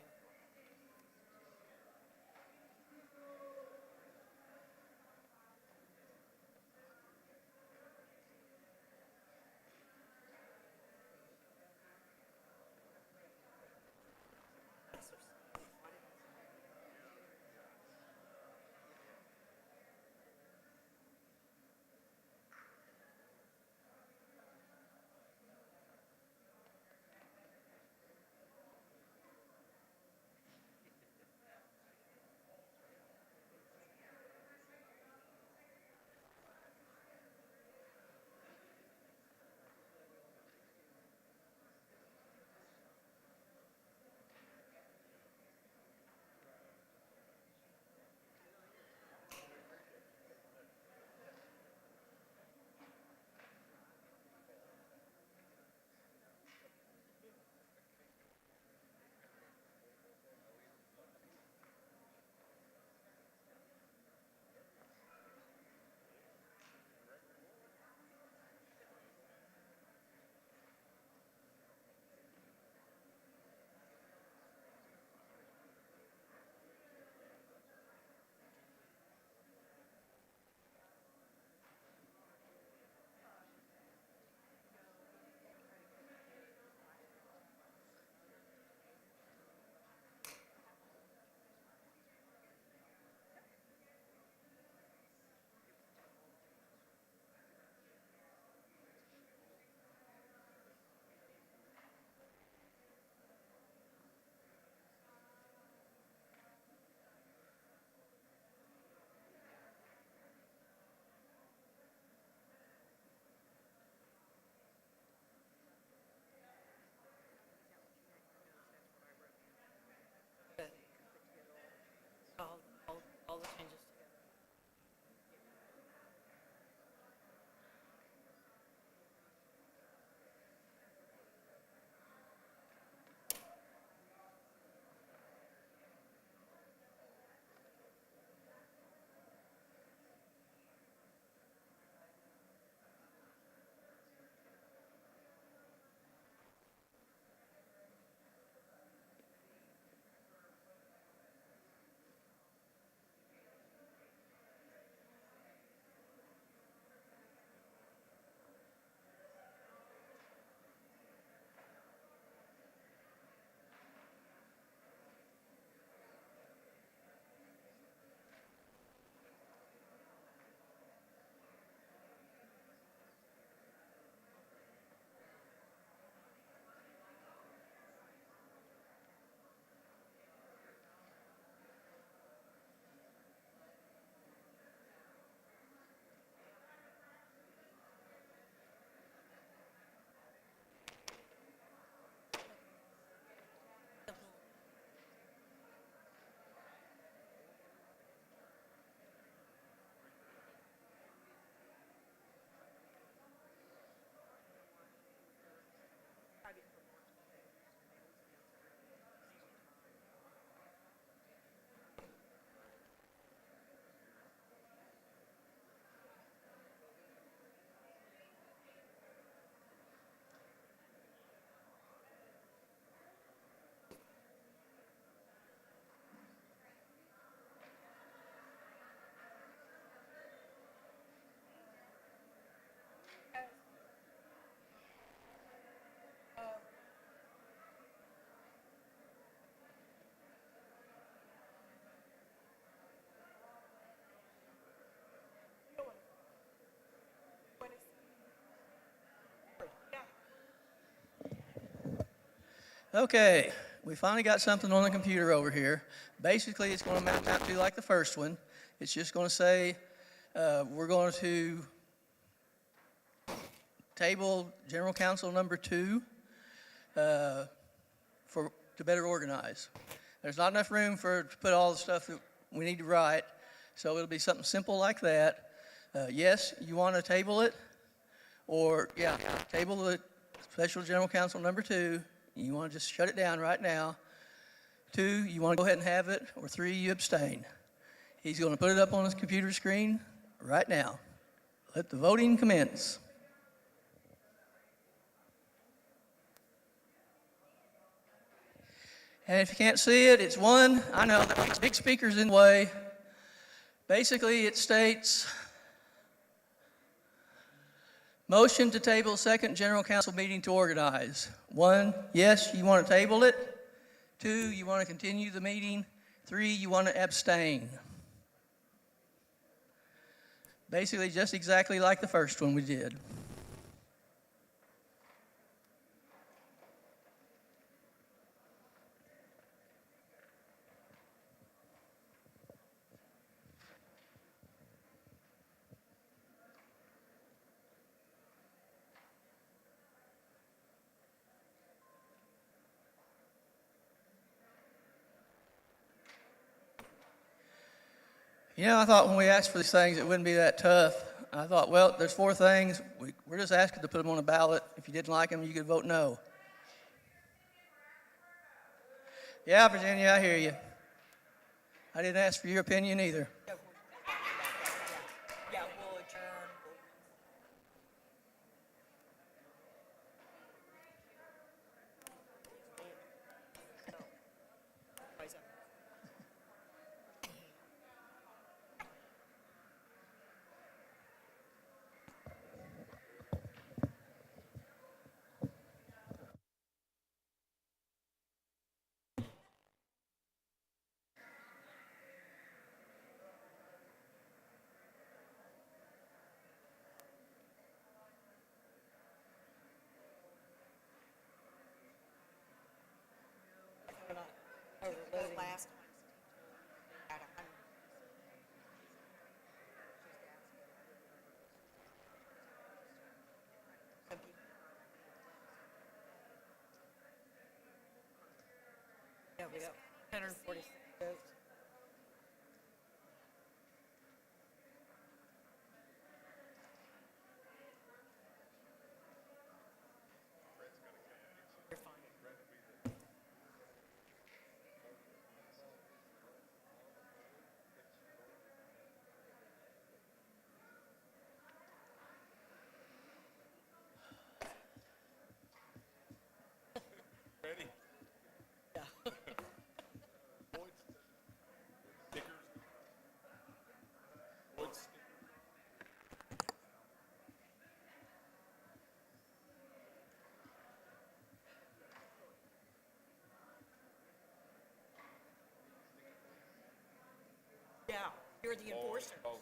Speaker 8: Okay, we finally got something on the computer over here. Basically, it's going to map out to like the first one. It's just going to say, we're going to table General Counsel number 2 to better organize. There's not enough room to put all the stuff that we need to write, so it'll be something simple like that. Yes, you want to table it, or table the Special General Counsel number 2. You want to just shut it down right now. 2, you want to go ahead and have it, or 3, you abstain. He's going to put it up on his computer screen right now. Let the voting commence. And if you can't see it, it's 1. I know, the big speaker's in the way. Basically, it states, motion to table second General Counsel meeting to organize. 1, yes, you want to table it. 2, you want to continue the meeting. 3, you want to abstain. Basically, just exactly like the first one we did. You know, I thought when we asked for these things, it wouldn't be that tough. I thought, well, there's 4 things. We're just asking to put them on a ballot. If you didn't like them, you could vote no. Yeah, Virginia, I hear you. I didn't ask for your opinion either.
Speaker 1: Yeah, we'll adjourn. Last at 100. Some people.
Speaker 3: Yeah, we got 146 votes. You're fine.
Speaker 17: Ready?
Speaker 3: Yeah.
Speaker 17: Boyd's stickers. Boyd's stickers.
Speaker 1: Yeah, you're the enforcer.
Speaker 17: Oh.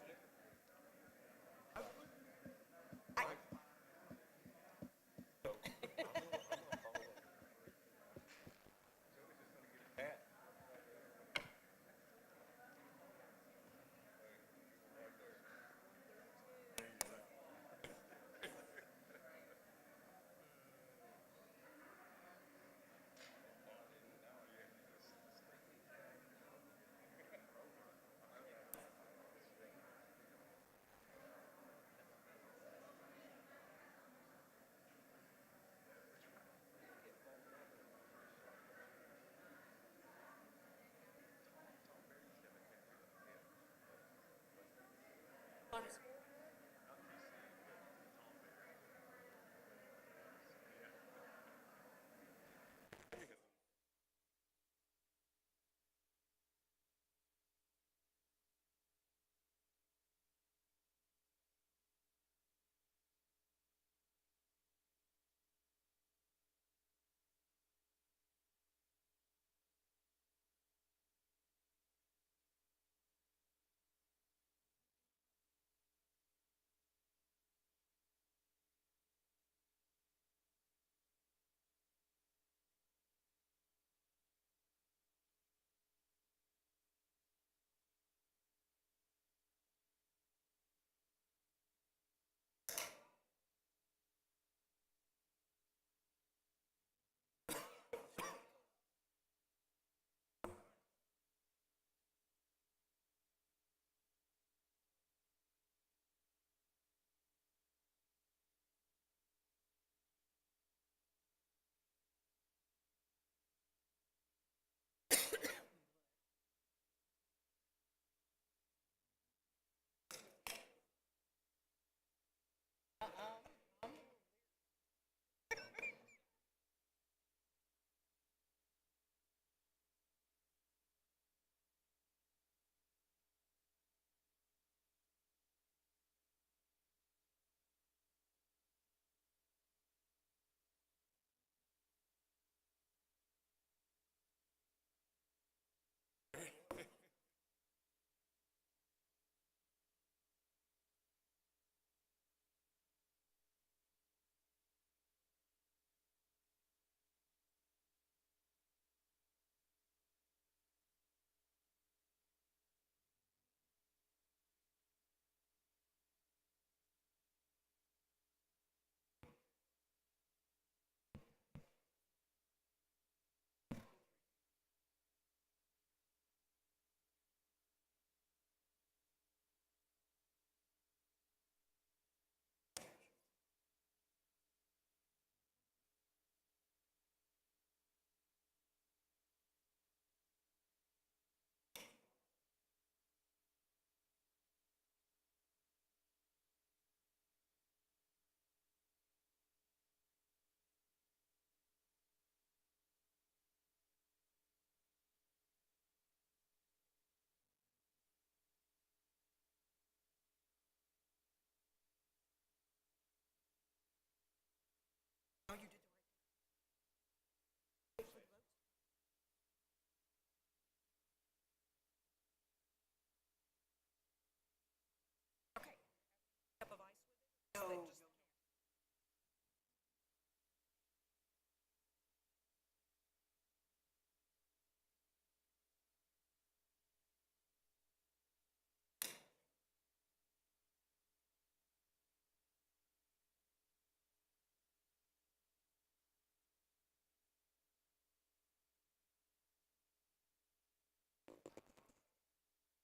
Speaker 1: Honest.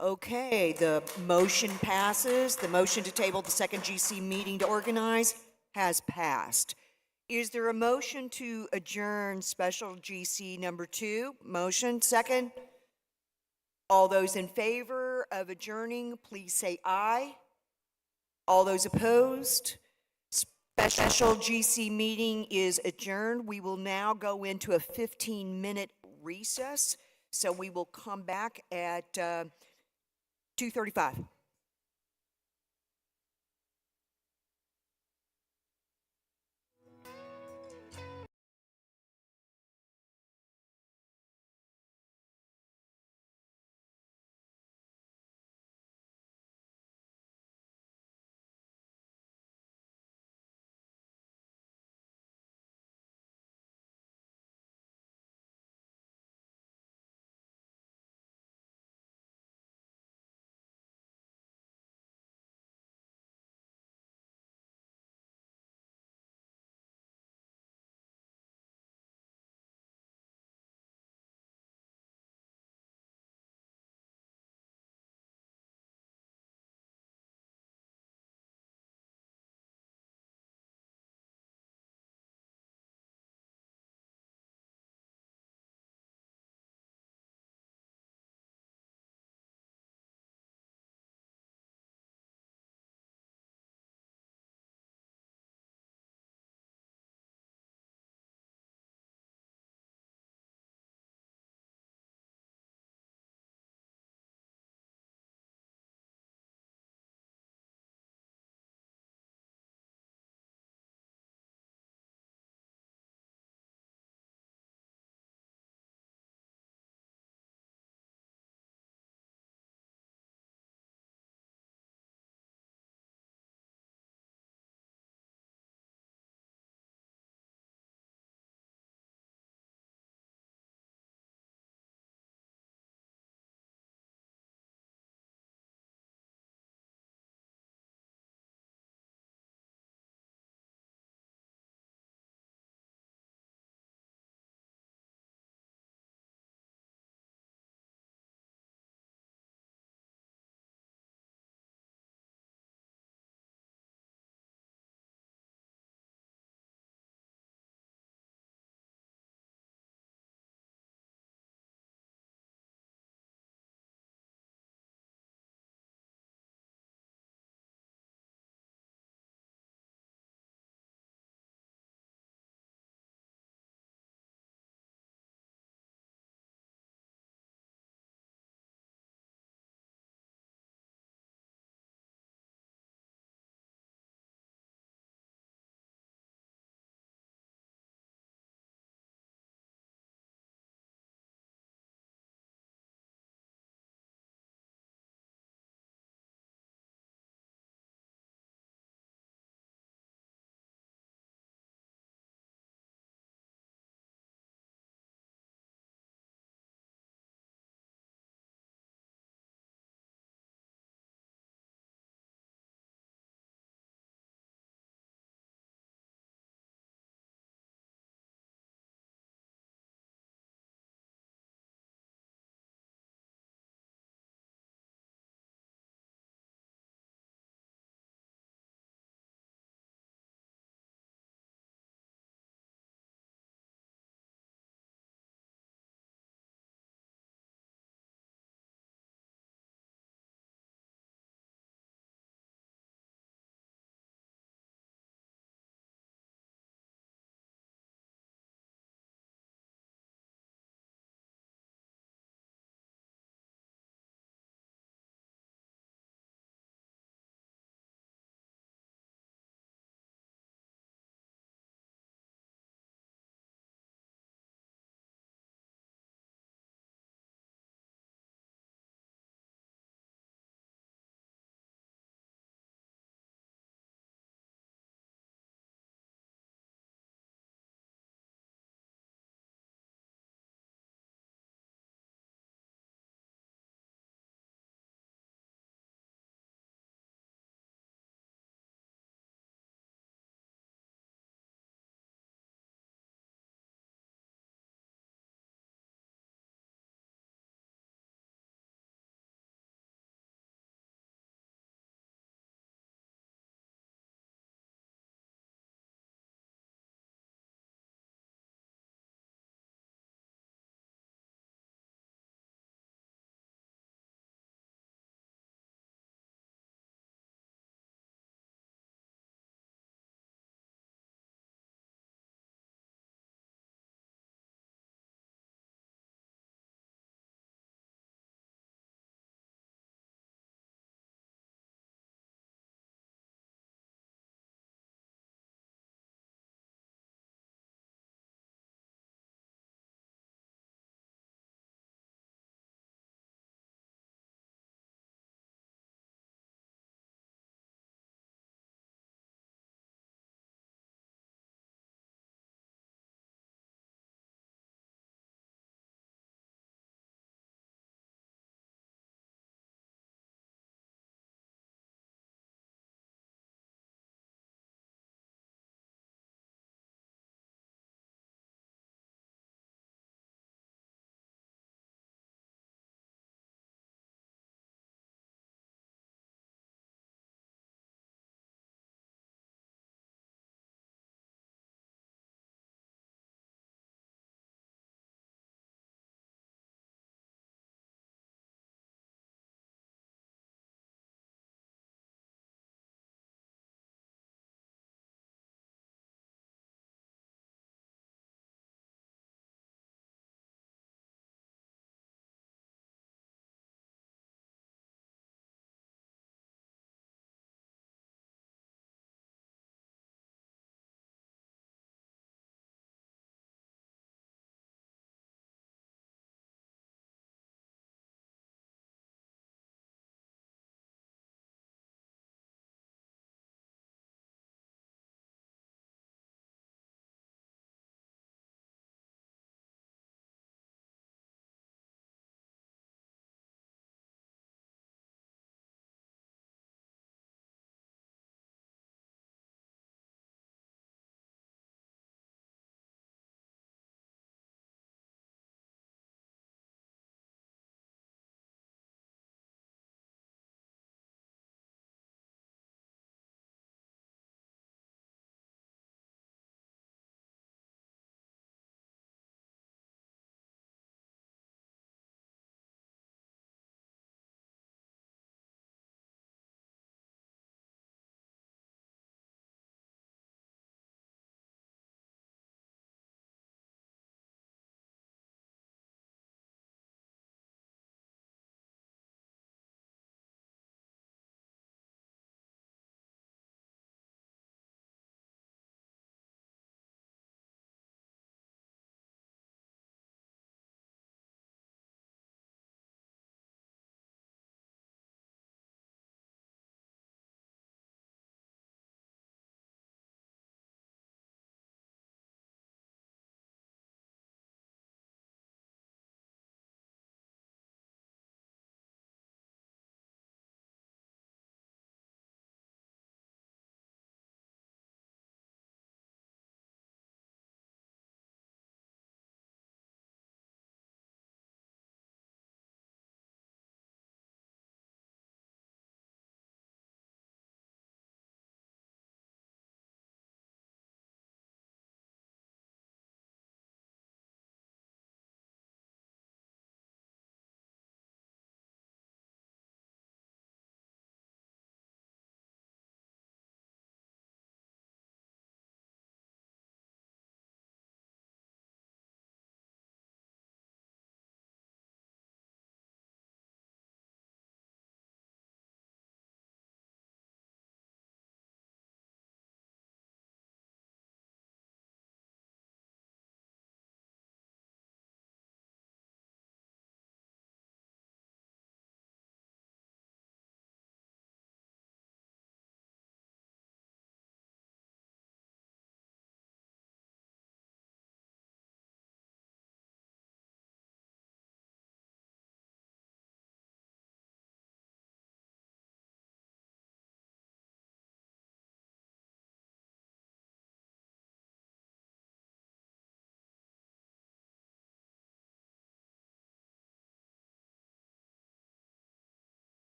Speaker 1: Okay, the motion passes. The motion to table the second GC meeting to organize has passed. Is there a motion to adjourn special GC number 2? Motion, second. All those in favor of adjourning, please say aye. All those opposed? Special GC meeting is adjourned. We will now go into a 15-minute recess. So we will come back at 2:35.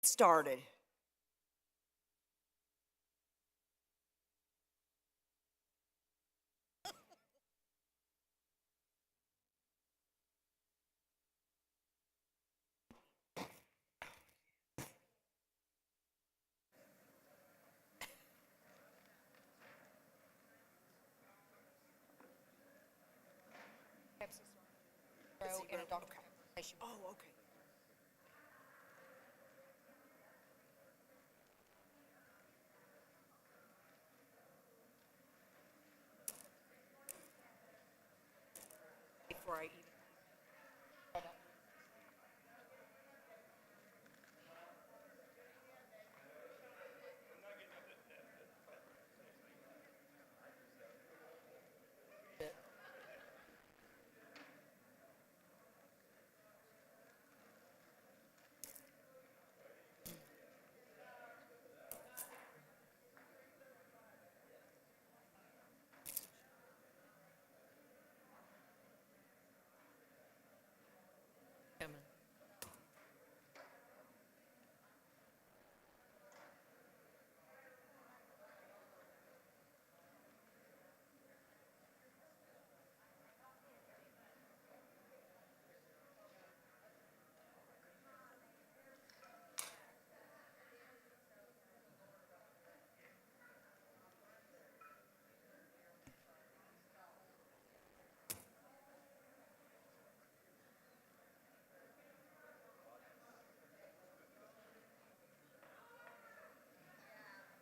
Speaker 1: Started. Oh, okay. Before I even.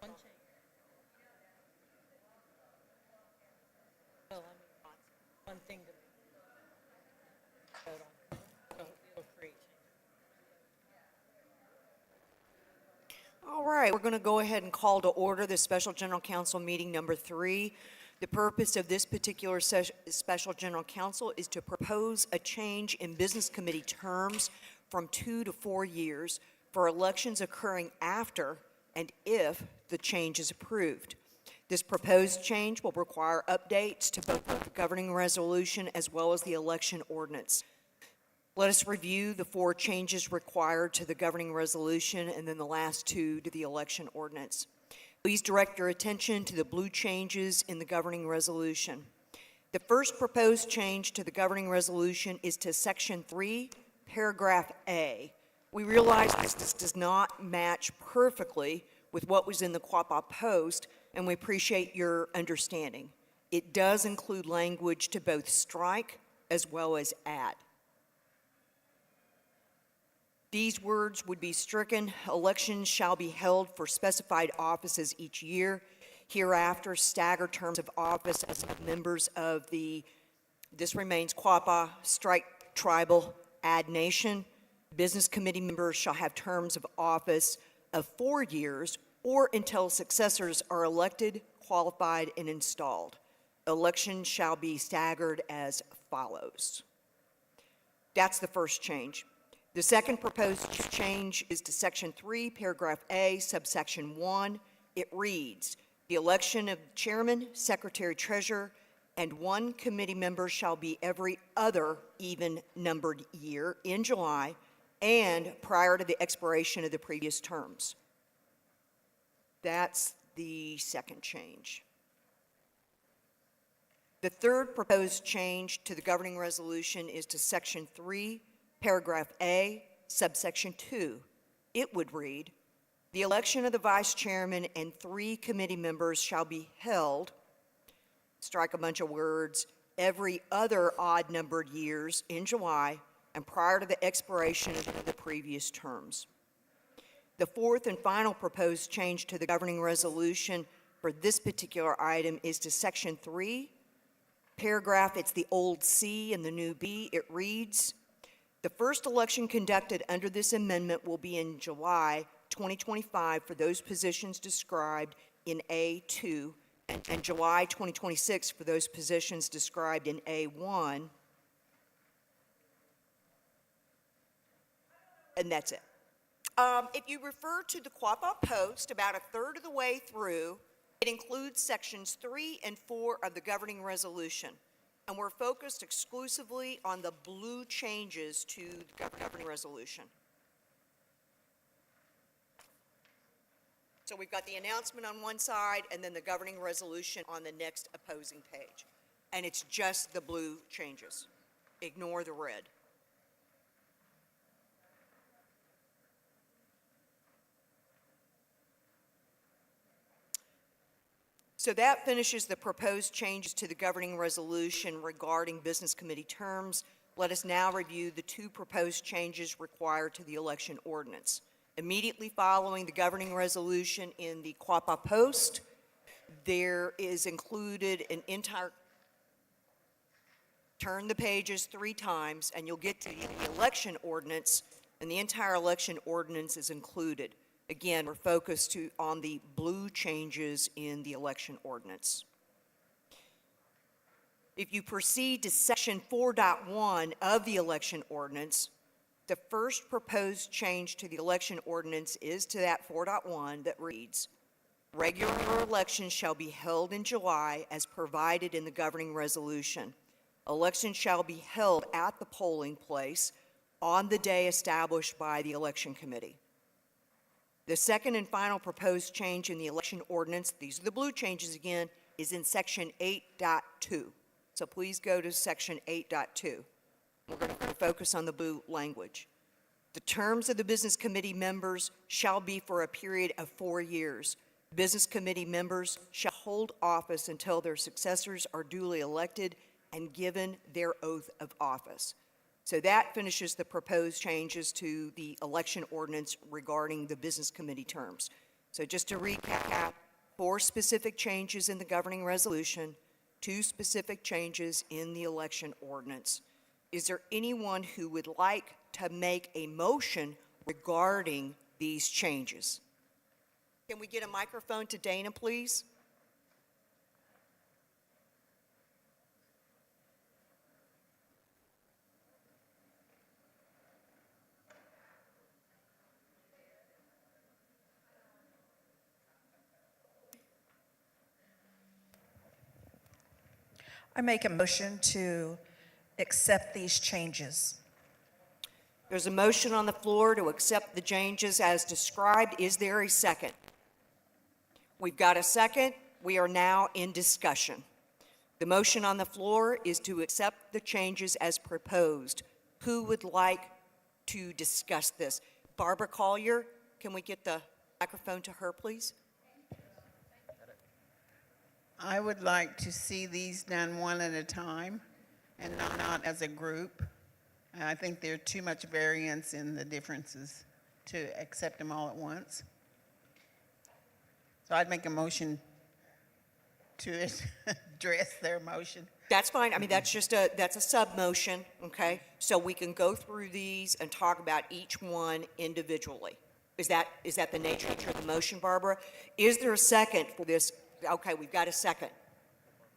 Speaker 3: One change. Well, I mean, one thing to vote on. So it'll create change.
Speaker 1: All right, we're going to go ahead and call to order the Special General Council meeting number 3. The purpose of this particular Special General Council is to propose a change in business committee terms from 2 to 4 years for elections occurring after and if the change is approved. This proposed change will require updates to both the governing resolution as well as the election ordinance. Let us review the 4 changes required to the governing resolution and then the last 2 to the election ordinance. Please direct your attention to the blue changes in the governing resolution. The first proposed change to the governing resolution is to Section 3, Paragraph A. We realize this does not match perfectly with what was in the Quapaw Post, and we appreciate your understanding. It does include language to both strike as well as add. These words would be stricken. Elections shall be held for specified offices each year. Hereafter, staggered terms of office as members of this remains Quapaw, strike tribal, add nation. Business committee members shall have terms of office of 4 years or until successors are elected, qualified, and installed. Elections shall be staggered as follows. That's the first change. The second proposed change is to Section 3, Paragraph A, subsection 1. It reads, "The election of chairman, secretary, treasurer, and 1 committee member shall be every other even-numbered year in July and prior to the expiration of the previous terms." That's the second change. The third proposed change to the governing resolution is to Section 3, Paragraph A, subsection 2. It would read, "The election of the vice chairman and 3 committee members shall be held," strike a bunch of words, "every other odd-numbered years in July and prior to the expiration of the previous terms." The fourth and final proposed change to the governing resolution for this particular item is to Section 3, Paragraph, it's the old C and the new B. It reads, "The first election conducted under this amendment will be in July 2025 for those positions described in A2 and July 2026 for those positions described in A1." And that's it. If you refer to the Quapaw Post about a third of the way through, it includes Sections 3 and 4 of the governing resolution. And we're focused exclusively on the blue changes to the governing resolution. So we've got the announcement on one side and then the governing resolution on the next opposing page. And it's just the blue changes. Ignore the red. So that finishes the proposed changes to the governing resolution regarding business committee terms. Let us now review the two proposed changes required to the election ordinance. Immediately following the governing resolution in the Quapaw Post, there is included an entire, turn the pages 3 times and you'll get to the election ordinance, and the entire election ordinance is included. Again, we're focused on the blue changes in the election ordinance. If you proceed to section 4.1 of the election ordinance, the first proposed change to the election ordinance is to that 4.1 that reads, regular elections shall be held in July as provided in the governing resolution. Elections shall be held at the polling place on the day established by the election committee. The second and final proposed change in the election ordinance, these are the blue changes again, is in section 8.2. So please go to section 8.2. We're going to focus on the blue language. The terms of the business committee members shall be for a period of 4 years. Business committee members shall hold office until their successors are duly elected and given their oath of office. So that finishes the proposed changes to the election ordinance regarding the business committee terms. So just to recap, 4 specific changes in the governing resolution, 2 specific changes in the election ordinance. Is there anyone who would like to make a motion regarding these changes? Can we get a microphone to Dana, please?
Speaker 4: I make a motion to accept these changes.
Speaker 1: There's a motion on the floor to accept the changes as described. Is there a second? We've got a second. We are now in discussion. The motion on the floor is to accept the changes as proposed. Who would like to discuss this? Barbara Collier, can we get the microphone to her, please?
Speaker 9: I would like to see these done one at a time and not as a group. I think there's too much variance in the differences to accept them all at once. So I'd make a motion to address their motion.
Speaker 1: That's fine. I mean, that's a sub-motion, okay? So we can go through these and talk about each one individually. Is that the nature of the motion, Barbara? Is there a second for this? Okay, we've got a second.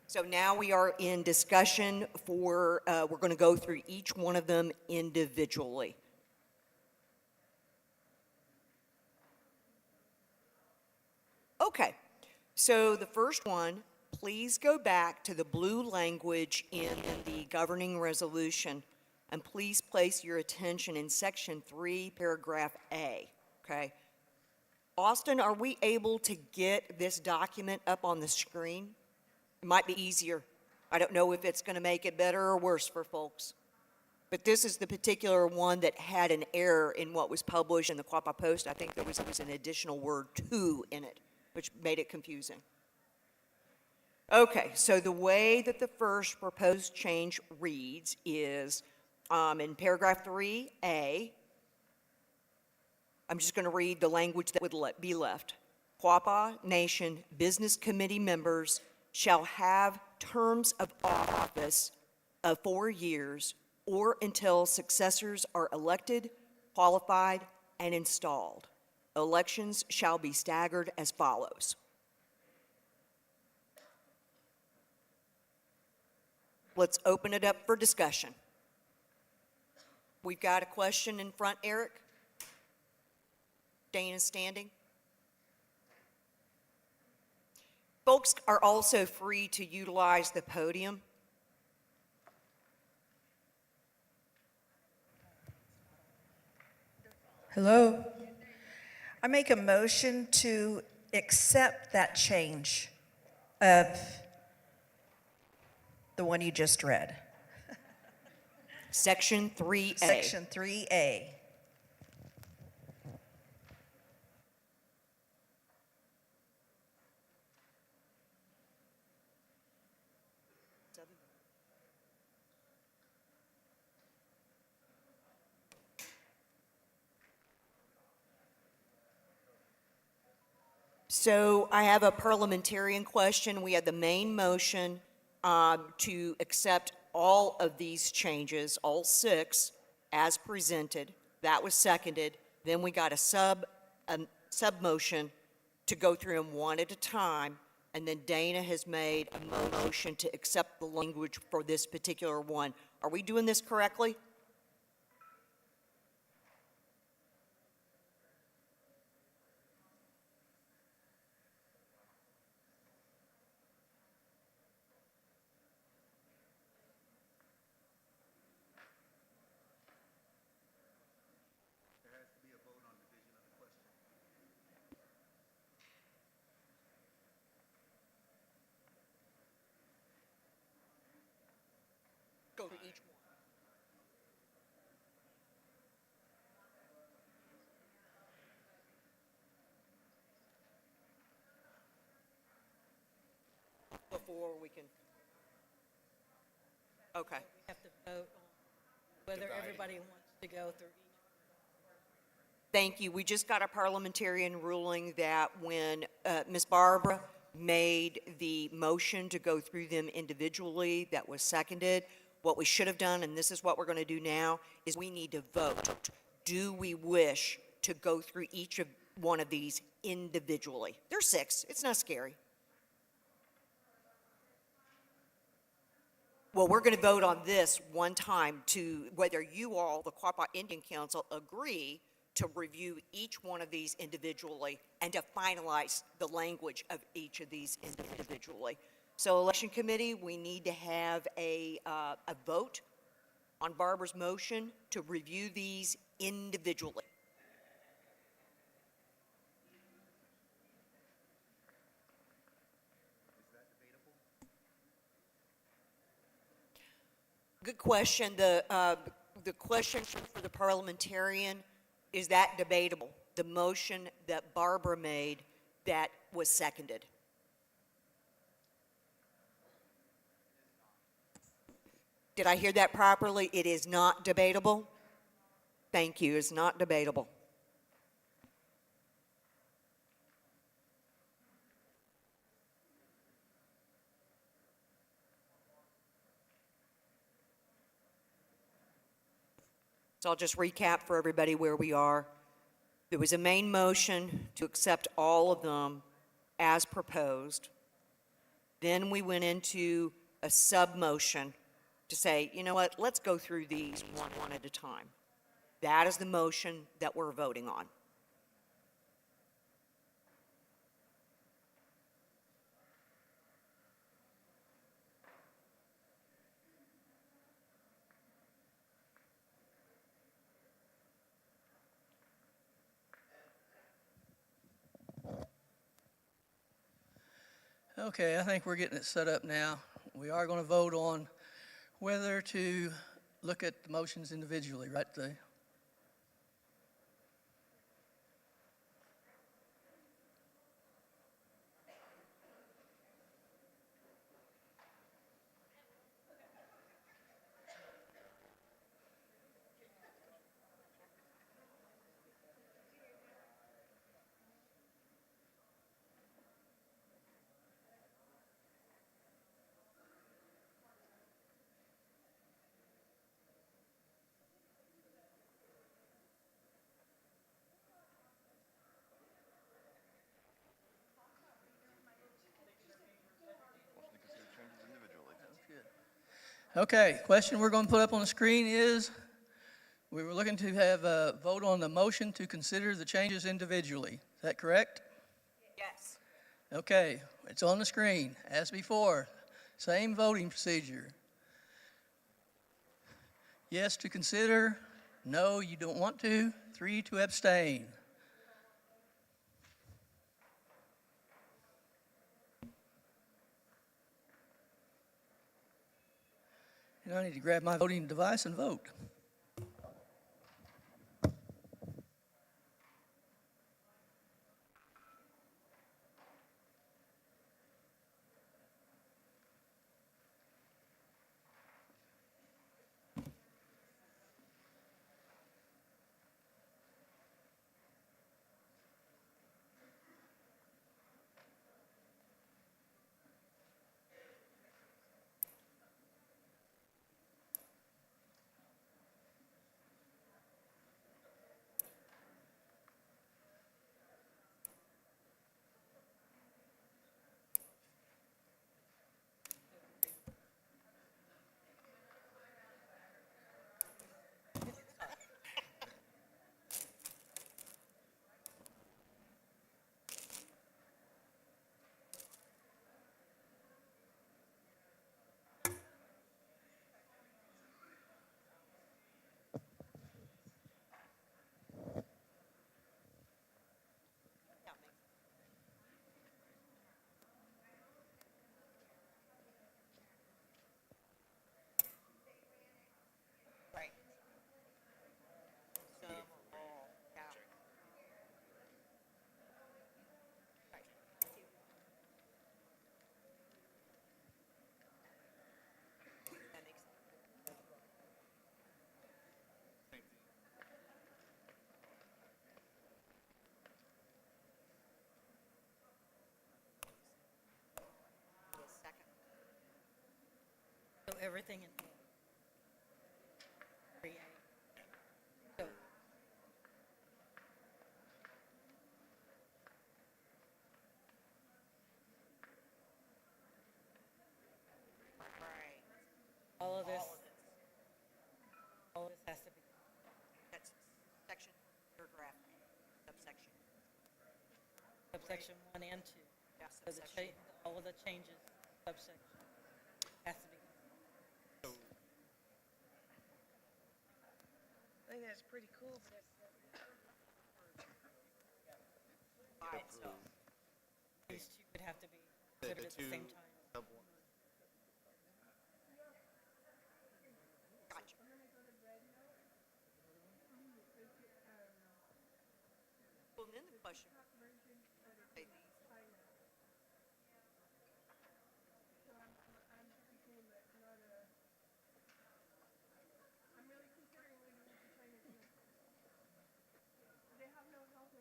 Speaker 1: So now we are in discussion for, we're going to go through each one of them individually. Okay, so the first one, please go back to the blue language in the governing resolution, and please place your attention in section 3, paragraph A, okay? Austin, are we able to get this document up on the screen? It might be easier. I don't know if it's going to make it better or worse for folks. But this is the particular one that had an error in what was published in the Quapaw Post. I think there was an additional word "to" in it, which made it confusing. Okay, so the way that the first proposed change reads is in paragraph 3A, I'm just going to read the language that would be left. Quapaw Nation business committee members shall have terms of office of 4 years or until successors are elected, qualified, and installed. Elections shall be staggered as follows. Let's open it up for discussion. We've got a question in front, Eric. Dana's standing. Folks are also free to utilize the podium.
Speaker 4: Hello? I make a motion to accept that change of the one you just read.
Speaker 1: Section 3A.
Speaker 4: Section 3A.
Speaker 1: So I have a parliamentarian question. We had the main motion to accept all of these changes, all 6, as presented. That was seconded. Then we got a sub-motion to go through them one at a time. And then Dana has made a motion to accept the language for this particular one. Are we doing this correctly? Go to each one. Before we can. Okay.
Speaker 3: We have to vote on whether everybody wants to go through each.
Speaker 1: Thank you. We just got a parliamentarian ruling that when Ms. Barbara made the motion to go through them individually, that was seconded. What we should have done, and this is what we're going to do now, is we need to vote. Do we wish to go through each of one of these individually? There's 6. It's not scary. Well, we're going to vote on this one time to whether you all, the Quapaw Indian Council, agree to review each one of these individually and to finalize the language of each of these individually. So, Election Committee, we need to have a vote on Barbara's motion to review these individually. Good question. The question for the parliamentarian, is that debatable? The motion that Barbara made that was seconded. Did I hear that properly? It is not debatable? Thank you. It's not debatable. So I'll just recap for everybody where we are. There was a main motion to accept all of them as proposed. Then we went into a sub-motion to say, you know what, let's go through these one at a time. That is the motion that we're voting on.
Speaker 8: Okay, I think we're getting it set up now. We are going to vote on whether to look at the motions individually, right? Okay, question we're going to put up on the screen is, we were looking to have a vote on the motion to consider the changes individually. Is that correct?
Speaker 1: Yes.
Speaker 8: Okay, it's on the screen, as before. Same voting procedure. Yes to consider, no, you don't want to, 3 to abstain. And I need to grab my voting device and vote.
Speaker 1: Right. Some or all, yeah. Right. That makes sense. Yes, second.
Speaker 3: So everything in 3A. So
Speaker 1: Right.
Speaker 3: all of this has to be,
Speaker 1: That's section, paragraph, subsection.
Speaker 3: subsection 1 and 2.
Speaker 1: Yeah,
Speaker 3: So the
Speaker 1: subsection.
Speaker 3: all of the changes, subsection, has to be.
Speaker 7: I think that's pretty cool, but
Speaker 1: By itself.
Speaker 3: These two would have to be considered at the same time.
Speaker 1: Gotcha. Well, then the question. Okay,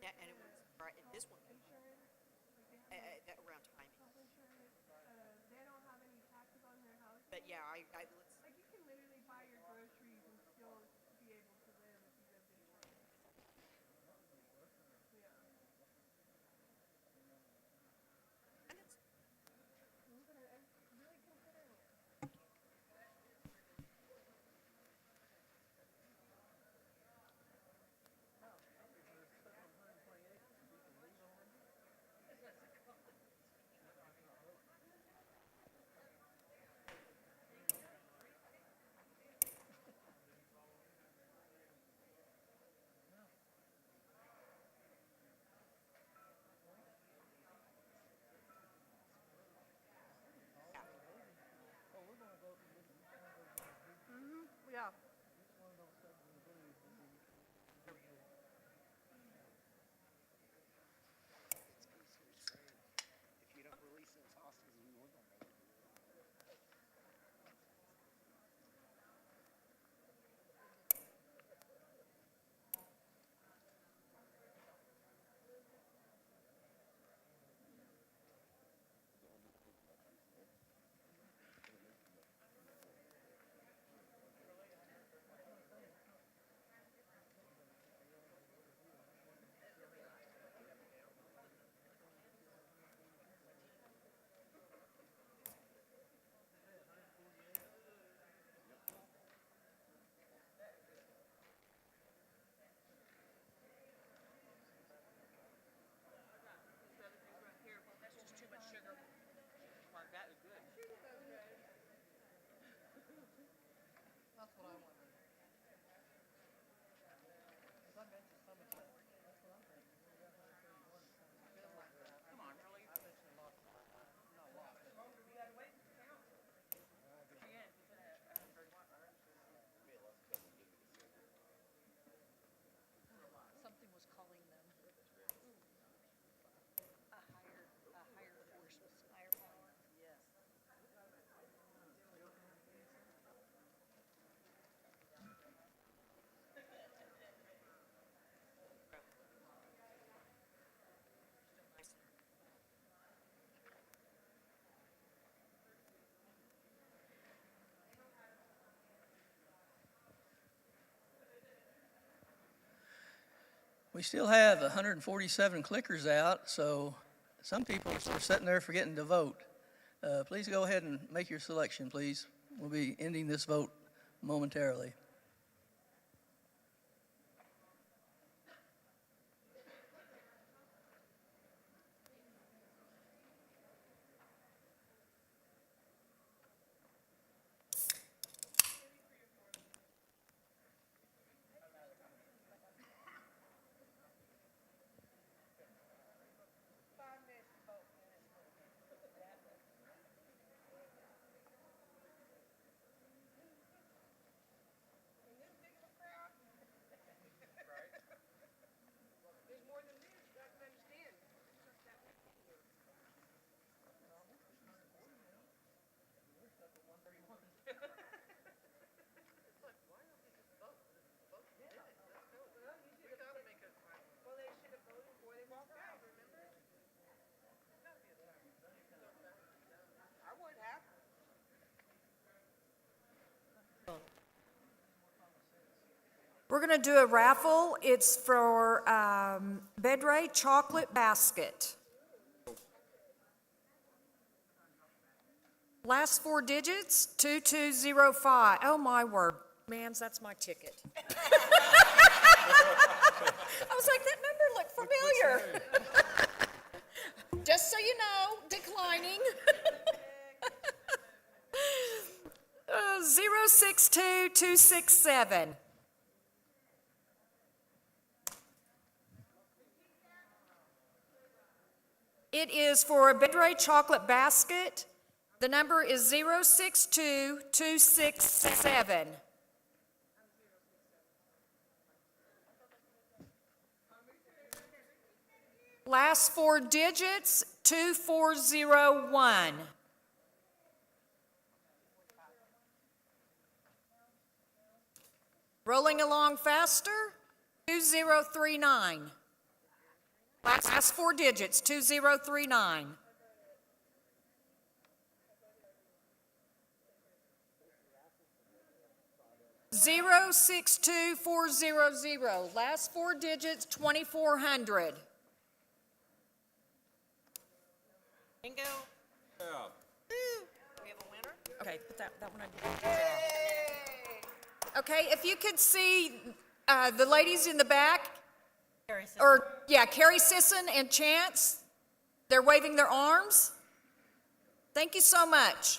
Speaker 1: yeah, and it was, right, and this one. That around timing. But yeah, let's.
Speaker 7: like you can literally buy your groceries and still be able to live if you lived in China. Yeah.
Speaker 1: And it's,
Speaker 7: I'm really considering it. Yeah.
Speaker 6: If you don't release those hostages, we were gonna make it.
Speaker 8: We still have 147 clickers out, so some people are sitting there forgetting to vote. Please go ahead and make your selection, please. We'll be ending this vote momentarily.
Speaker 18: We're going to do a raffle. It's for Bedray Chocolate Basket. Last four digits, 2205. Oh, my word. Mans, that's my ticket. I was like, that number looked familiar. Just so you know, declining. 062267. It is for a Bedray Chocolate Basket. The number is 062267. Last four digits, 2401. Rolling along faster, 2039. Last four digits, 2039. Zero 62400. Last four digits, 2400.
Speaker 3: Bingo.
Speaker 17: Yeah.
Speaker 3: We have a winner?
Speaker 18: Okay, put that one on. Okay, if you could see the ladies in the back, Carrie Sisson and Chance, they're waving their arms. Thank you so much.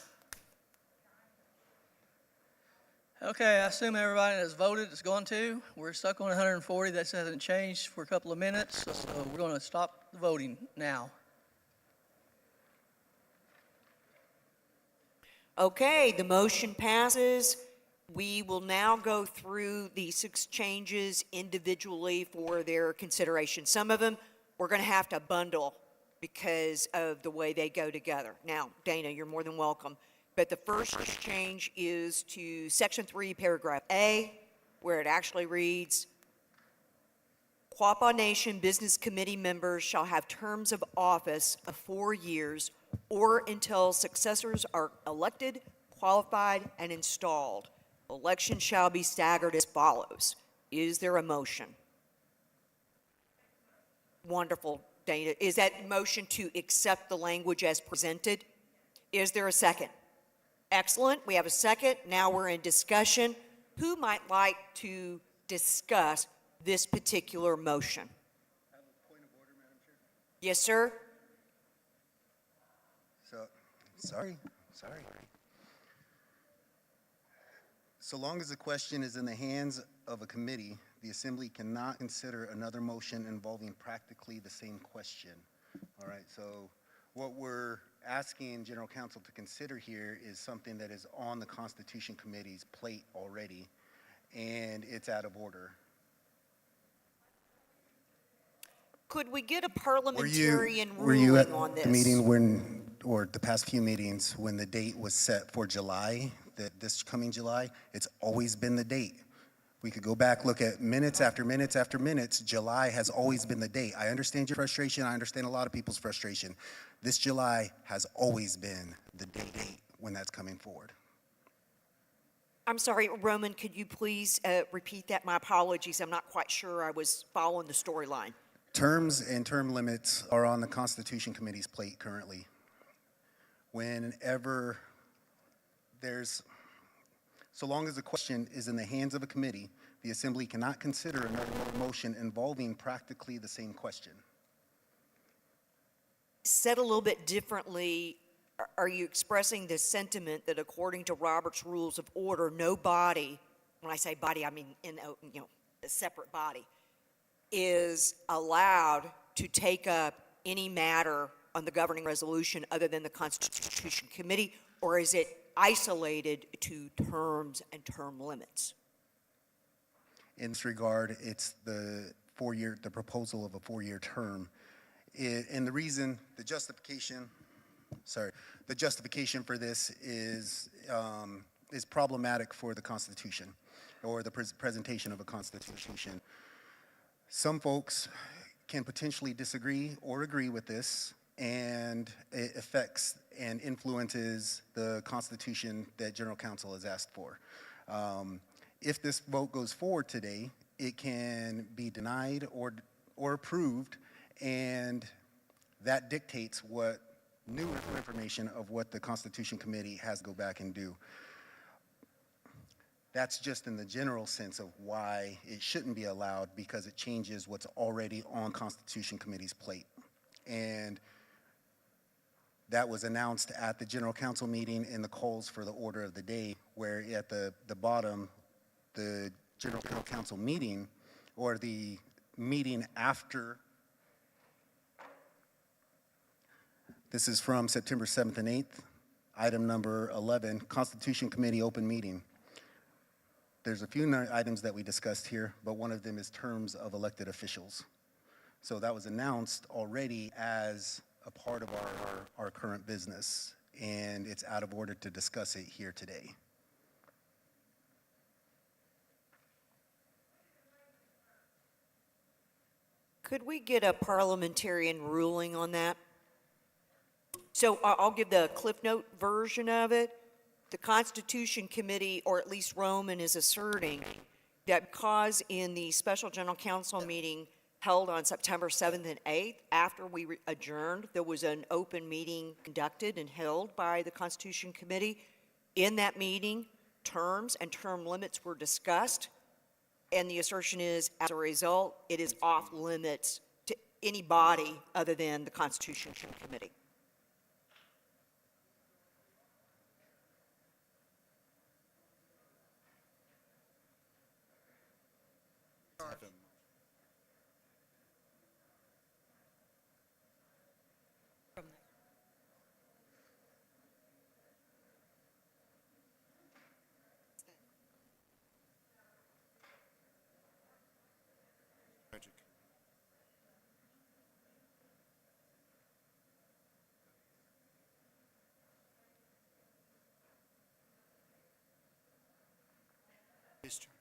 Speaker 8: Okay, I assume everybody that's voted is going to. We're stuck on 140. That hasn't changed for a couple of minutes, so we're going to stop the voting now.
Speaker 1: Okay, the motion passes. We will now go through the 6 changes individually for their consideration. Some of them we're going to have to bundle because of the way they go together. Now, Dana, you're more than welcome. But the first change is to Section 3, Paragraph A, where it actually reads, Quapaw Nation Business Committee members shall have terms of office of 4 years or until successors are elected, qualified, and installed. Election shall be staggered as follows. Is there a motion? Wonderful, Dana. Is that motion to accept the language as presented? Is there a second? Excellent. We have a second. Now we're in discussion. Who might like to discuss this particular motion?
Speaker 6: I have a point of order, Madam Chair.
Speaker 1: Yes, sir.
Speaker 6: Sorry. So long as the question is in the hands of a committee, the Assembly cannot consider another motion involving practically the same question. All right, so what we're asking General Counsel to consider here is something that is on the Constitution Committee's plate already, and it's out of order.
Speaker 1: Could we get a parliamentarian
Speaker 6: Were you
Speaker 1: ruling
Speaker 6: at
Speaker 1: on this?
Speaker 6: the meeting when, or the past few meetings, when the date was set for July, this coming July? It's always been the date. We could go back, look at minutes after minutes after minutes. July has always been the date. I understand your frustration. I understand a lot of people's frustration. This July has always been the date when that's coming forward.
Speaker 1: I'm sorry, Roman, could you please repeat that? My apologies, I'm not quite sure I was following the storyline.
Speaker 10: Terms and term limits are on the Constitution Committee's plate currently. Whenever so long as the question is in the hands of a committee, the Assembly cannot consider another motion involving practically the same question.
Speaker 1: Said a little bit differently, are you expressing the sentiment that according to Robert's Rules of Order, no body, when I say body, I mean a separate body, is allowed to take up any matter on the governing resolution other than the Constitution Committee, or is it isolated to terms and term limits?
Speaker 10: In this regard, it's the proposal of a 4-year term. And the reason, the justification for this is problematic for the Constitution, or the presentation of a Constitution. Some folks can potentially disagree or agree with this, and it affects and influences the Constitution that General Counsel has asked for. If this vote goes forward today, it can be denied or approved, and that dictates what new information of what the Constitution Committee has to go back and do. That's just in the general sense of why it shouldn't be allowed, because it changes what's already on Constitution Committee's plate. And that was announced at the General Counsel meeting in the calls for the order of the day, where at the bottom, the General Counsel meeting, or the meeting after, this is from September 7th and 8th, item number 11, Constitution Committee open meeting. There's a few items that we discussed here, but one of them is terms of elected officials. So that was announced already as a part of our current business, and it's out of order to discuss it here today.
Speaker 1: Could we get a parliamentarian ruling on that? So I'll give the Cliff Note version of it. The Constitution Committee, or at least Roman, is asserting that because in the special general council meeting held on September 7th and 8th, after we adjourned, there was an open meeting conducted and held by the Constitution Committee. In that meeting, terms and term limits were discussed, and the assertion is, as a result, it is off limits to any body other than the Constitution Committee.
Speaker 17: Magic. Discharge.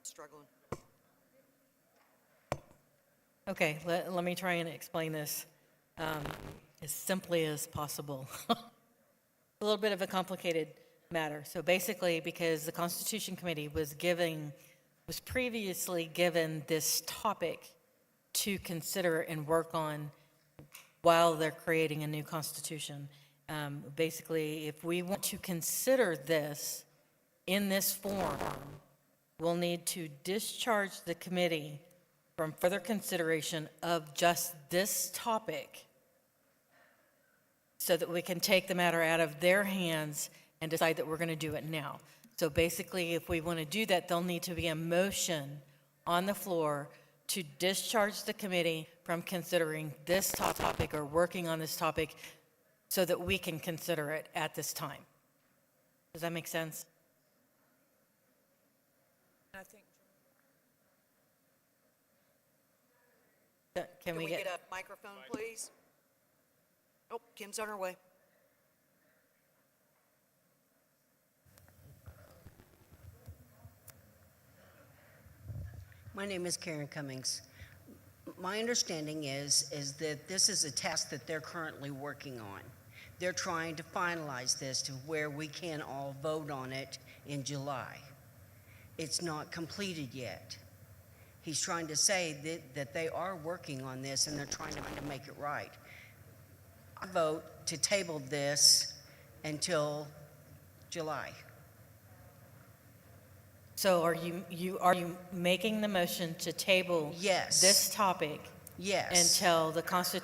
Speaker 1: Struggling.
Speaker 3: Okay, let me try and explain this as simply as possible. A little bit of a complicated matter. So basically, because the Constitution Committee was previously given this topic to consider and work on while they're creating a new constitution. Basically, if we want to consider this in this form, we'll need to discharge the committee from further consideration of just this topic so that we can take the matter out of their hands and decide that we're going to do it now. So basically, if we want to do that, there'll need to be a motion on the floor to discharge the committee from considering this topic or working on this topic so that we can consider it at this time. Does that make sense?
Speaker 18: I think
Speaker 3: Can we get,
Speaker 1: a microphone, please? Oh, Kim's on her way.
Speaker 13: My name is Karen Cummings. My understanding is that this is a task that they're currently working on. They're trying to finalize this to where we can all vote on it in July. It's not completed yet. He's trying to say that they are working on this and they're trying to make it right. I vote to table this until July.
Speaker 3: so are you making the motion to table
Speaker 13: Yes.
Speaker 3: this topic
Speaker 13: Yes.
Speaker 3: until the
Speaker 13: Until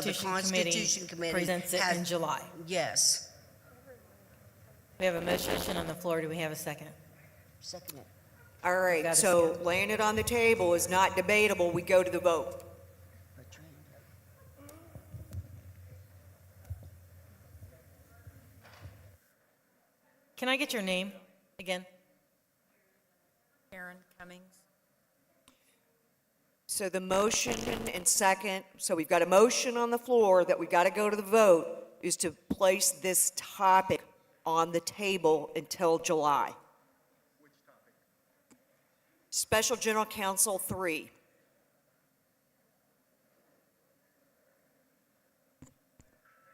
Speaker 13: the
Speaker 3: Constitution Committee presents it in July?
Speaker 13: Yes.
Speaker 3: We have a motion on the floor. Do we have a second?
Speaker 13: Second it.
Speaker 1: All right,
Speaker 3: Got it.
Speaker 1: so laying it on the table is not debatable. We go to the vote.
Speaker 3: Can I get your name again?
Speaker 18: Karen Cummings.
Speaker 1: So the motion and second, so we've got a motion on the floor that we've got to go to the vote, is to place this topic on the table until July. Which topic? Special General Counsel 3.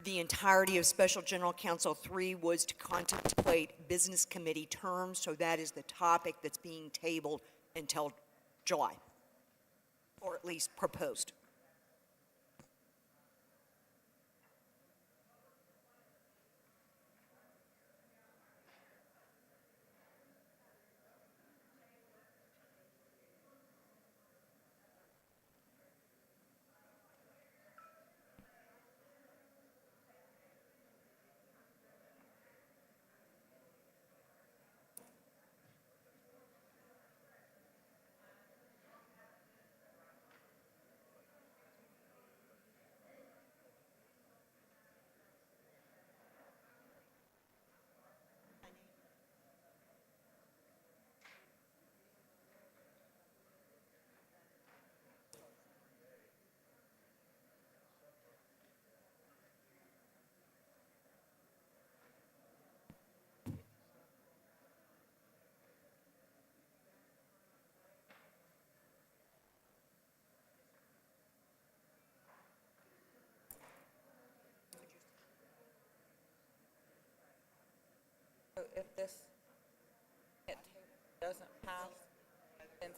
Speaker 1: The entirety of Special General Counsel 3 was to contemplate business committee terms, so that is the topic that's being tabled until July, or at least proposed.
Speaker 19: So if this doesn't pass, then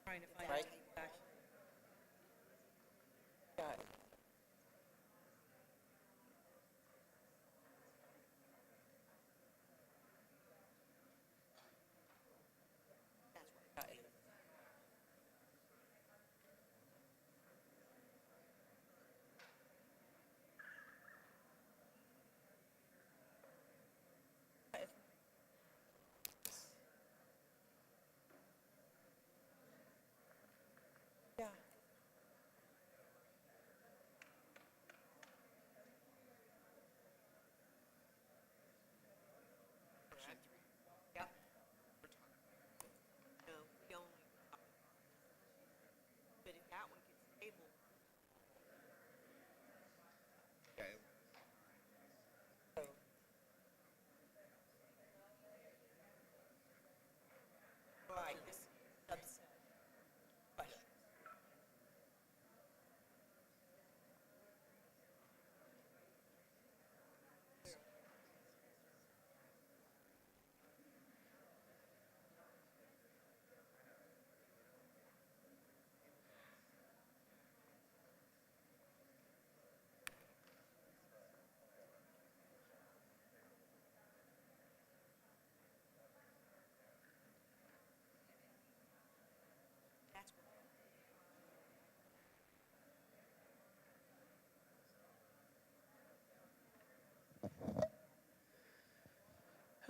Speaker 19: trying to find out. Got it. Got it.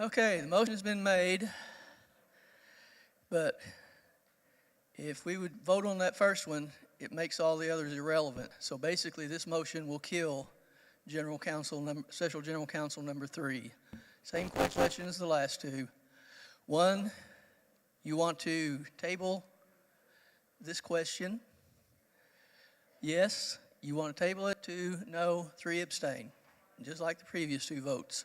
Speaker 8: Okay, the motion has been made, but if we would vote on that first one, it makes all the others irrelevant. So basically, this motion will kill Special General Counsel number 3. Same question as the last two. One, you want to table this question? Yes. You want to table it? 2, no, 3 abstain, just like the previous 2 votes.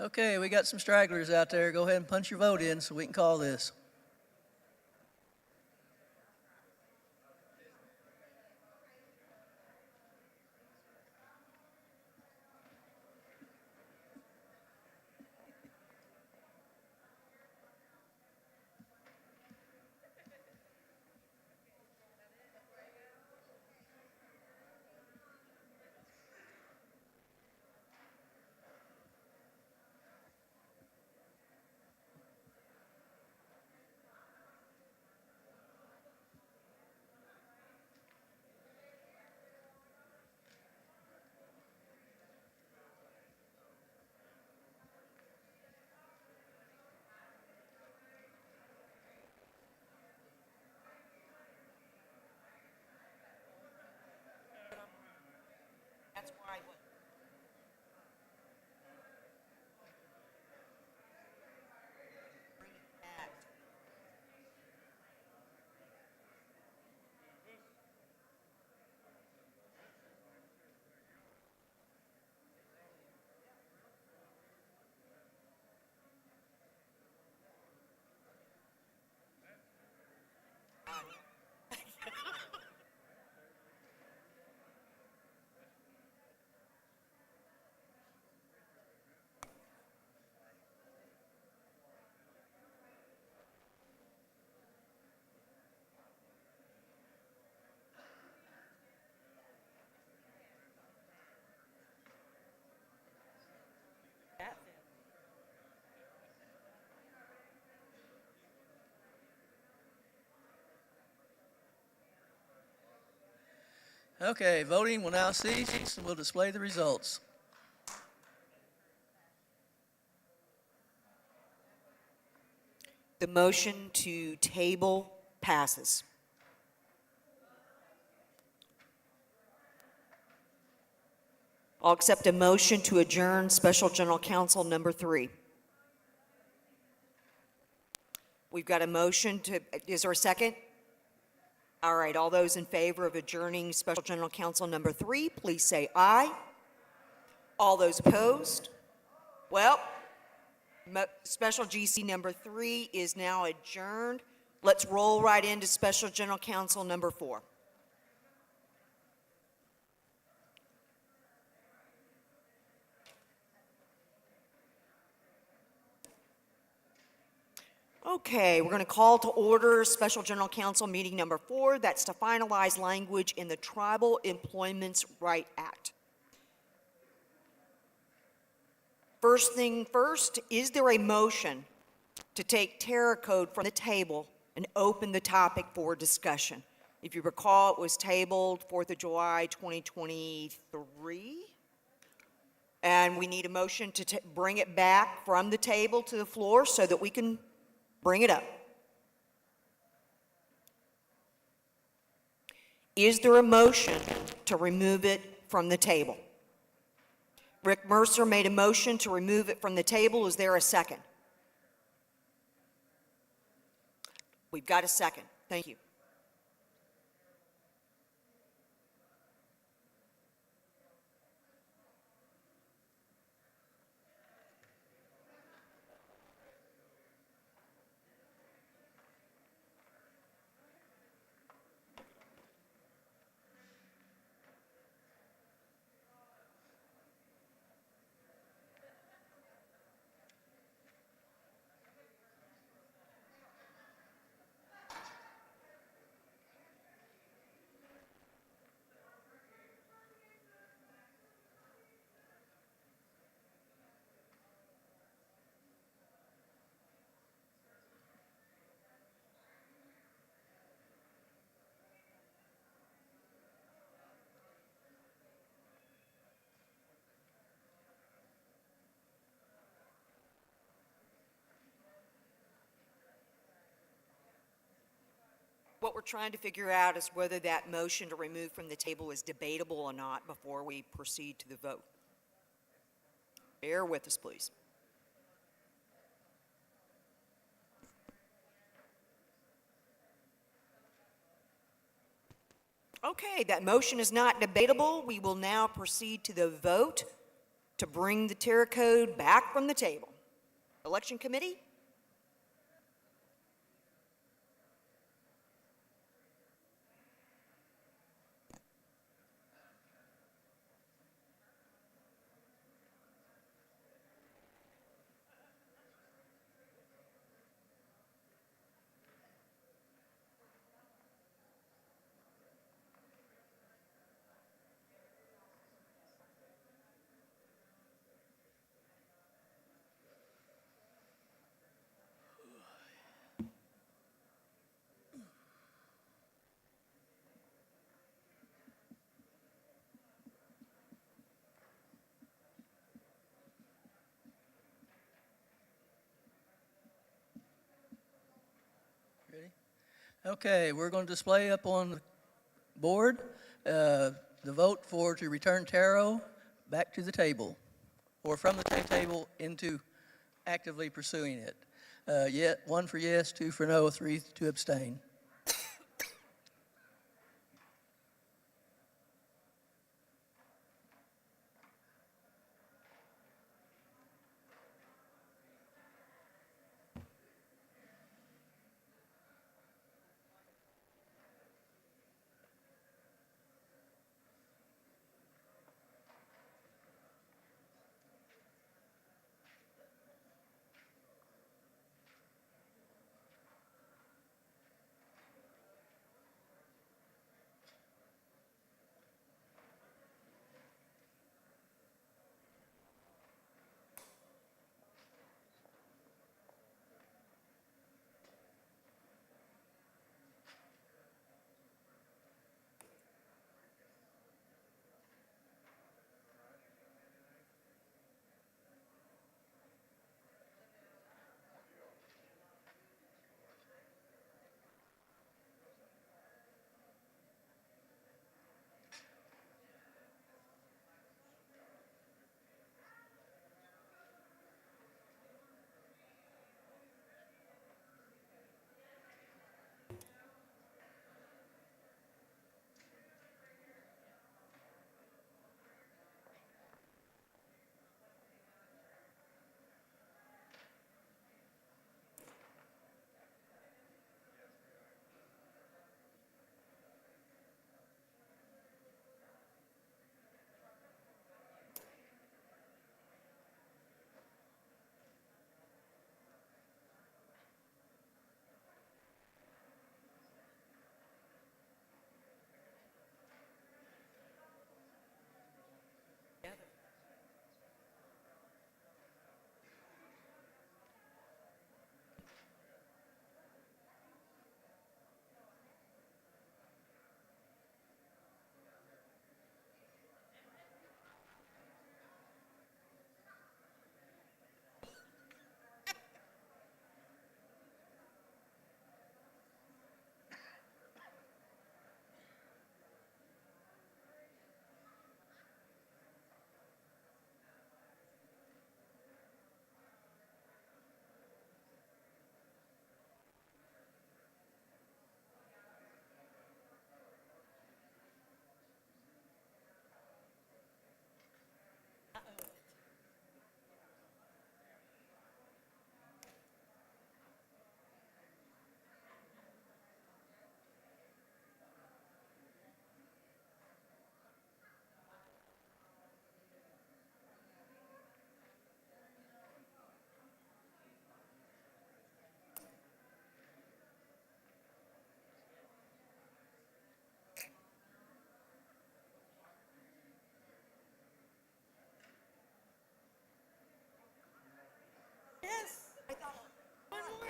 Speaker 8: Okay, we got some stragglers out there. Go ahead and punch your vote in so we can call this.
Speaker 1: That's why.
Speaker 8: Okay, voting will now cease. We'll display the results.
Speaker 1: The motion to table passes. I'll accept a motion to adjourn Special General Counsel number 3. We've got a motion to, is there a second? All right, all those in favor of adjourning Special General Counsel number 3, please say aye. All those opposed? Well, Special GC number 3 is now adjourned. Let's roll right into Special General Counsel number 4. Okay, we're going to call to order Special General Counsel meeting number 4. That's to finalize language in the Tribal Employments Right Act. First thing first, is there a motion to take Terra Code from the table and open the topic for discussion? If you recall, it was tabled 4th of July 2023. And we need a motion to bring it back from the table to the floor so that we can bring it up. Is there a motion to remove it from the table? Rick Mercer made a motion to remove it from the table. Is there a second? We've got a second. Thank you. What we're trying to figure out is whether that motion to remove from the table is debatable or not before we proceed to the vote. Bear with us, please. Okay, that motion is not debatable. We will now proceed to the vote to to bring the Terra Code back from the table. Election Committee?
Speaker 8: Ready? Okay, we're going to display up on the board the vote to return Taro back to the table, or from the table into actively pursuing it. Yet, 1 for yes, 2 for no, 3 to abstain.
Speaker 18: Yes, I thought one more.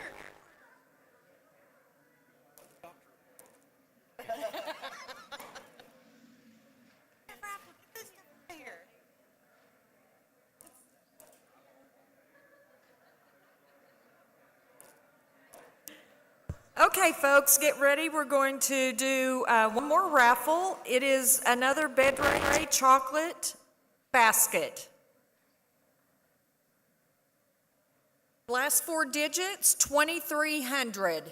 Speaker 18: Okay, folks, get ready. We're going to do one more raffle. It is another Bedray chocolate basket. Last 4 digits, 2300.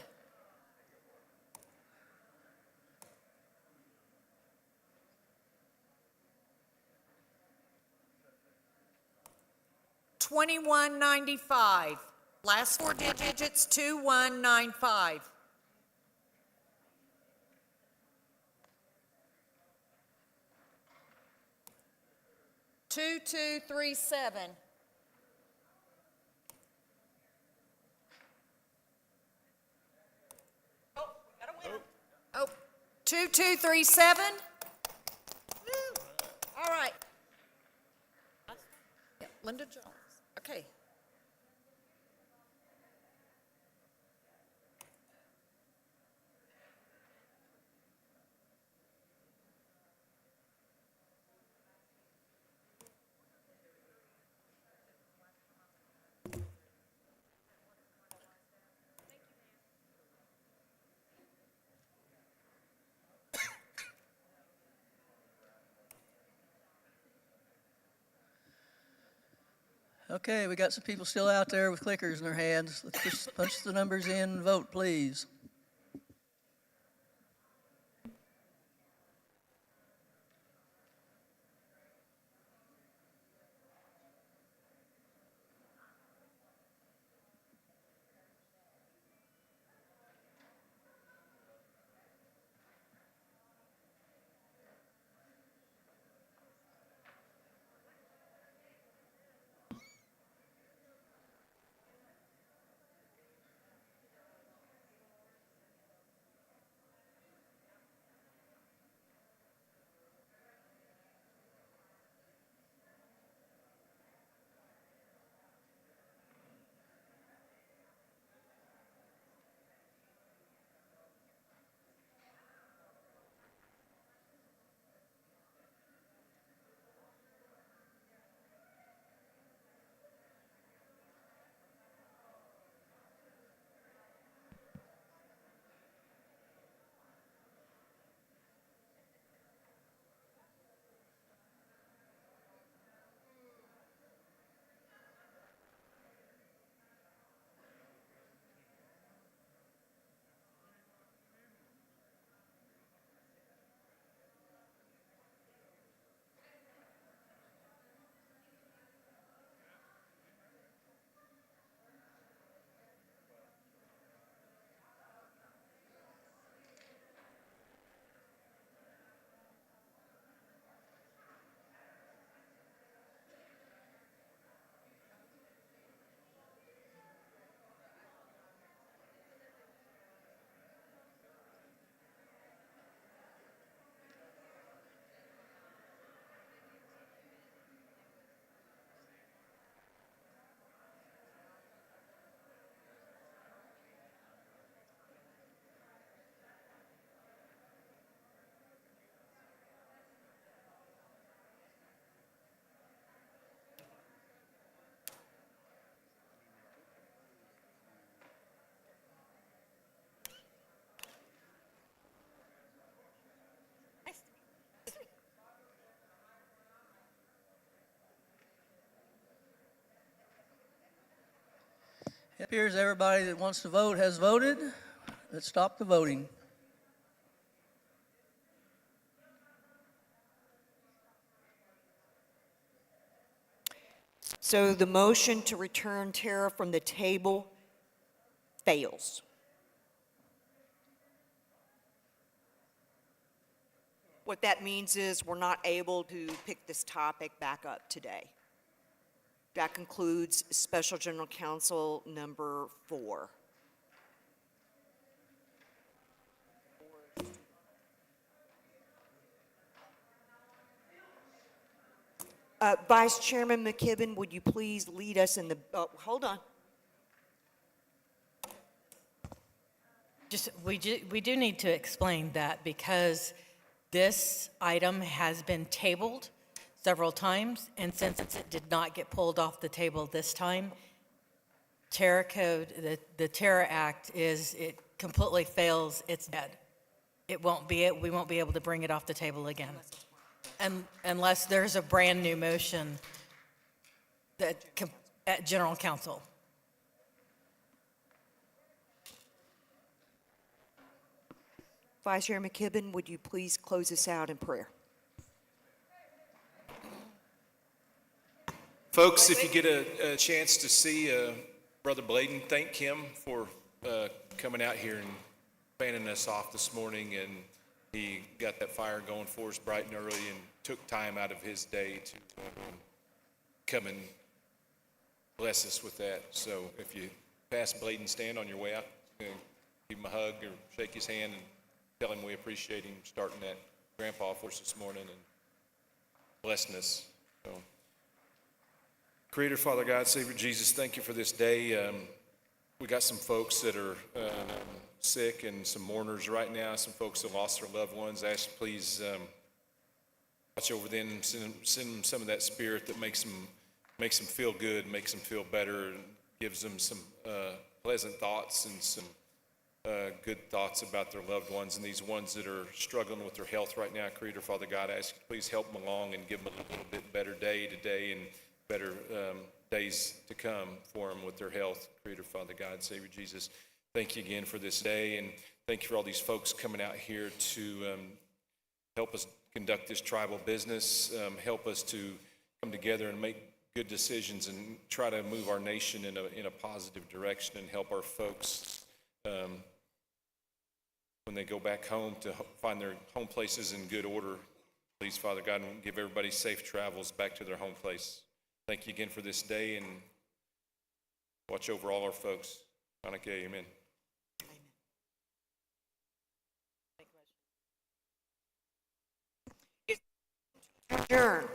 Speaker 18: 2195. Last four digits, 2195. Two, 2237. Oh, 2237. All right. Yeah, Linda Jones. Okay.
Speaker 8: Okay, we got some people still out there with clickers in their hands. Let's just punch the numbers in and vote, please. It appears everybody that wants to vote has voted. Let's stop the voting.
Speaker 1: So the motion to return Tara from the table fails. What that means is we're not able to pick this topic back up today. That concludes Special General Counsel number 4. Vice Chairman McKibben, would you please lead us in the, oh, hold on.
Speaker 3: We do need to explain that because this item has been tabled several times, and since it did not get pulled off the table this time, Terra Code, the Terra Act it completely fails, it's dead. We won't be able to bring it off the table again. Unless there's a brand new motion at General Counsel.
Speaker 1: Vice Chair McKibben, would you please close us out in prayer?
Speaker 5: Folks, if you get a chance to see Brother Bladen, thank him for coming out here and fanning us off this morning, and he got that fire going for us bright and early and took time out of his day to come and bless us with that. So if you pass Bladen stand on your way out, give him a hug or shake his hand and tell him we appreciate him starting that grandpa for us this morning and blessing us. So, Creator, Father God, Savior Jesus, thank you for this day. We got some folks that are sick and some mourners right now, some folks that lost their loved ones. I ask you please watch over them, send them some of that spirit that makes them feel good, makes them feel better, and gives them some pleasant thoughts and some good thoughts about their loved ones. And these ones that are struggling with their health right now, Creator, Father God, I ask you please help them along and give them a little bit better day today and better days to come for them with their health. Creator, Father God, Savior Jesus, thank you again for this day, and thank you for all these folks coming out here to help us conduct this tribal business, help us to come together and make good decisions and try to move our nation in a positive direction and help our folks when they go back home to find their home places in good order. Please, Father God, and give everybody safe travels back to their home place. Thank you again for this day, and watch over all our folks. Hanukkah, amen.
Speaker 1: Adjourn.